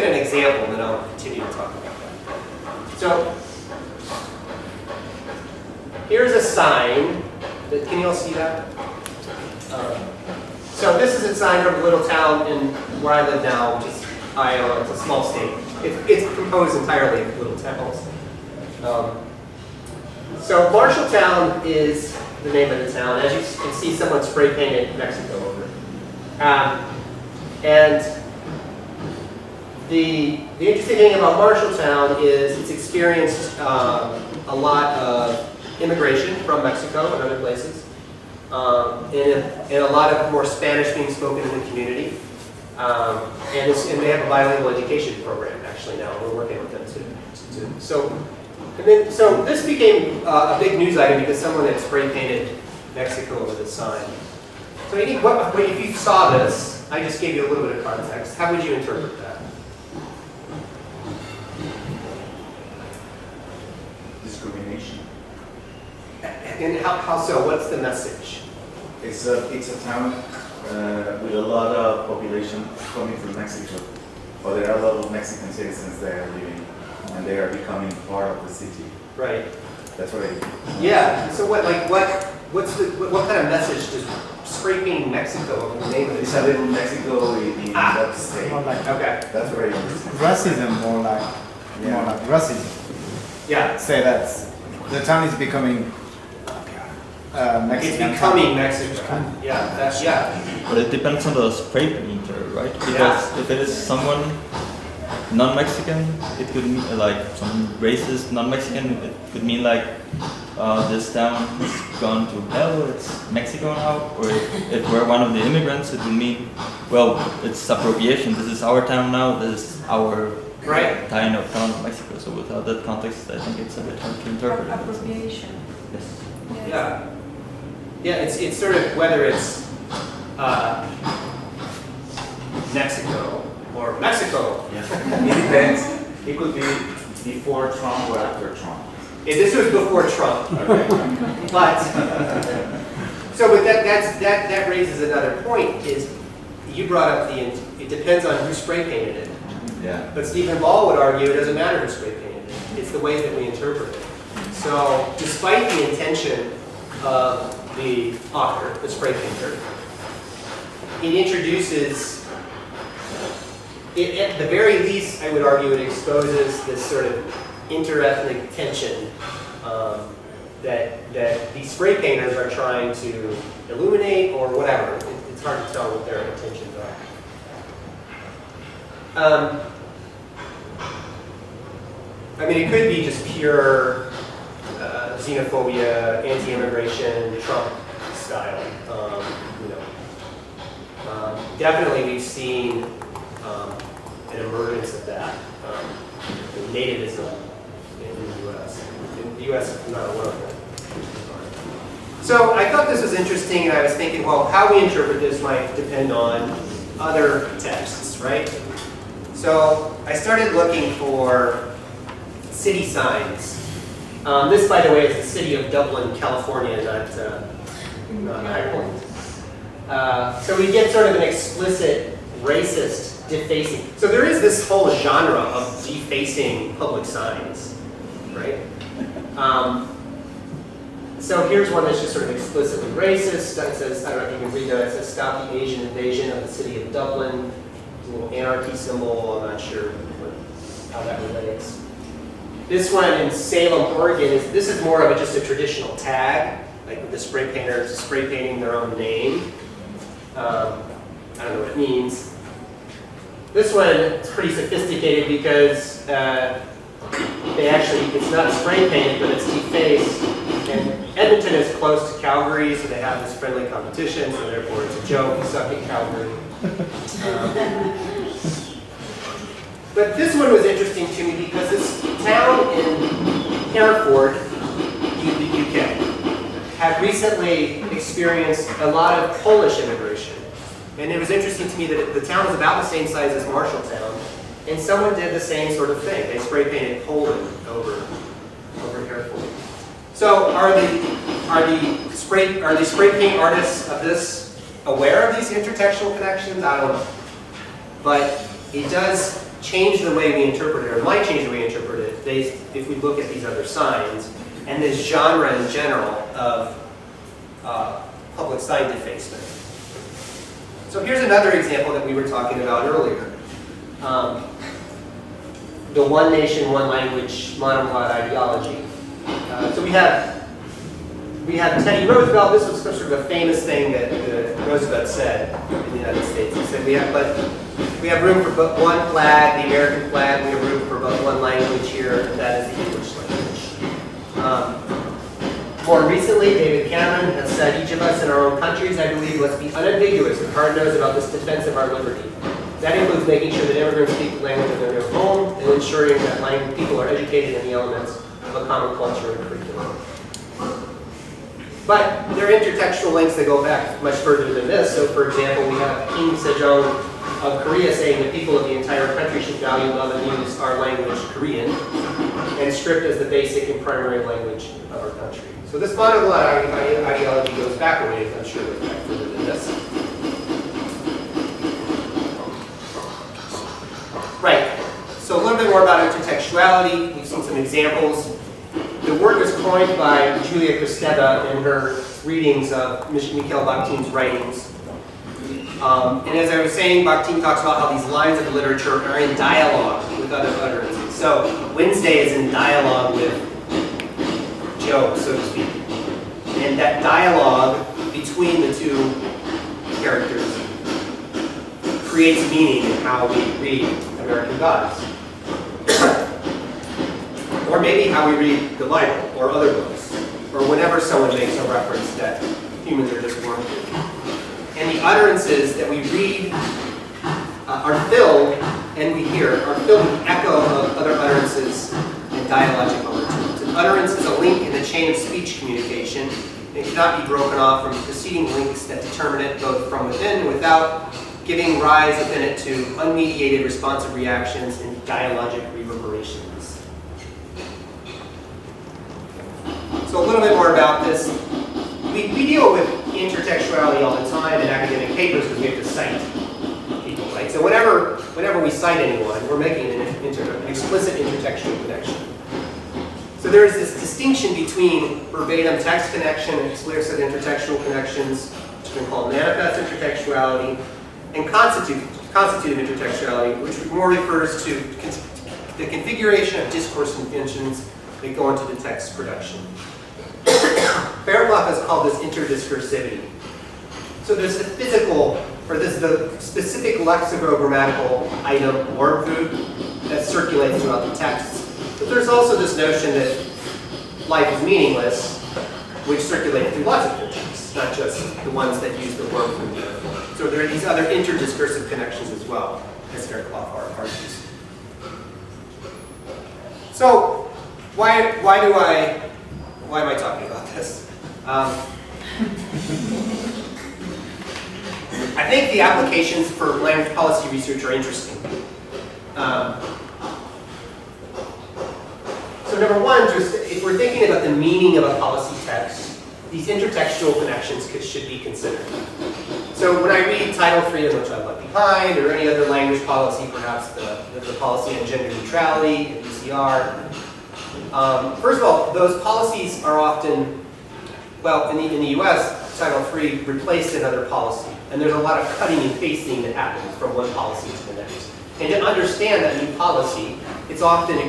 an example, and then I'll continue to talk about that. So here's a sign. Can you all see that? So this is a sign from a little town in where I live now, which is Iowa. It's a small state. It's composed entirely of little towns. So Marshalltown is the name of the town. As you can see, someone spray painted Mexico over it. And the interesting thing about Marshalltown is it's experienced a lot of immigration from Mexico and other places, and a lot of more Spanish being spoken in the community. And they have a bilingual education program actually now. We're working with them too. So this became a big news item because someone had spray painted Mexico over the sign. So if you saw this, I just gave you a little bit of context. How would you interpret that? Discrimination. And how so? What's the message? It's a town with a lot of population coming from Mexico. But there are a lot of Mexican citizens there living, and they are becoming part of the city. Right. That's what Yeah. So what kind of message does spray painting Mexico over the name of it? It's a little Mexico in that state. More like Okay. That's very interesting. racism, more like racism. Yeah. Say that the town is becoming Mexican. It's becoming Mexico. Yeah. But it depends on the spray painter, right? Because Yeah. if it is someone non-Mexican, it could mean like some racist non-Mexican. It could mean like this town has gone to hell. It's Mexico now. Or if we're one of the immigrants, it would mean, well, it's appropriation. This is our town now. This is our kind of town of Mexico. So without that context, I think it's a bit hard to interpret. Appropriation. Yes. Yeah. Yeah. It's sort of whether it's Mexico or Mexico. Yeah. It depends. It could be before Trump or after Trump. Yeah, this was before Trump. Okay. But that raises another point. Is you brought up it depends on who spray painted it. Yeah. But Stephen Ball would argue it doesn't matter who spray painted it. It's the way that we interpret it. So despite the intention of the author, the spray painter, it introduces, at the very least, I would argue it exposes this sort of interethnic tension that these spray painters are trying to illuminate or whatever. It's hard to tell what their intentions are. I mean, it could be just pure xenophobia, anti-immigration, Trump style. Definitely, we've seen an emergence of that nativism in the U.S. In the U.S., not alone. So I thought this was interesting, and I was thinking, well, how we interpret this might depend on other texts, right? So I started looking for city signs. This, by the way, is the city of Dublin, California, not High Point. So we get sort of an explicit racist defacing. So there is this whole genre of defacing public signs, right? So here's one that's just sort of explicitly racist. That says, I don't know if you can read that, it says, "Stop the Asian invasion of the city of Dublin." It's a little anarchy symbol, I'm not sure how that relates. This one in Salem, Oregon, this is more of just a traditional tag, like with the spray painters spray painting their own name. I don't know what it means. This one is pretty sophisticated because it's not spray painted, but it's defaced. And Edmonton is close to Calgary, so they have this friendly competition, so therefore it's a joke, suck at Calgary. But this one was interesting to me because this town in Hereford, the UK, had recently experienced a lot of Polish immigration. And it was interesting to me that the town was about the same size as Marshalltown, and someone did the same sort of thing. They spray painted Poland over carefully. So are the spray paint artists of this aware of these intertextual connections? I don't know. But it does change the way we interpret it, or might change the way we interpret it, if we look at these other signs, and this genre in general of public sign defacement. So here's another example that we were talking about earlier. The one nation, one language, monoglot ideology. So we have Teddy Roosevelt. This was sort of a famous thing that Roosevelt said in the United States. He said we have room for but one flag, the American flag. We have room for but one language here, and that is the English language. More recently, David Cameron has said each of us in our own countries, I believe, must be unambiguous and hard-nosed about this defense of our liberty. That includes making sure that immigrants speak the language of their new home and ensuring that people are educated in the elements of a common culture and curriculum. But there are intertextual links that go back much further than this. So, for example, we have Kim Sejong of Korea saying that people of the entire country should value, love, and use our language, Korean, and script as the basic and primary language of our country. So this monoglot ideology goes back a ways, I'm sure, it goes back further than this. Right. So a little bit more about intertextuality. We've seen some examples. The word was coined by Julia Kristeva in her readings of Mikhail Bakhtin's writings. And as I was saying, Bakhtin talks about how these lines of literature are in dialogue with other utterances. So Wednesday is in dialogue with Joe, so to speak. And that dialogue between the two characters creates meaning in how we read American Gods. Or maybe how we read the Bible or other books, or whenever someone makes a reference that humans are just born with. And the utterances that we read are filled, and we hear, are filled with the echo of other utterances and dialogical routines. An utterance is a link in the chain of speech communication. It cannot be broken off from preceding links that determine it both from within and without, giving rise within it to unmediated responsive reactions and dialogic reverberations. So a little bit more about this. We deal with intertextuality all the time in academic papers because we have to cite people, right? So whenever we cite anyone, we're making an explicit intertextual connection. So there is this distinction between verbatim text connection and explicit intertextual connections, which we call manifest intertextuality, and constitutive intertextuality, which more refers to the configuration of discourse conventions that go into the text production. Baerbock has called this interdiscursivity. So there's the physical, or there's the specific lexicogrammatical item, word food, that circulates throughout the text. But there's also this notion that life is meaningless, which circulates through lots of cultures, not just the ones that use the word food metaphor. So there are these other interdiscursive connections as well, as Eric Clough argues. So why am I talking about this? I think the applications for language policy research are interesting. So number one, just if we're thinking about the meaning of a policy text, these intertextual connections should be considered. So when I read Title III of No Child Left Behind, or any other language policy, perhaps the policy on gender neutrality, the PCR, first of all, those policies are often, well, in the US, Title III replaced another policy. And there's a lot of cutting and pasting that happens from one policy to the next. And to understand that new policy, it's often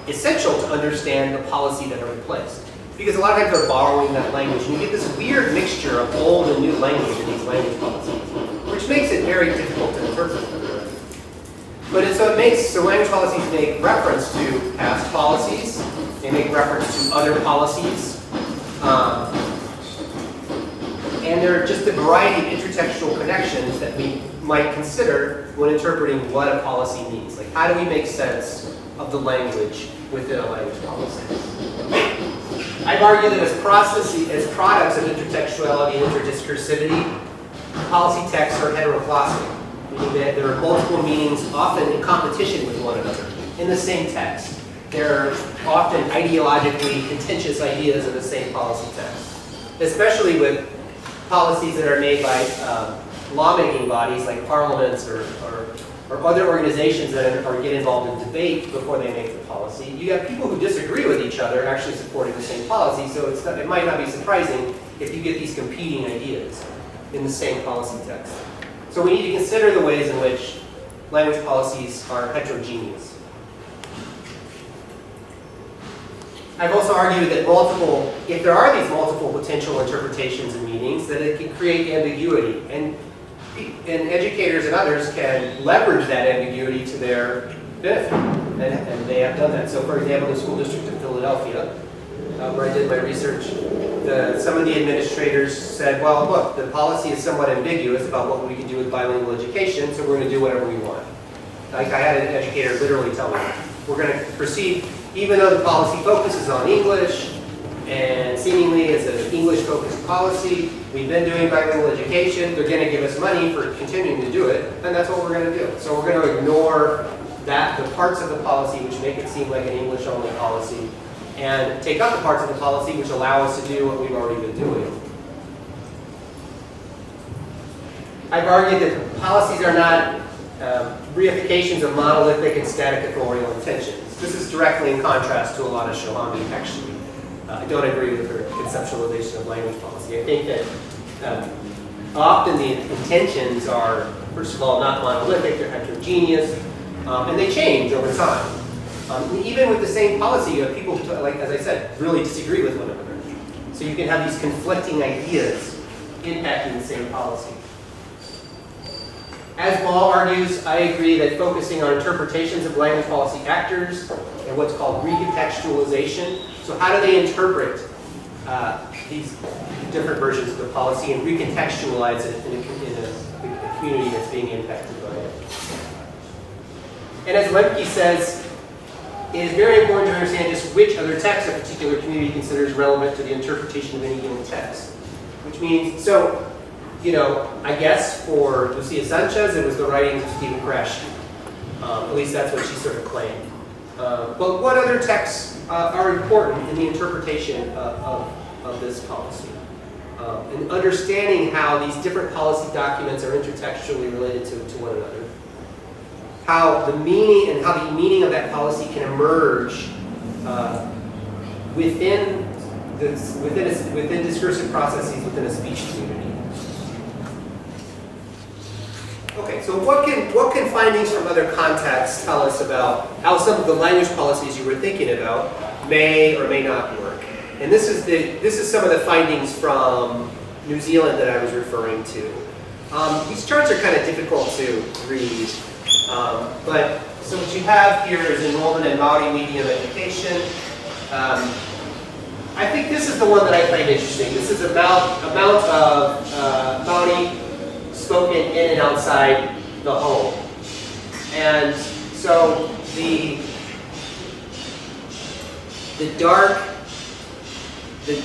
essential to understand the policy that are replaced. Because a lot of times they're borrowing that language, and you get this weird mixture of old and new language in these language policies, which makes it very difficult to interpret. So language policies make reference to past policies, they make reference to other policies, and there are just a variety of intertextual connections that we might consider when interpreting what a policy means. Like, how do we make sense of the language within a language policy? I've argued that as products of intertextuality and interdiscursivity, policy texts are heteroclassic, meaning that there are multiple meanings, often in competition with one another, in the same text. There are often ideologically contentious ideas in the same policy text, especially with policies that are made by lawmaking bodies like parliaments or other organizations that get involved in debate before they make the policy. You have people who disagree with each other actually supporting the same policy, so it might not be surprising if you get these competing ideas in the same policy text. So we need to consider the ways in which language policies are heterogeneous. I've also argued that if there are these multiple potential interpretations and meanings, that it can create ambiguity. And educators and others can leverage that ambiguity to their benefit. And they have done that. So for example, the school district of Philadelphia, where I did my research, some of the administrators said, well, look, the policy is somewhat ambiguous about what we can do with bilingual education, so we're going to do whatever we want. Like I had an educator literally tell me, we're going to proceed, even though the policy focuses on English, and seemingly it's an English-focused policy, we've been doing bilingual education, they're going to give us money for continuing to do it, and that's what we're going to do. So we're going to ignore the parts of the policy which make it seem like an English-only policy, and take up the parts of the policy which allow us to do what we've already been doing. I've argued that policies are not reifications of monolithic and static authorial intentions. This is directly in contrast to a lot of Shohami, actually. I don't agree with her conceptualization of language policy. I think that often the intentions are, first of all, not monolithic, they're heterogeneous, and they change over time. Even with the same policy, you have people who, like as I said, really disagree with one another. So you can have these conflicting ideas impacting the same policy. As Ball argues, I agree that focusing on interpretations of language policy actors and what's called recontextualization. So how do they interpret these different versions of the policy and recontextualize it in a community that's being impacted by it? And as Lemke says, it is very important to understand just which other text a particular community considers relevant to the interpretation of any given text. Which means, so, you know, I guess for Lucia Sanchez, it was the writings of Stephen Krashen. At least that's what she sort of claimed. But what other texts are important in the interpretation of this policy? And understanding how these different policy documents are intertextually related to one another. How the meaning of that policy can emerge within discursive processes within a speech community. Okay, so what can findings from other contexts tell us about how some of the language policies you were thinking about may or may not work? And this is some of the findings from New Zealand that I was referring to. These charts are kind of difficult to read, but so what you have here is enrollment in Maori medium education. I think this is the one that I find interesting. This is amount of Maori spoken in and outside the home. And so the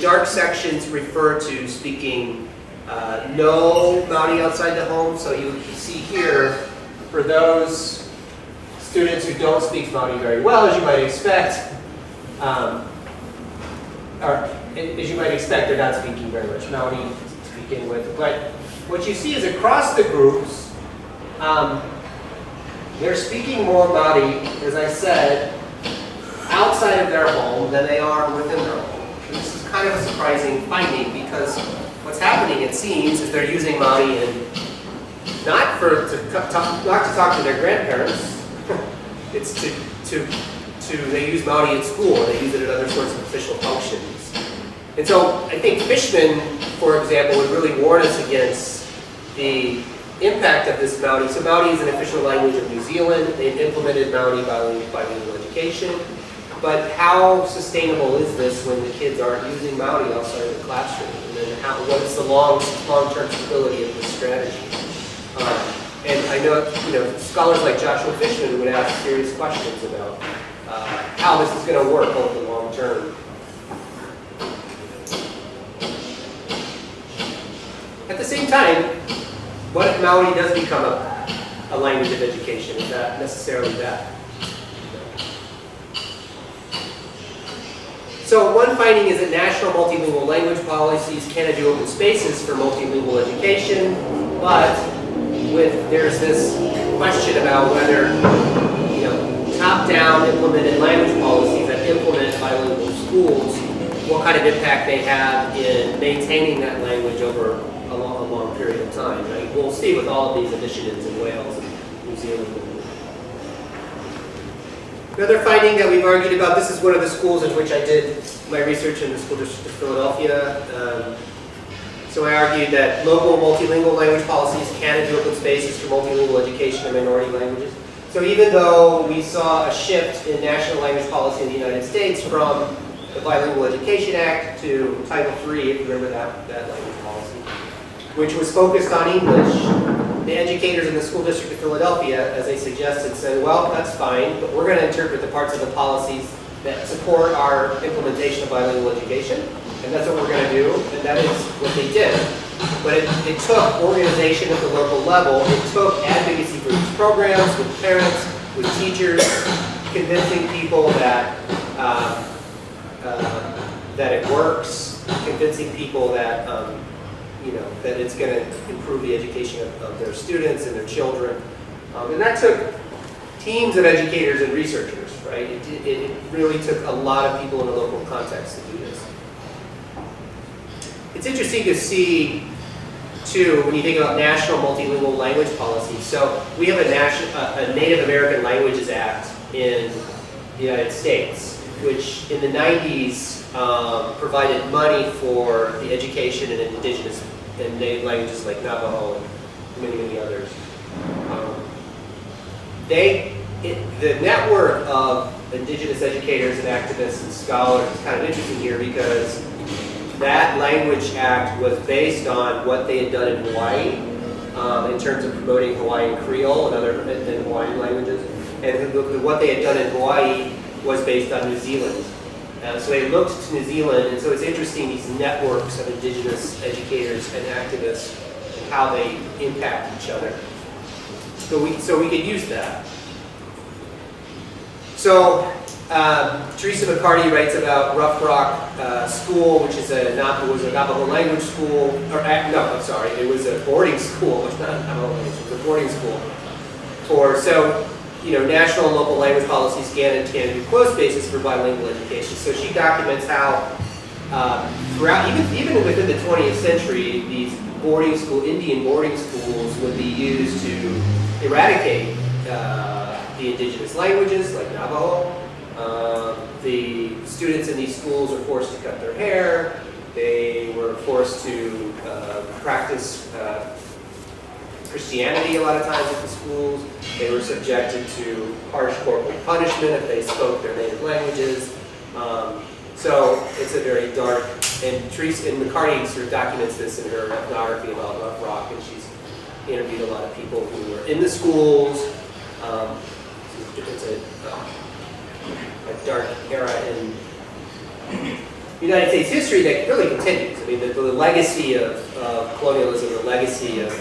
dark sections refer to speaking no Maori outside the home. So you see here, for those students who don't speak Maori very well, as you might expect, they're not speaking very much Maori to begin with. But what you see is across the groups, they're speaking more Maori, as I said, outside of their home than they are within their home. And this is kind of a surprising finding because what's happening, it seems, is they're using Maori not to talk to their grandparents. It's they use Maori at school, or they use it at other sorts of official functions. And so I think Fishman, for example, would really warn us against the impact of this Maori. So Maori is an official language of New Zealand. They've implemented Maori bilingual education. But how sustainable is this when the kids aren't using Maori outside of the classroom? And then what is the long-term stability of this strategy? And I know, scholars like Joshua Fishman would ask serious questions about how this is going to work over the long term. At the same time, what if Maori does become a language of education? Is that necessarily that? So one finding is that national multilingual language policies can do open spaces for multilingual education, but there's this question about whether, top-down implemented language policies that implement bilingual schools, what kind of impact they have in maintaining that language over a long period of time. Right? We'll see with all of these initiatives in Wales and New Zealand. Another finding that we've argued about, this is one of the schools in which I did my research in the School District of Philadelphia. So I argued that local multilingual language policies can do open spaces for multilingual education in minority languages. So even though we saw a shift in national language policy in the United States from the Bilingual Education Act to Title III, if you remember that language policy, which was focused on English, the educators in the School District of Philadelphia, as they suggested, said, well, that's fine, but we're going to interpret the parts of the policies that support our implementation of bilingual education, and that's what we're going to do, and that is what they did. But it took organization at the local level, it took advocacy for these programs, with parents, with teachers, convincing people that that it works, convincing people that that it's going to improve the education of their students and their children. And that took teams of educators and researchers, right? It really took a lot of people in a local context to do this. It's interesting to see, too, when you think about national multilingual language policies. So we have a Native American Languages Act in the United States, which in the 90s provided money for the education in indigenous and native languages like Navajo and many, many others. The network of indigenous educators and activists and scholars is kind of interesting here because that language act was based on what they had done in Hawaii in terms of promoting Hawaiian Creole and other Hawaiian languages. And what they had done in Hawaii was based on New Zealand. So they looked to New Zealand, and so it's interesting, these networks of indigenous educators and activists and how they impact each other. So we could use that. So Teresa McCarty writes about Rough Rock School, which is was a Navajo language school, it was a boarding school, which not Navajo language, it was a boarding school national and local language policies can do closed spaces for bilingual education. So she documents how throughout, even within the 20th century, these Indian boarding schools would be used to eradicate the indigenous languages like Navajo. The students in these schools were forced to cut their hair. They were forced to practice Christianity a lot of times at the schools. They were subjected to harsh corporal punishment if they spoke their native languages. So it's a very dark, and McCarty sort of documents this in her ethnography about Rough Rock, and she's interviewed a lot of people who were in the schools. It's a dark era in United States history that really continues. I mean, the legacy of colonialism, the legacy of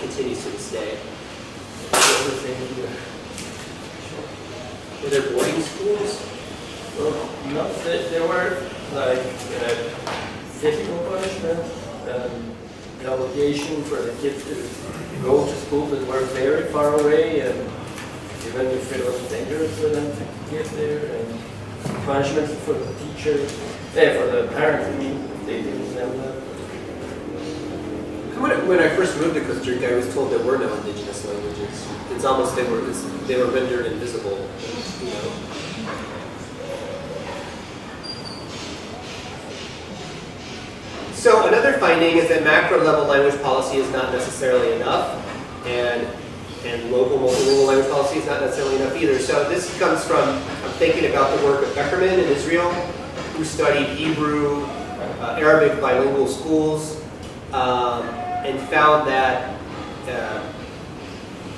continues to this day. Were there boarding schools? Well, no, there were like physical punishment, the obligation for the kids to go to schools that were very far away, and even if it was dangerous for them to get there, and punishments for the teachers, for the parents, if they didn't send them. When I first moved to Costa Rica, I was told there were no indigenous languages. It's almost they were rendered invisible. So another finding is that macro level language policy is not necessarily enough, and local multilingual language policy is not necessarily enough either. So this comes from, I'm thinking about the work of Beckerman in Israel, who studied Hebrew, Arabic bilingual schools, and found that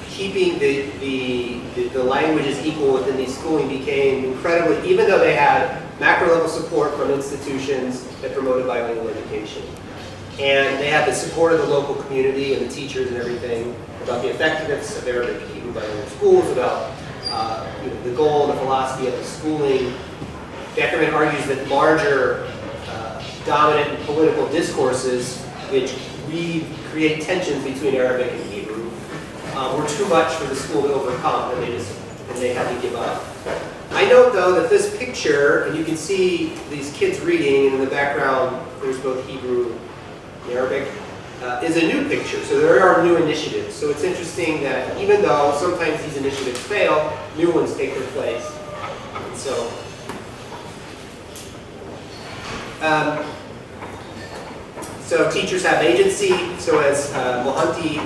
keeping the languages equal within these schooling became incredibly, even though they had macro-level support from institutions that promoted bilingual education. And they have the support of the local community and the teachers and everything about the effectiveness of Arabic and Hebrew bilingual schools, about the goal and the philosophy of the schooling. Beckerman argues that larger dominant political discourses, which create tensions between Arabic and Hebrew, were too much for the school to overcome, and they had to give up. I note, though, that this picture, and you can see these kids reading, and in the background there's both Hebrew and Arabic, is a new picture. So there are new initiatives. So it's interesting that even though sometimes these initiatives fail, new ones take their place. And so teachers have agency. So as Mohanty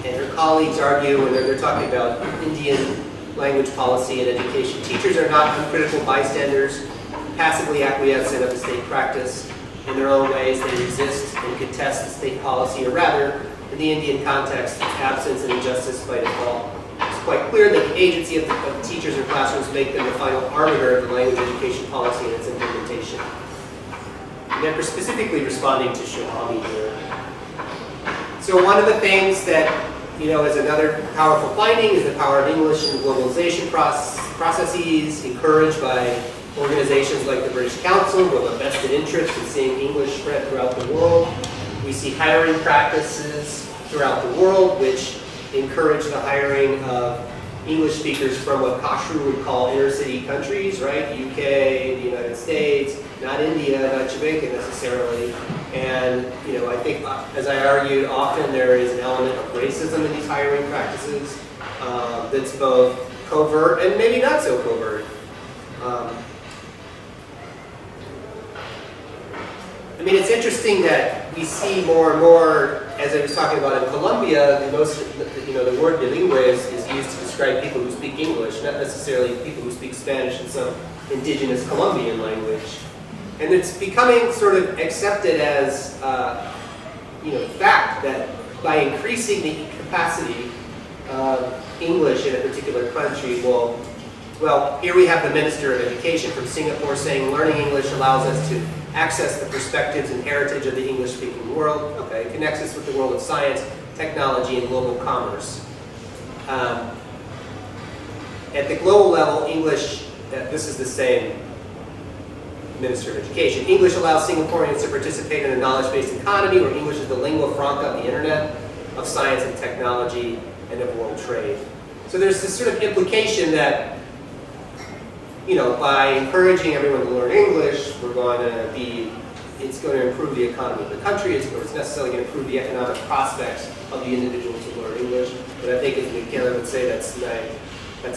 and her colleagues argue when they're talking about Indian language policy and education, teachers are not uncritical bystanders, passively acquiescent of the state practice. In their own ways, they resist and contest the state policy, or rather, in the Indian context, absence and injustice by default. It's quite clear that the agency of the teachers in classrooms make them the final arbiter of the language education policy and its implementation. And then specifically responding to Shahami here. So one of the things that, is another powerful finding is the power of English in globalization processes encouraged by organizations like the British Council who have a vested interest in seeing English spread throughout the world. We see hiring practices throughout the world which encourage the hiring of English speakers from what Kashru would call inner city countries, right? UK, the United States, not India, not Jamaica necessarily. And, I think, as I argued, often there is an element of racism in these hiring practices that's both covert and maybe not so covert. It's interesting that we see more and more, as I was talking about in Colombia, the word bilingüe is used to describe people who speak English, not necessarily people who speak Spanish in some indigenous Colombian language. And it's becoming sort of accepted as, fact that by increasing the capacity of English in a particular country, well, here we have the Minister of Education from Singapore saying learning English allows us to access the perspectives and heritage of the English-speaking world. Okay, it connects us with the world of science, technology, and global commerce. At the global level, English, this is the same Minister of Education. English allows Singaporeans to participate in a knowledge-based economy where English is the lingua franca of the internet, of science and technology, and of world trade. So there's this sort of implication that by encouraging everyone to learn English, it's going to improve the economy of the country, it's necessarily going to improve the economic prospects of the individuals who learn English. But I think, as McKenna would say, that's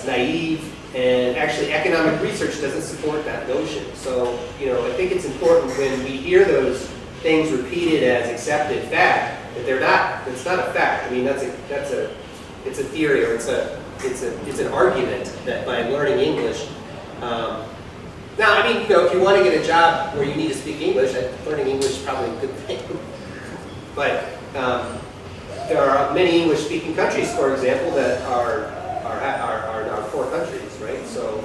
naive, and actually economic research doesn't support that notion. So, I think it's important when we hear those things repeated as accepted fact, that it's not a fact. It's a theory, or it's an argument that by learning English, if you want to get a job where you need to speak English, learning English is probably a good thing. But there are many English-speaking countries, for example, that are poor countries, right? So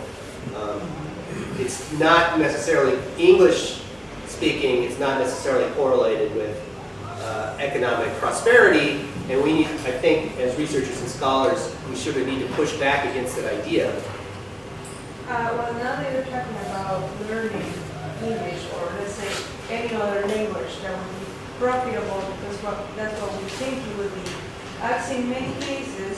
it's not necessarily English speaking. It's not necessarily correlated with economic prosperity, and we need, I think, as researchers and scholars, we should need to push back against that idea. Well, now that you're talking about learning English, or let's say any other language that would be profitable, because that's what we think it would be. I've seen many cases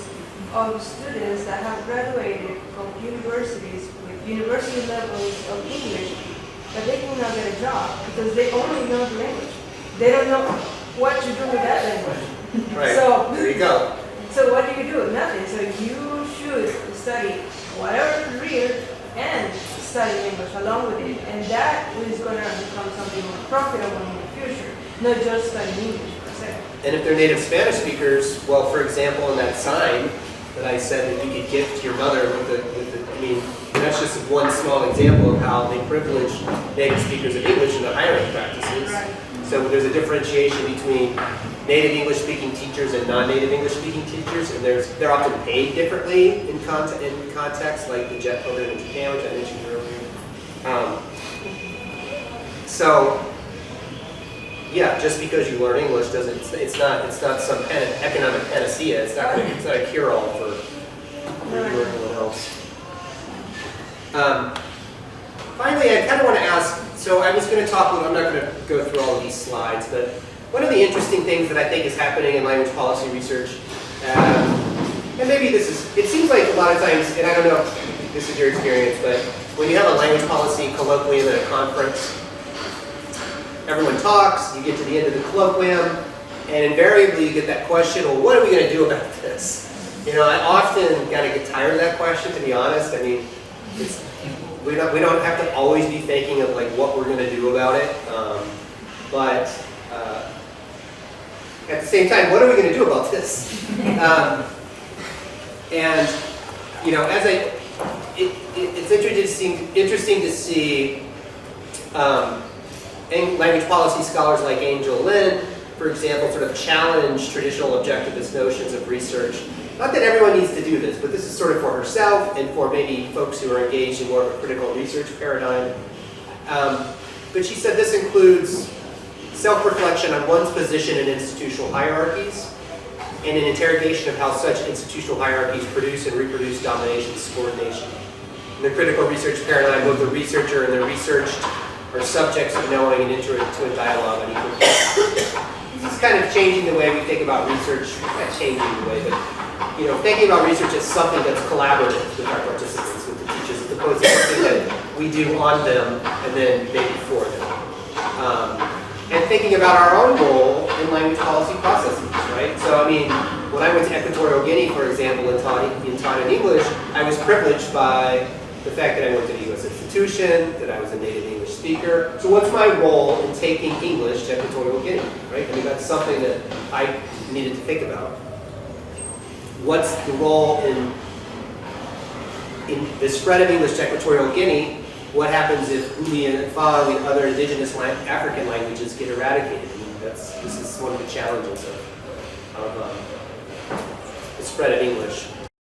of students that have graduated from universities with university levels of English, but they cannot get a job because they only know the language. They don't know what to do with that language. Right. So there you go. So what do? Nothing. So you should study whatever career and study English along with it, and that is going to become something more profitable in the future, not just studying English per se. And if they're native Spanish speakers, well, for example, in that sign that I said that you could gift your mother that's just one small example of how they privilege native speakers of English in the hiring practices. Right. So there's a differentiation between native English-speaking teachers and non-native English-speaking teachers, and they're often paid differently in context, like the JET program in Japan, which I mentioned earlier. So, yeah, just because you learn English doesn't, it's not some economic panacea. It's not a cure-all for everyone else. Finally, I kind of want to ask, so I was going to talk, I'm not going to go through all of these slides, but one of the interesting things that I think is happening in language policy research, and maybe this is, it seems like a lot of times, and I don't know if this is your experience, but when you have a language policy colloquium at a conference, everyone talks, you get to the end of the colloquium, and invariably you get that question, well, what are we going to do about this? You know, I often kind of get tired of that question, to be honest. I mean, we don't have to always be thinking of like what we're going to do about it, but at the same time, what are we going to do about this? And you know, it's interesting to see language policy scholars like Angel Lin, for example, sort of challenge traditional objectivist notions of research. Not that everyone needs to do this, but this is sort of for herself and for maybe folks who are engaged in more of a critical research paradigm. But she said this includes self-reflection on one's position in institutional hierarchies and an interrogation of how such institutional hierarchies produce and reproduce domination and subordination. In the critical research paradigm, both the researcher and the researched are subjects of knowing and enter into a dialogue on equal terms. This is kind of changing the way we think about research, not changing the way, but you know, thinking about research as something that's collaborative with our participants, with the teachers, as opposed to something that we do on them and then maybe for them. And thinking about our own role in language policy processes, right? So, I mean, when I went to Equatorial Guinea, for example, and taught in English, I was privileged by the fact that I worked at a U.S. institution, that I was a native English speaker. So what's my role in taking English to Equatorial Guinea, right? I mean, that's something that I needed to think about. What's the role in the spread of English to Equatorial Guinea? What happens if Huli and Fang and other indigenous African languages get eradicated? I mean, this is one of the challenges of the spread of English.